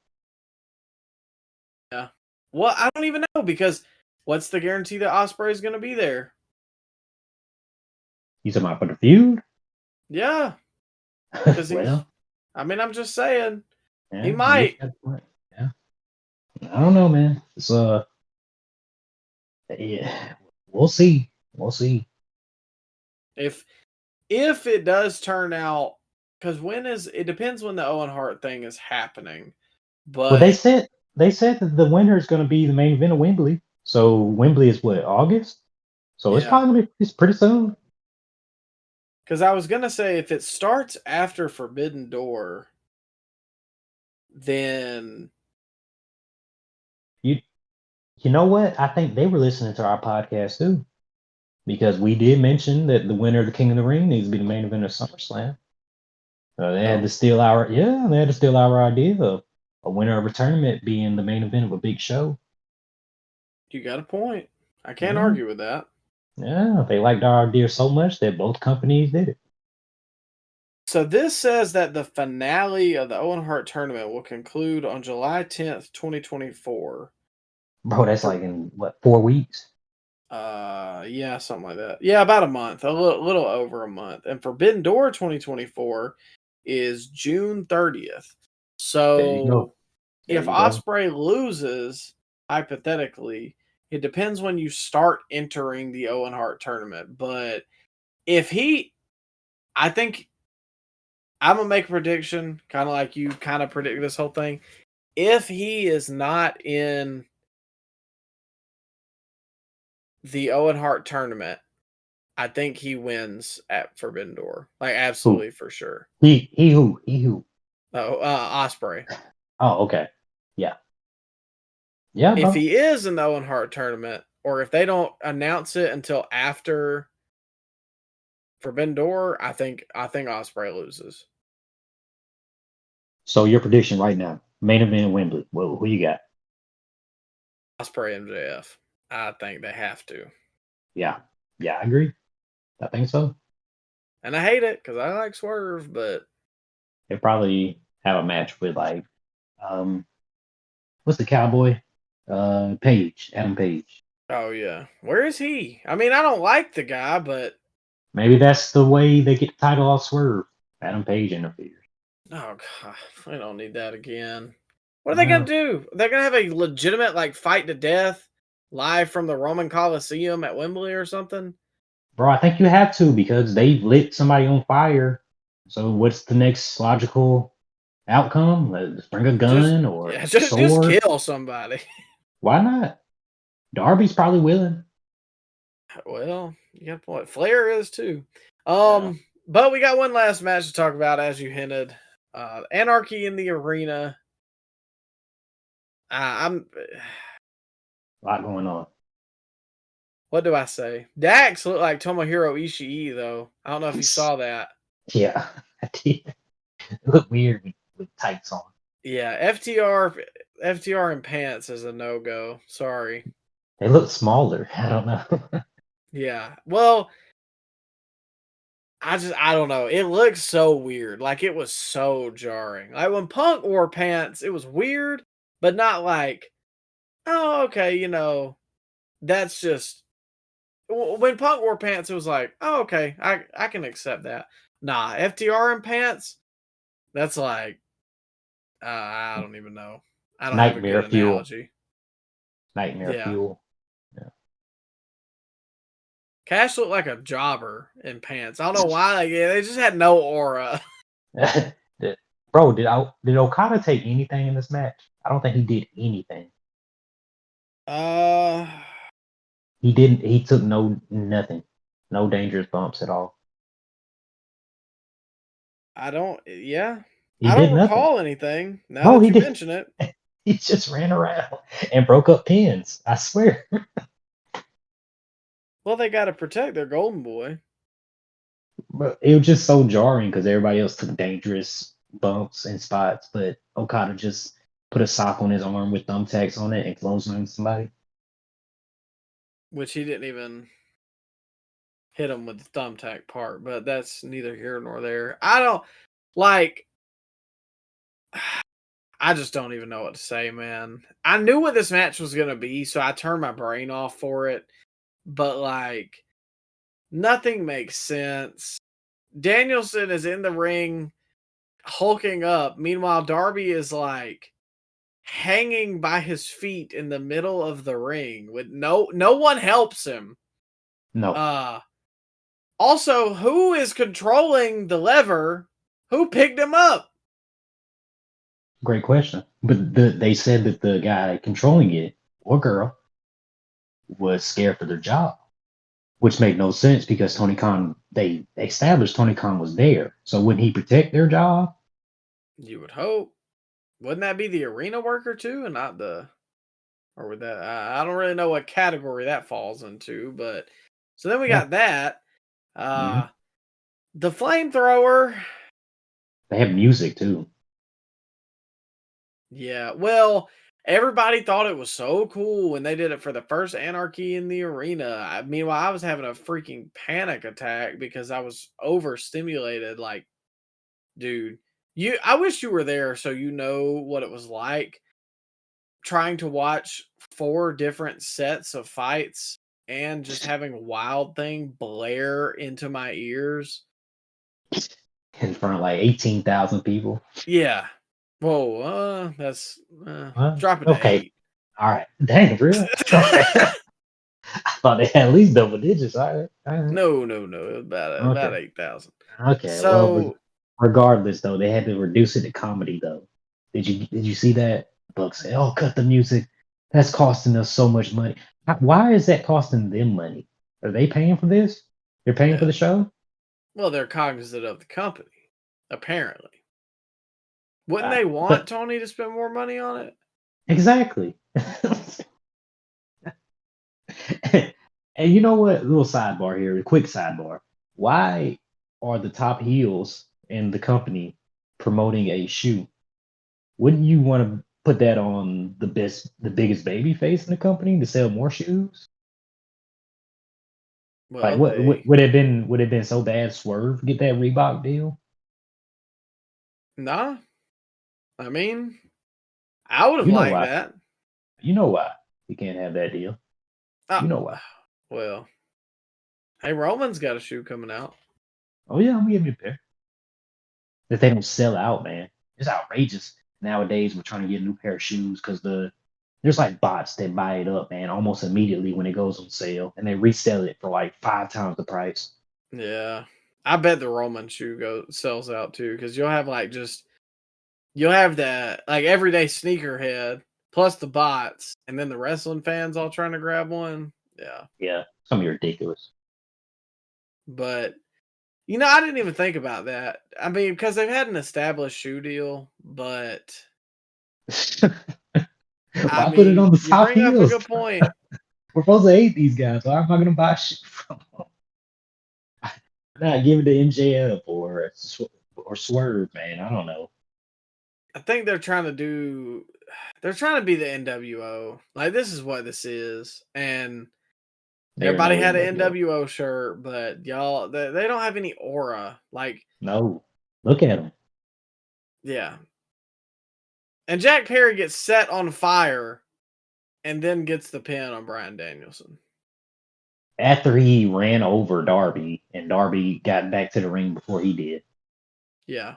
Yeah. Well, I don't even know because what's the guarantee that Osprey is going to be there? You talking about for the feud? Yeah, because Well, I'm just saying yeah, he I guess might. that's right. Yeah, I don't know, man. It's yeah, we'll see. We'll see. If it does turn out, because it depends when the Owen Hart thing is happening. Well, But they said that the winner is going to be the main event of Wembley. So Wembley is what, August? So it's yeah, probably it's pretty soon. because I was gonna say if it starts after Forbidden Door, then You you know what? I think they were listening to our podcast too, because we did mention that the winner of the King of the Ring needs to be the main event of SummerSlam. They had to oh, steal our idea of a winner of a tournament being the main event of a big show. you got a point. I can't Yeah, argue with that. yeah, they liked our idea so much that both companies did it. So this says that the finale of the Owen Hart tournament will conclude on July 10th, 2024. Bro, that's For like in what, 4 weeks? yeah, something like that. Yeah, about a month, a little over a month. And Forbidden Door 2024 is June 30th. There you go. So There if you go. Osprey loses, hypothetically, it depends when you start entering the Owen Hart tournament. But if I think I'm gonna make a prediction, kind of like you kind of predict this whole thing. If he is not in the Owen Hart tournament, I think he wins at Forbidden Door. Like Who? absolutely for sure. He who? Oh, Osprey. Oh, okay. Yeah. Yeah, If bro. he is in the Owen Hart tournament, or if they don't announce it until after Forbidden Door, I think Osprey loses. So your prediction right now, main event Wembley. Well, who you got? Osprey MJF. I think they have to. Yeah. Yeah, I agree. I think so. And I hate it because I like Swerve, but They probably have a match with like um what's the cowboy? Page, Adam Page. oh yeah. Where is he? I mean, I don't like the guy, but Maybe that's the way they get the title off Swerve. Adam Page interferes. Oh god, we don't need that again. What are they gonna do? They're gonna have a legitimate like fight to death live from the Roman Coliseum at Wembley or something? Bro, I think you have to because they lit somebody on fire. So what's the next logical outcome? Let's bring a Just gun or yeah, just sword. kill somebody. Why not? Darby's probably willing. Well, you got a point. Flair is too. Yeah. But we got one last match to talk about, as you hinted. Anarchy in the arena. I'm. A lot going on. What do I say? Dax looked like Tomohiro Ishii, though. I don't know if you saw that. Yeah, I did. It looked weird with tights on. Yeah, FTR in pants is a no go. Sorry. They look smaller. I don't know. Yeah. Well, I don't know. It looks so weird. Like it was so jarring. Like when Punk wore pants, it was weird, but not like, oh, okay, that's just when Punk wore pants, it was like, oh, okay, I can accept that. Nah, FTR in pants, that's like, I don't even know. I don't have a good Nightmare fuel. analogy. Nightmare Yeah. fuel. Cash looked like a jobber in pants. I don't know why. Like, yeah, they just had no aura. Yeah. Bro, did Okada take anything in this match? I don't think he did anything. Uh, He didn't. He took nothing, no dangerous bumps at all. I don't. Yeah, He I did don't nothing. recall anything. Now No, that he you did. mention it, He just ran around and broke up pins. I swear. well, they got to protect their golden boy. But it was just so jarring because everybody else took dangerous bumps and spots, but Okada just put a sock on his arm with thumbtacks on it and clotheslined somebody. Which he didn't even hit him with the thumbtack part, but that's neither here nor there. I don't like. I just don't even know what to say, man. I knew what this match was gonna be, so I turned my brain off for it. But like, nothing makes sense. Danielson is in the ring hulking up. Meanwhile, Darby is like hanging by his feet in the middle of the ring with no one helps him. No, Uh Also, who is controlling the lever? Who picked him up? great question. But they said that the guy controlling it, or girl, was scared for their job, which made no sense because Tony Khan, they established Tony Khan was there. So wouldn't he protect their job? You would hope. Wouldn't that be the arena worker too, and not the or would that I don't really know what category that falls into, but so then we Yeah. got that. Hmm. Uh the flamethrower. They have music too. Yeah, well, everybody thought it was so cool when they did it for the first Anarchy in the arena. Meanwhile, I was having a freaking panic attack because I was overstimulated. Like, dude, I wish you were there so you know what it was like trying to watch 4 different sets of fights and just having Wild Thing blare into my ears. In front of like 18,000 people. Yeah. Whoa, that's Huh? drop it to Okay. 8. All right. Dang, real? Okay. I thought they had at least double digits. All right. All right. No, no, no. It was about Okay. 8,000. Okay. Well, So regardless, though, they had to reduce it to comedy, though. Did you see that? Buck said, "Oh, cut the music. That's costing us so much money. Why is that costing them money? Are they paying for this? They're paying for yeah, the show? well, they're cognizant of the company, apparently. Wouldn't Uh, they want but Tony to spend more money on it? exactly. And you know what? A little sidebar here, a quick sidebar. Why are the top heels in the company promoting a shoe? Wouldn't you want to put that on the biggest baby face in the company to sell more shoes? Like Well, what they would it have been so bad Swerve get that Reebok deal? nah. I mean, I would have You know liked why. that. You know why he can't have that deal. Uh, You know why. well, hey, Roman's got a shoe coming out. Oh yeah, I'm gonna give you a pair. that they don't sell out, man. It's outrageous nowadays. We're trying to get a new pair of shoes because there's like bots that buy it up, man, almost immediately when it goes on sale, and they resell it for like 5 times the price. Yeah. I bet the Roman shoe sells out too, because you'll have that like everyday sneakerhead plus the bots, and then the wrestling fans all trying to grab one. Yeah. Yeah, something ridiculous. But I didn't even think about that. I mean, because they've had an established shoe deal, but I Why put it on mean, the you top bring up a heels? good point. We're supposed to hate these guys. Why am I gonna buy shit from them? Nah, give it to MJF or Swerve, man. I don't know. I think they're trying to be the NWO. Like, this is what this is. And They're everybody no had an NWO. NWO shirt, but y'all, they don't have any aura. Like, No, look at them. yeah. And Jack Perry gets set on fire and then gets the pin on Bryan Danielson. After he ran over Darby, and Darby got back to the ring before he did. Yeah.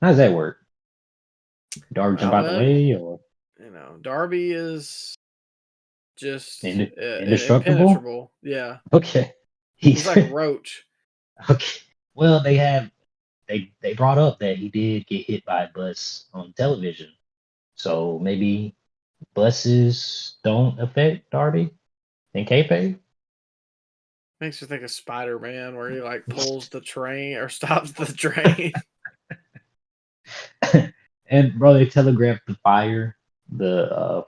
How does that work? Darby jump out the Well, way, or Darby is just indestructible? impenetrable. Yeah. Okay, He's like a roach. okay. Well, they brought up that he did get hit by a bus on television, so maybe buses don't affect Darby and kayfabe. Makes you think of Spider-Man, where he like pulls the train or stops the train. And bro, they telegraphed the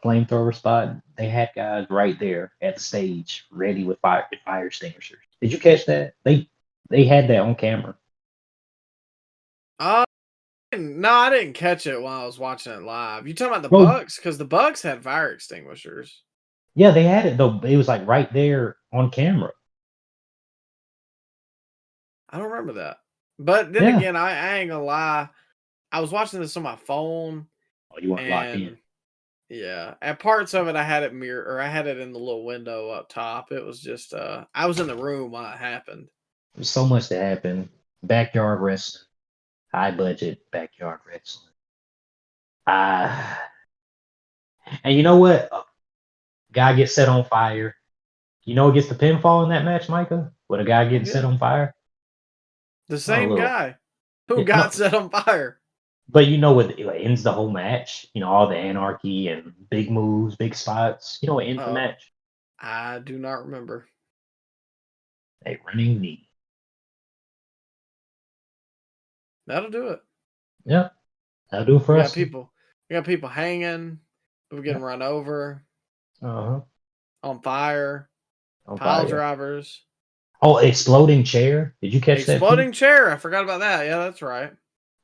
flamethrower spot. They had guys right there at the stage, ready with fire extinguishers. Did you catch that? They had that on camera. No, I didn't catch it while I was watching it live. You talking about the Bro, Bucks? Because the Bucks had fire extinguishers. yeah, they had it though. It was like right there on camera. I don't remember that. But then Yeah. again, I ain't gonna lie. I was watching this on my phone, Oh, you weren't locked in. and yeah, at parts of it I had I had it in the little window up top. It was just I was in the room while it happened. There's so much that happened. Backyard wrestling, high budget backyard wrestling. Ah, and you know what? Guy gets set on fire. You know who gets the pinfall in that match, Micah? With a guy getting set Yeah. on fire? The Oh, same little. guy who Yeah, got no, set on fire. but you know what ends the whole match? You know, all the anarchy and big moves, big spots. You know what ends the Oh, match? I do not remember. A running knee. That'll do it. Yep. That'll do it for We us. got people hanging. We're getting run over, Uh-huh. on fire, On pile fire. drivers. Oh, exploding chair. Did you catch that? Exploding chair. I forgot about that. Yeah, that's right.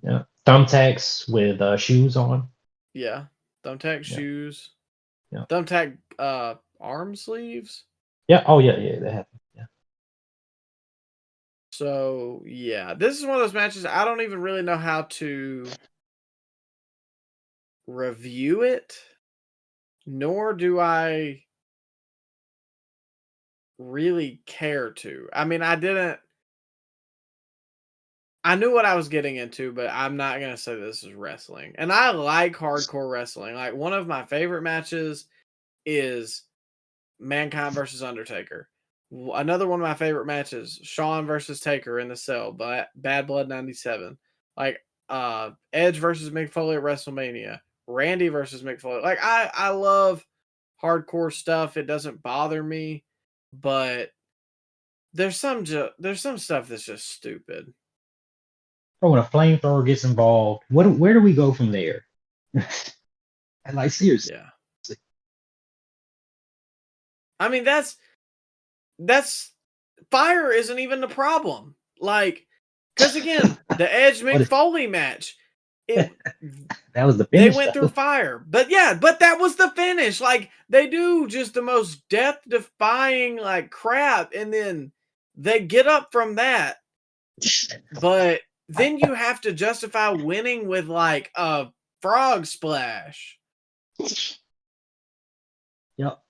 Yeah. Thumbtacks with shoes on. Yeah. Thumbtack Yeah. shoes. Yeah. Thumbtack arm sleeves. Yeah. Oh, yeah. Yeah. That happened. Yeah. So, yeah. This is one of those matches I don't even really know how to review it, nor do I really care to. I mean, I knew what I was getting into, but I'm not going to say this is wrestling. And I like hardcore wrestling. Like, one of my favorite matches is Mankind versus Undertaker. Another one of my favorite matches, Shawn versus Taker in the Cell, but Bad Blood 97. Like, Edge versus Mick Foley at WrestleMania. Randy versus Mick Foley. Like, I love hardcore stuff. It doesn't bother me, but there's some stuff that's just stupid. Oh, when a flamethrower gets involved, where do we go from there? And like seriously. Yeah. I mean, that's fire isn't even the problem. Like, because again, the Edge Mick Foley match, that was the finish. They went through fire, but that was the finish. Like, they do just the most death-defying like crap, and then they get up from that. But then you have to justify winning with like a frog splash. Yep.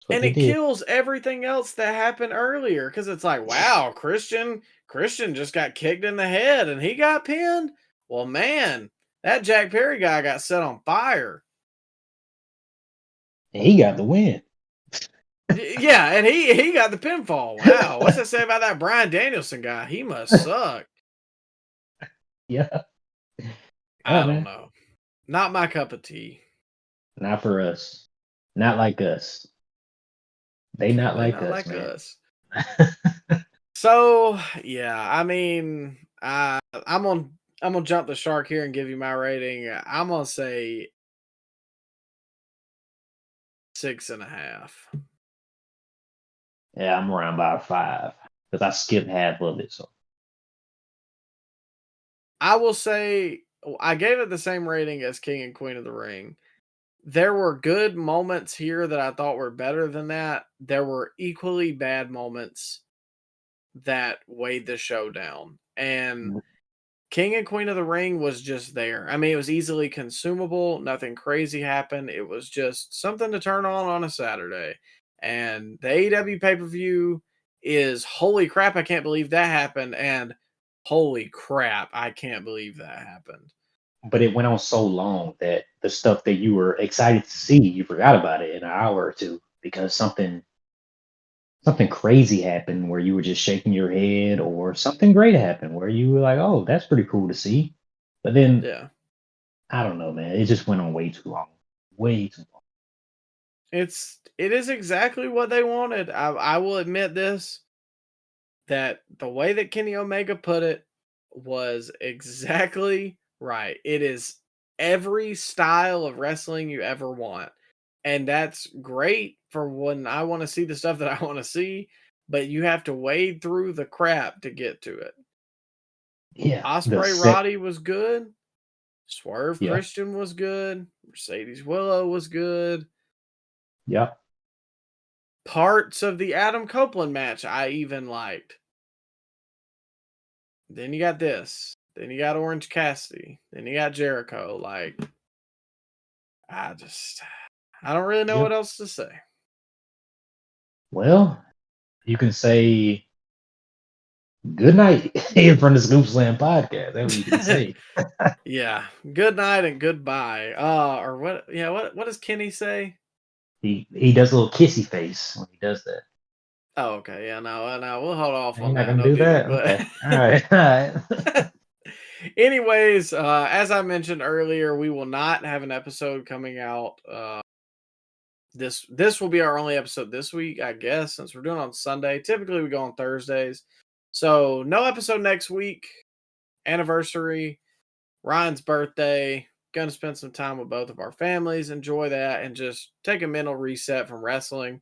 what And they it did. kills everything else that happened earlier because it's like, wow, Christian just got kicked in the head and he got pinned. Well, man, that Jack Perry guy got set on fire. And he got the win. Yeah, and he got the pinfall. Wow, what's that say about that Bryan Danielson guy? He must suck. Yeah. I Yeah, don't man. know. Not my cup of tea. Not for us. Not like us. They not They like not us, like man. us. So yeah, I mean, I'm gonna jump the shark here and give you my rating. I'm gonna say 6.5. Yeah, I'm around by 5 because I skipped half of it. So I will say I gave it the same rating as King and Queen of the Ring. There were good moments here that I thought were better than that. There were equally bad moments that weighed the show down. And King and Queen of the Ring was just there. I mean, it was easily consumable. Nothing crazy happened. It was just something to turn on a Saturday. And the AEW pay-per-view is holy crap, I can't believe that happened. And holy crap, I can't believe that happened. but it went on so long that the stuff that you were excited to see, you forgot about it in an hour or two because something crazy happened where you were just shaking your head, or something great happened where you were like, "Oh, that's pretty cool to see." But then Yeah. I don't know, man. It just went on way too long, way too long. It is exactly what they wanted. I will admit this, that the way that Kenny Omega put it was exactly right. It is every style of wrestling you ever want. And that's great for when I want to see the stuff that I want to see, but you have to wade through the crap to get to it. Yeah, the Osprey set. Roddy was good. Swerve Yeah, Christian was good. Mercedes Willow was good. yeah, Parts of the Adam Copeland match I even liked. Then you got this. Then you got Orange Cassidy. Then you got Jericho. Like, I don't really know yep. what else to say. Well, you can say good night here from the Scoop Slam podcast. That's what you can say. Yeah. Good night and goodbye. Or what? Yeah. What does Kenny say? He does a little kissy face when he does that. Oh, okay. Yeah. No. No. We'll hold off You're on not that. gonna No do biggie. that? But Okay. All right. All right. anyways, as I mentioned earlier, we will not have an episode coming out. This will be our only episode this week, I guess, since we're doing on Sunday. Typically, we go on Thursdays, so no episode next week. Anniversary, Ryan's birthday. Gonna spend some time with both of our families, enjoy that, and just take a mental reset from wrestling.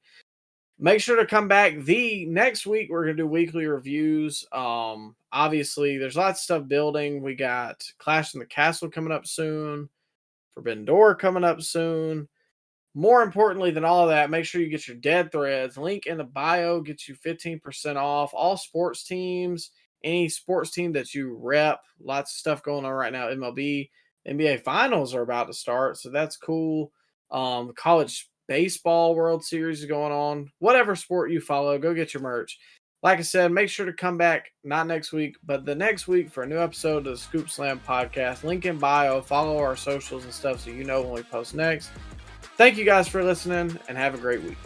Make sure to come back the next week. We're gonna do weekly reviews. Obviously, there's lots of stuff building. We got Clash in the Castle coming up soon. Forbidden Door coming up soon. More importantly than all of that, make sure you get your dead threads. Link in the bio gets you 15% off all sports teams, any sports team that you rep. Lots of stuff going on right now. MLB, NBA finals are about to start, so that's cool. College baseball World Series is going on. Whatever sport you follow, go get your merch. Like I said, make sure to come back, not next week, but the next week for a new episode of the Scoop Slam podcast. Link in bio, follow our socials and stuff so you know when we post next. Thank you guys for listening and have a great week.